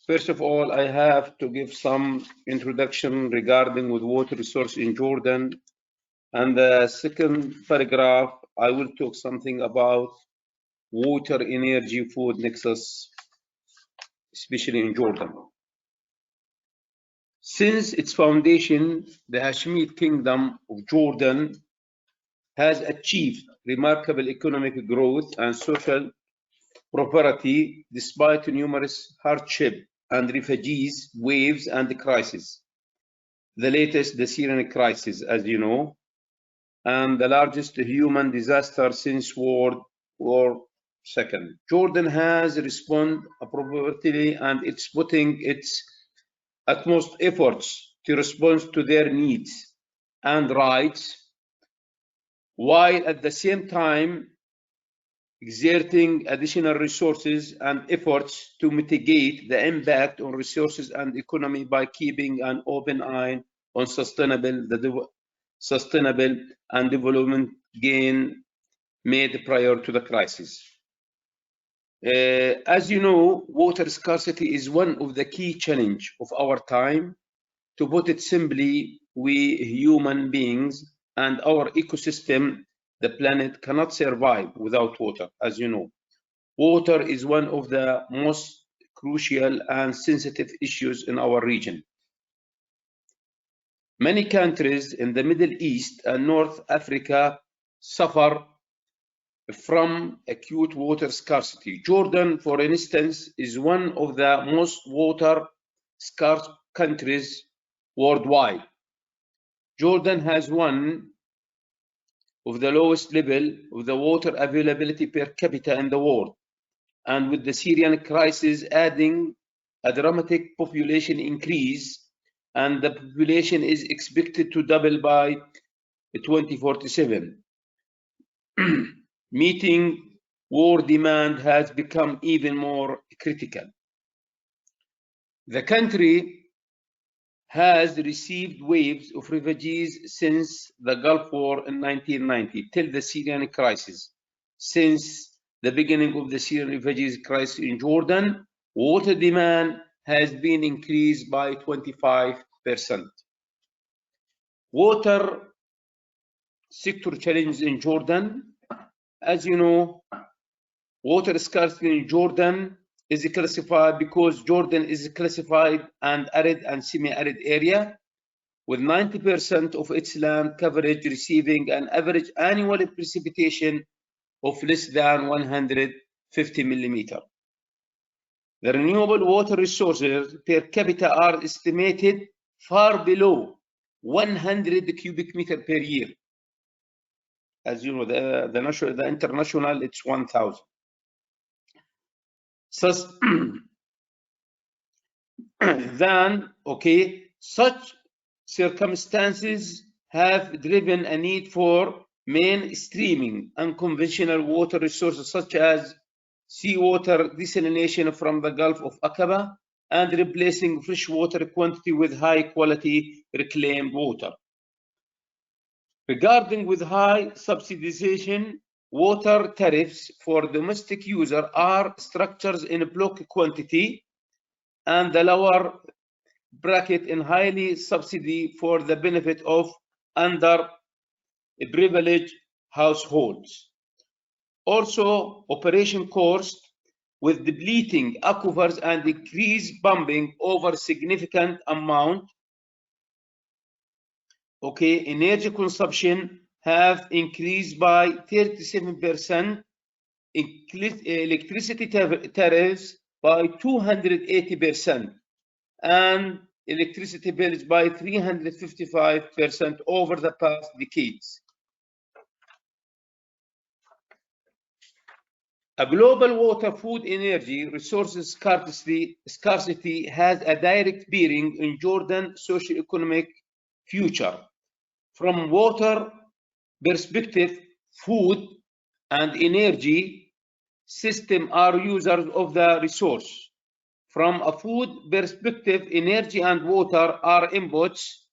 First of all, I have to give some introduction regarding with water resource in Jordan. And the second paragraph, I will talk something about water, energy, food nexus, especially in Jordan. Since its foundation, the Hashemite Kingdom of Jordan has achieved remarkable economic growth and social prosperity despite numerous hardship and refugees waves and crises. The latest, the Syrian crisis, as you know, and the largest human disaster since World War II. Jordan has responded appropriately, and it's putting its utmost efforts to respond to their needs and rights, while at the same time exerting additional resources and efforts to mitigate the impact on resources and economy by keeping an open eye on sustainable and development gain made prior to the crisis. As you know, water scarcity is one of the key challenges of our time. To put it simply, we human beings and our ecosystem, the planet, cannot survive without water, as you know. Water is one of the most crucial and sensitive issues in our region. Many countries in the Middle East and North Africa suffer from acute water scarcity. Jordan, for instance, is one of the most water scarce countries worldwide. Jordan has one of the lowest level of the water availability per capita in the world, and with the Syrian crisis adding a dramatic population increase, and the population is expected to double by 2047. Meeting war demand has become even more critical. The country has received waves of refugees since the Gulf War in 1990 till the Syrian crisis. Since the beginning of the Syrian refugees crisis in Jordan, water demand has been increased by 25%. Water sector challenges in Jordan. As you know, water scarcity in Jordan is classified because Jordan is classified an arid and semi-arid area, with 90% of its land coverage receiving an average annual precipitation of less than 150 millimeter. The renewable water resources per capita are estimated far below 100 cubic meter per year. As you know, the international, it's 1,000. Such circumstances have driven a need for mainstreaming unconventional water resources such as seawater desalination from the Gulf of Aqaba and replacing freshwater quantity with high quality reclaimed water. Regarding with high subsidization, water tariffs for domestic user are structured in block quantity and the lower bracket in highly subsidy for the benefit of underprivileged households. Also, operation cost with depleting aquifers and increased pumping over significant amount. Energy consumption have increased by 37%, electricity tariffs by 280%, and electricity bills by 355% over the past decades. A global water, food, energy resources scarcity has a direct bearing in Jordan's socio-economic future. From water perspective, food and energy system are users of the resource. From a food perspective, energy and water are inputs.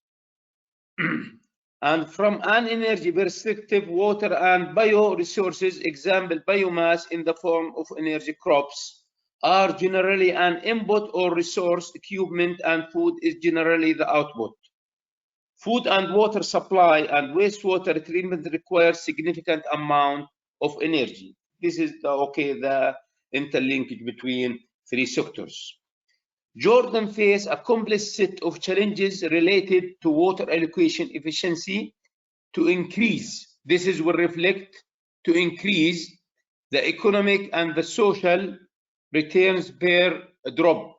And from an energy perspective, water and bioresources, example biomass in the form of energy crops, are generally an input or resource equipment, and food is generally the output. Food and water supply and wastewater treatment require significant amount of energy. This is the interlinkage between three sectors. Jordan faces a complex set of challenges related to water allocation efficiency to increase. This will reflect to increase the economic and the social returns per drop,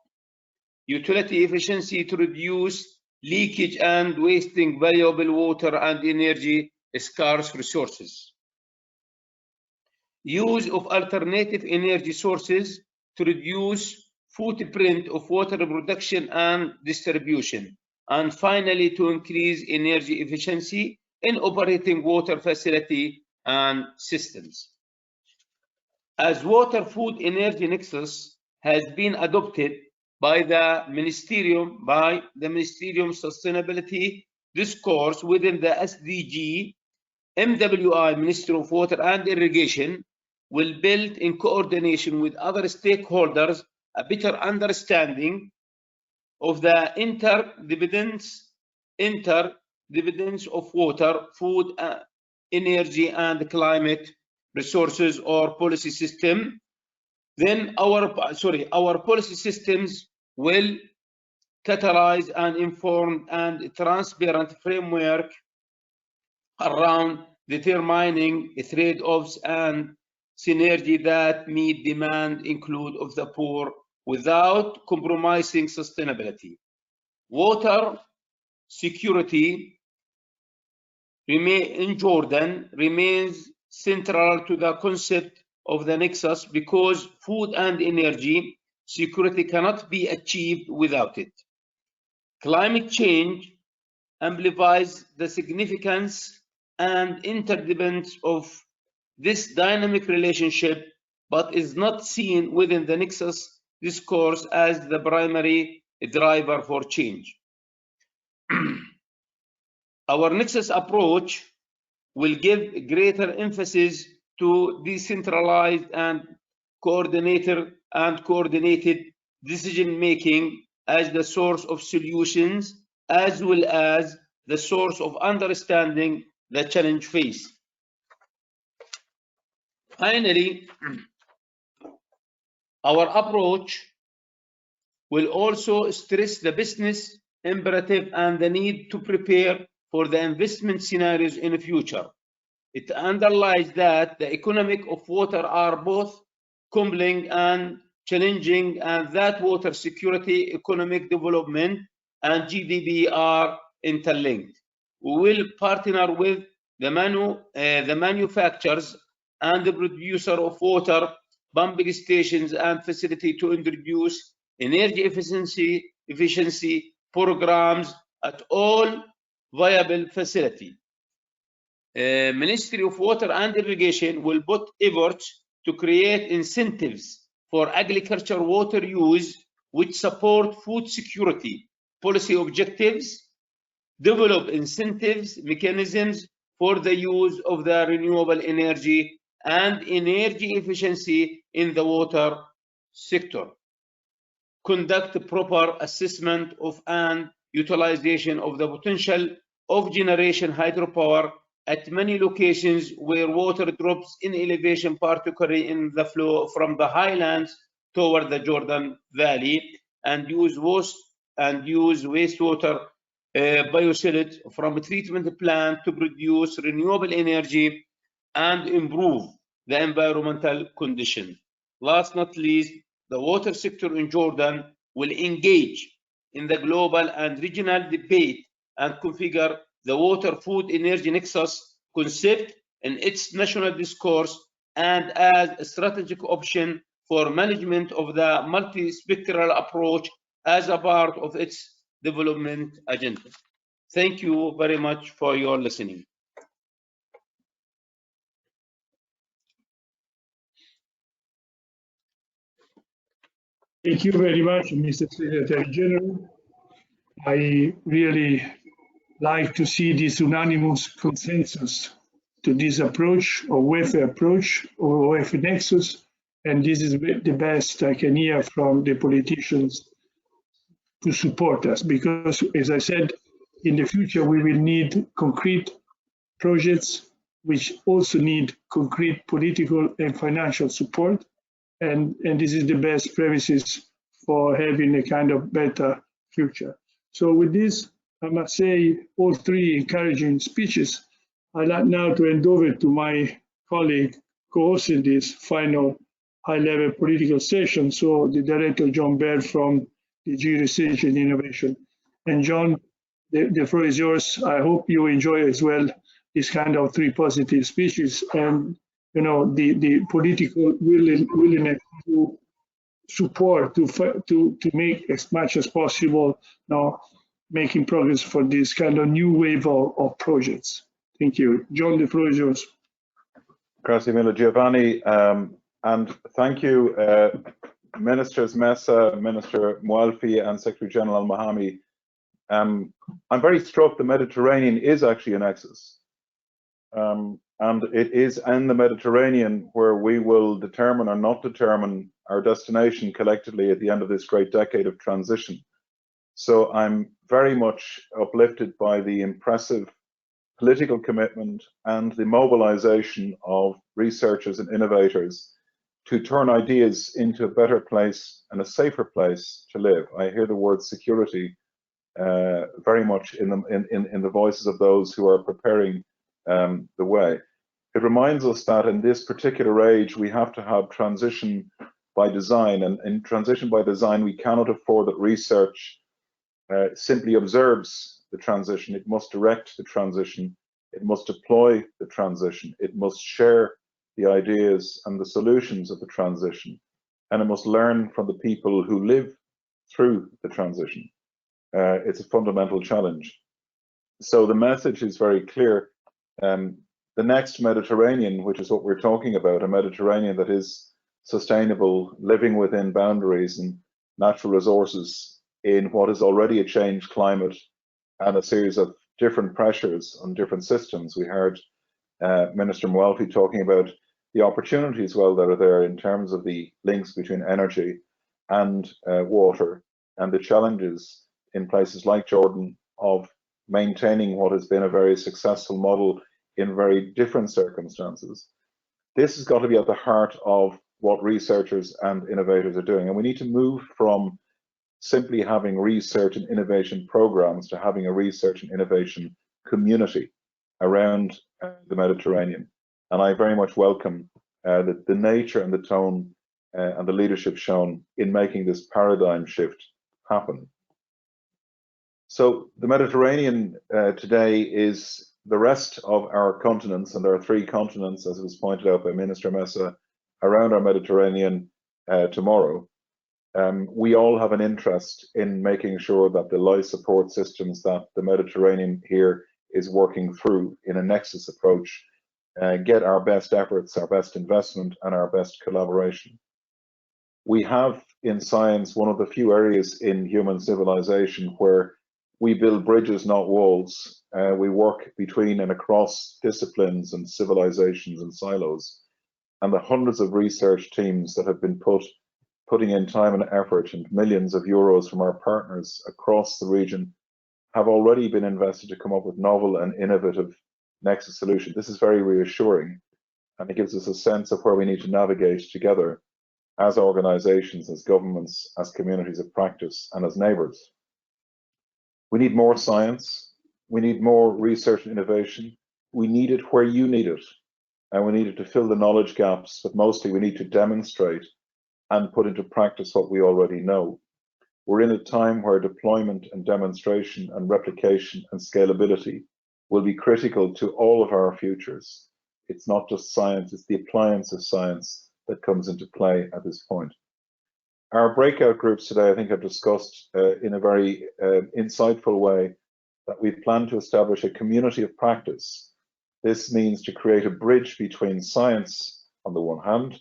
utility efficiency to reduce leakage and wasting valuable water and energy scarce resources, use of alternative energy sources to reduce footprint of water production and distribution, and finally to increase energy efficiency in operating water facility and systems. As water, food, energy nexus has been adopted by the Ministerium Sustainability Discourse within the SDG, MWI, Ministry of Water and Irrigation, will build in coordination with other stakeholders a better understanding of the interdependence of water, food, energy, and climate resources or policy system. Then our policy systems will catalyze an informed and transparent framework around determining trade-offs and synergy that meet demand include of the poor without compromising sustainability. Water security in Jordan remains central to the concept of the nexus because food and energy security cannot be achieved without it. Climate change amplifies the significance and interdependence of this dynamic relationship, but is not seen within the nexus discourse as the primary driver for change. Our Nexus approach will give greater emphasis to decentralized and coordinated decision making as the source of solutions, as well as the source of understanding the challenge faced. Finally, our approach will also stress the business imperative and the need to prepare for the investment scenarios in the future. It underlies that the economics of water are both compelling and challenging, and that water security, economic development, and GDP are interlinked. We will partner with the manufacturers and the producer of water pumping stations and facility to introduce energy efficiency programs at all viable facility. Ministry of Water and Irrigation will put efforts to create incentives for agricultural water use which support food security policy objectives, develop incentives mechanisms for the use of the renewable energy and energy efficiency in the water sector, conduct proper assessment of and utilization of the potential of generation hydropower at many locations where water drops in elevation, particularly in the flow from the highlands toward the Jordan Valley, and use wastewater biosolid from a treatment plant to produce renewable energy and improve the environmental conditions. Last but not least, the water sector in Jordan will engage in the global and regional debate and configure the water food energy nexus concept in its national discourse and as a strategic option for management of the multi-spectral approach as a part of its development agenda. Thank you very much for your listening. Thank you very much, Mr. Secretary General. I really like to see this unanimous consensus to this approach, or WEFE approach, or WEFE Nexus, and this is the best I can hear from the politicians to support us, because, as I said, in the future we will need concrete projects which also need concrete political and financial support, and this is the best premises for having a kind of better future. So with this, I must say, all three encouraging speeches, I'd like now to hand over to my colleague co-hosting this final high-level political session, so the Director John Baird from DG Research and Innovation. And John, the floor is yours. I hope you enjoy as well this kind of three positive speeches and the political willingness to support, to make as much as possible making progress for this kind of new wave of projects. Thank you. John, the floor is yours. Grazie mille, Giovanni. And thank you, Ministers Messa, Minister Mualfi, and Secretary General Mahami. I'm very struck the Mediterranean is actually a nexus. And it is in the Mediterranean where we will determine or not determine our destination collectively at the end of this great decade of transition. So I'm very much uplifted by the impressive political commitment and the mobilization of researchers and innovators to turn ideas into a better place and a safer place to live. I hear the word security very much in the voices of those who are preparing the way. It reminds us that in this particular age, we have to have transition by design, and in transition by design, we cannot afford that research simply observes the transition. It must direct the transition. It must deploy the transition. It must share the ideas and the solutions of the transition. And it must learn from the people who live through the transition. It's a fundamental challenge. So the message is very clear. The next Mediterranean, which is what we're talking about, a Mediterranean that is sustainable, living within boundaries and natural resources in what is already a changed climate, and a series of different pressures on different systems. We heard Minister Mwelfi talking about the opportunities, well, that are there in terms of the links between energy and water, and the challenges in places like Jordan of maintaining what has been a very successful model in very different circumstances. This has got to be at the heart of what researchers and innovators are doing, and we need to move from simply having research and innovation programs to having a research and innovation community around the Mediterranean. And I very much welcome the nature and the tone and the leadership shown in making this paradigm shift happen. So the Mediterranean today is the rest of our continents, and there are 3 continents, as was pointed out by Minister Messa, around our Mediterranean tomorrow. We all have an interest in making sure that the life support systems that the Mediterranean here is working through in a nexus approach get our best efforts, our best investment, and our best collaboration. We have in science one of the few areas in human civilization where we build bridges, not walls. We work between and across disciplines and civilizations and silos. And the hundreds of research teams that have been putting in time and effort and millions of euros from our partners across the region have already been invested to come up with novel and innovative Nexus solutions. This is very reassuring, and it gives us a sense of where we need to navigate together as organizations, as governments, as communities of practice, and as neighbors. We need more science. We need more research and innovation. We need it where you need it, and we need it to fill the knowledge gaps, but mostly we need to demonstrate and put into practice what we already know. We're in a time where deployment and demonstration and replication and scalability will be critical to all of our futures. It's not just science, it's the appliance of science that comes into play at this point. Our breakout groups today, I think, have discussed in a very insightful way that we plan to establish a community of practice. This means to create a bridge between science on the one hand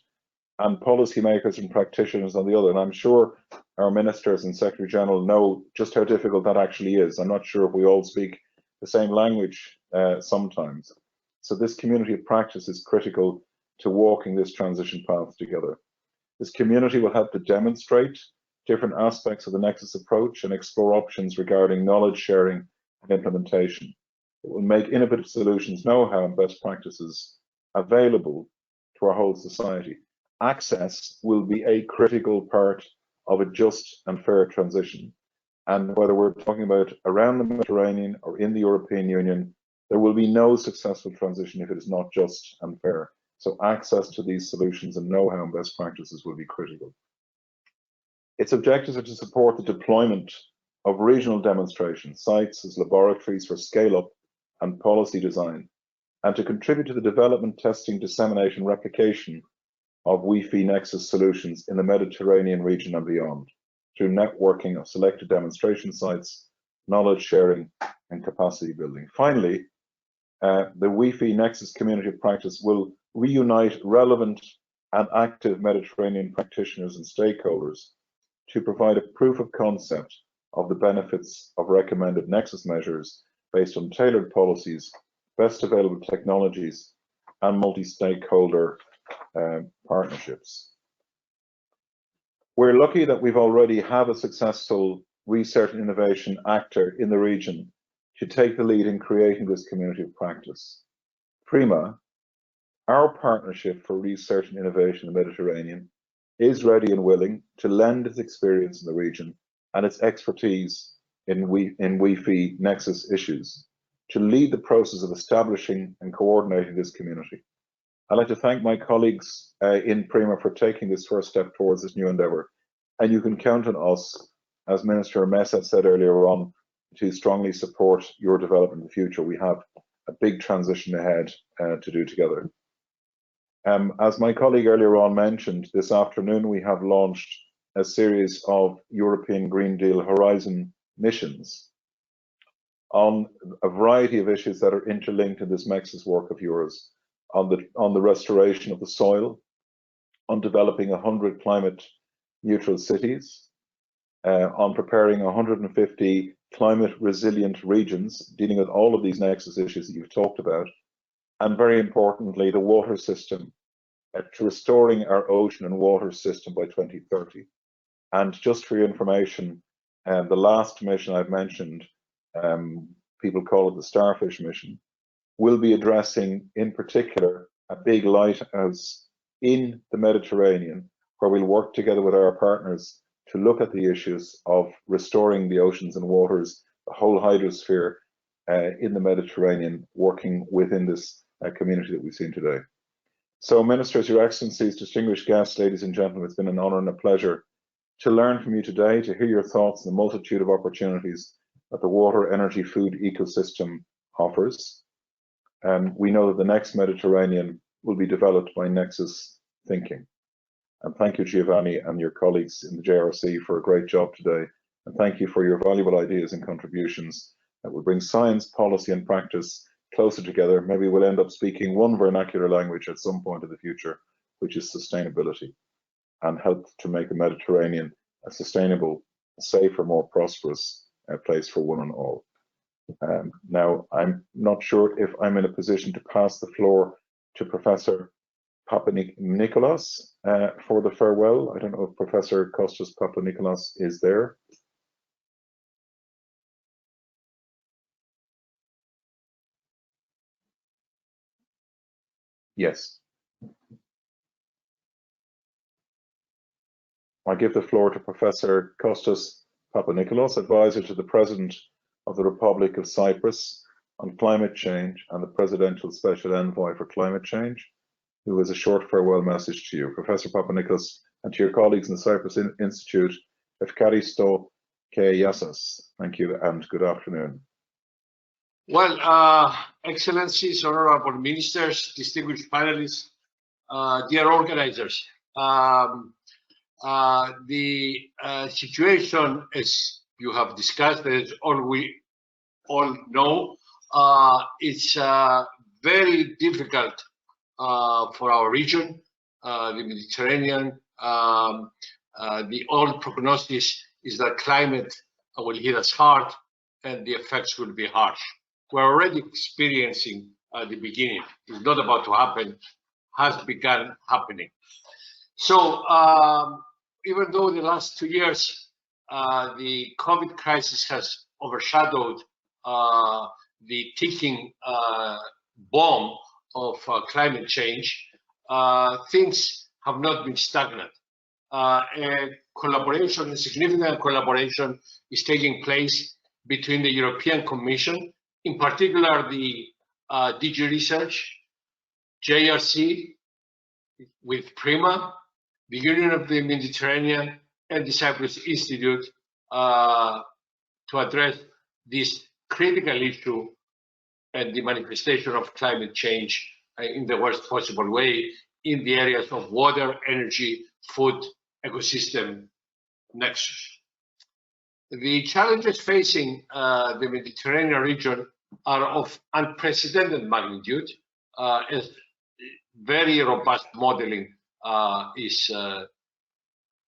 and policymakers and practitioners on the other. And I'm sure our ministers and Secretary General know just how difficult that actually is. I'm not sure if we all speak the same language sometimes. So this community of practice is critical to walking this transition path together. This community will help to demonstrate different aspects of the Nexus approach and explore options regarding knowledge sharing and implementation. It will make innovative solutions, know-how, and best practices available to our whole society. Access will be a critical part of a just and fair transition. And whether we're talking about around the Mediterranean or in the European Union, there will be no successful transition if it is not just and fair. So access to these solutions and know-how and best practices will be critical. Its objectives are to support the deployment of regional demonstration sites as laboratories for scale-up and policy design, and to contribute to the development, testing, dissemination, replication of WEFE Nexus solutions in the Mediterranean region and beyond, through networking of selected demonstration sites, knowledge sharing, and capacity building. Finally, the WEFE Nexus community of practice will reunite relevant and active Mediterranean practitioners and stakeholders to provide a proof of concept of the benefits of recommended Nexus measures based on tailored policies, best available technologies, and multi-stakeholder partnerships. We're lucky that we've already have a successful research and innovation actor in the region to take the lead in creating this community of practice. Prima, our partnership for research and innovation in the Mediterranean, is ready and willing to lend its experience in the region and its expertise in WEFE Nexus issues to lead the process of establishing and coordinating this community. I'd like to thank my colleagues in Prima for taking this first step towards this new endeavour, and you can count on us, as Minister Messa said earlier on, to strongly support your development in the future. We have a big transition ahead to do together. As my colleague earlier on mentioned, this afternoon we have launched a series of European Green Deal Horizon missions on a variety of issues that are interlinked in this Nexus work of yours, on the restoration of the soil, on developing 100 climate neutral cities, on preparing 150 climate resilient regions, dealing with all of these nexus issues that you've talked about, and very importantly, the water system, to restoring our ocean and water system by 2030. And just for your information, the last mission I've mentioned, people call it the Starfish mission, will be addressing in particular a big lighthouse in the Mediterranean, where we'll work together with our partners to look at the issues of restoring the oceans and waters, the whole hydrosphere in the Mediterranean, working within this community that we've seen today. So, Ministers, Your Excellencies, distinguished guests, ladies and gentlemen, it's been an honour and a pleasure to learn from you today, to hear your thoughts on the multitude of opportunities that the water, energy, food ecosystem offers. We know that the next Mediterranean will be developed by Nexus thinking. And thank you, Giovanni, and your colleagues in the JRC for a great job today. And thank you for your valuable ideas and contributions that will bring science, policy, and practice closer together. Maybe we'll end up speaking one vernacular language at some point in the future, which is sustainability, and help to make the Mediterranean a sustainable, safer, more prosperous place for one and all. Now, I'm not sure if I'm in a position to pass the floor to Professor Papanikolas for the farewell. I don't know if Professor Kostas Papanikolas is there. Yes. I give the floor to Professor Kostas Papanikolas, advisor to the President of the Republic of Cyprus on climate change and the Presidential Special Envoy for Climate Change, who has a short farewell message to you. Professor Papanikolas, and to your colleagues in the Cyprus Institute, Efkaristo Keyasas. Thank you and good afternoon. Well, Excellencies, Honorable Ministers, distinguished panelists, dear organizers, the situation, as you have discussed, as all we all know, it's very difficult for our region, the Mediterranean. The old prognosis is that climate will hit us hard and the effects will be harsh. We're already experiencing the beginning. It's not about to happen, has begun happening. So even though the last 2 years, the COVID crisis has overshadowed the ticking bomb of climate change, things have not been stagnant. A collaboration, a significant collaboration is taking place between the European Commission, in particular the DG Research, JRC, with PRIMA, the Union of the Mediterranean, and the Cyprus Institute to address this critical issue and the manifestation of climate change in the worst possible way in the areas of water, energy, food, ecosystem nexus. The challenges facing the Mediterranean region are of unprecedented magnitude, as very robust modeling is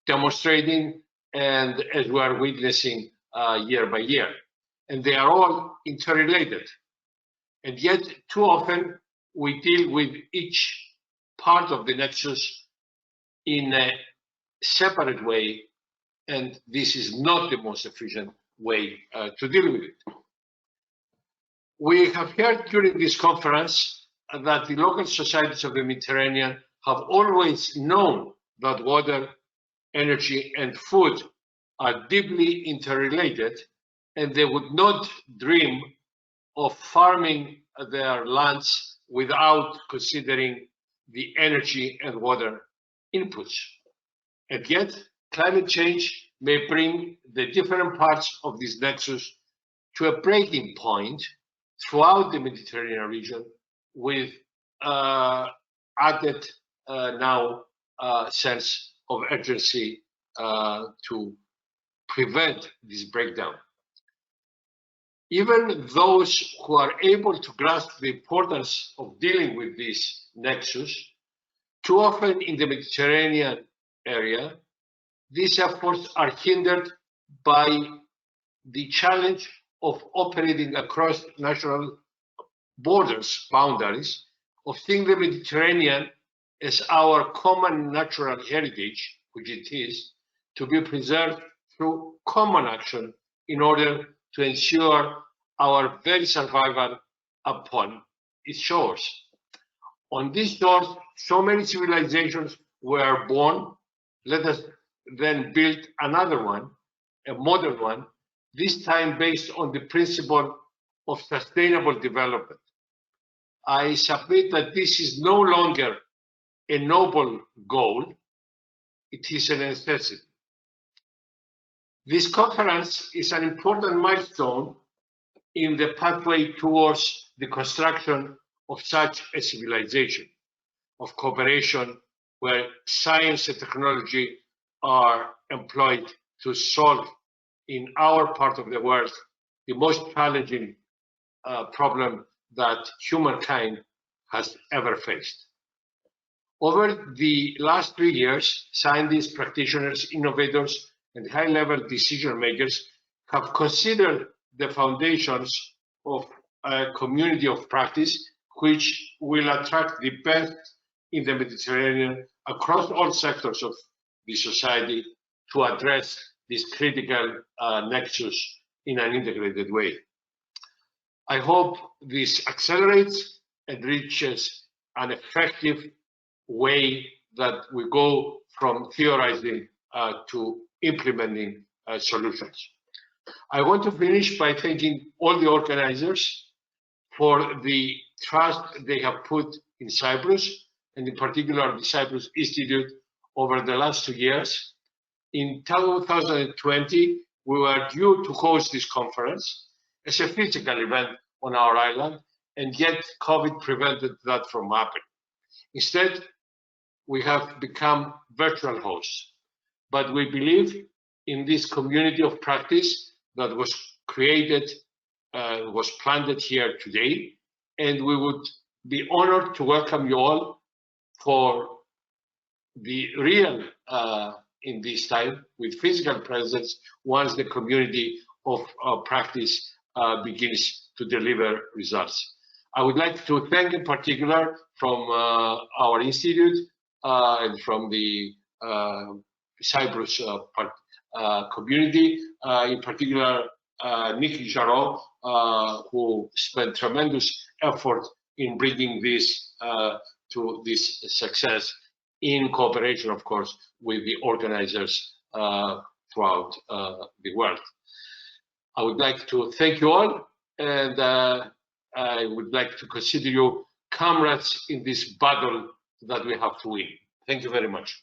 demonstrating, and as we are witnessing year by year. And they are all interrelated. And yet, too often, we deal with each part of the nexus in a separate way, and this is not the most efficient way to deal with it. We have heard during this conference that the local societies of the Mediterranean have always known that water, energy, and food are deeply interrelated, and they would not dream of farming their lands without considering the energy and water inputs. And yet, climate change may bring the different parts of this nexus to a breaking point throughout the Mediterranean region, with added now sense of urgency to prevent this breakdown. Even those who are able to grasp the importance of dealing with this nexus, too often in the Mediterranean area, these efforts are hindered by the challenge of operating across national boundaries, of seeing the Mediterranean as our common natural heritage, which it is, to be preserved through common action in order to ensure our very survival upon its shores. On these shores, so many civilizations were born. Let us then build another one, a modern one, this time based on the principle of sustainable development. I submit that this is no longer a noble goal, it is a necessity. This conference is an important milestone in the pathway towards the construction of such a civilization of cooperation where science and technology are employed to solve in our part of the world the most challenging problem that humankind has ever faced. Over the last 3 years, scientists, practitioners, innovators, and high-level decision makers have considered the foundations of a community of practice which will attract the best in the Mediterranean across all sectors of the society to address this critical nexus in an integrated way. I hope this accelerates and reaches an effective way that we go from theorizing to implementing solutions. I want to finish by thanking all the organizers for the trust they have put in Cyprus, and in particular the Cyprus Institute over the last 2 years. In 2020, we were due to host this conference as a physical event on our island, and yet COVID prevented that from happening. Instead, we have become virtual hosts, but we believe in this community of practice that was created, was planted here today, and we would be honored to welcome you all for the real, in this time, with physical presence, once the community of practice begins to deliver results. I would like to thank in particular from our institute and from the Cyprus community, in particular Nicky Jarot, who spent tremendous effort in bringing this to this success in cooperation, of course, with the organizers throughout the world. I would like to thank you all, and I would like to consider you comrades in this battle that we have to win. Thank you very much.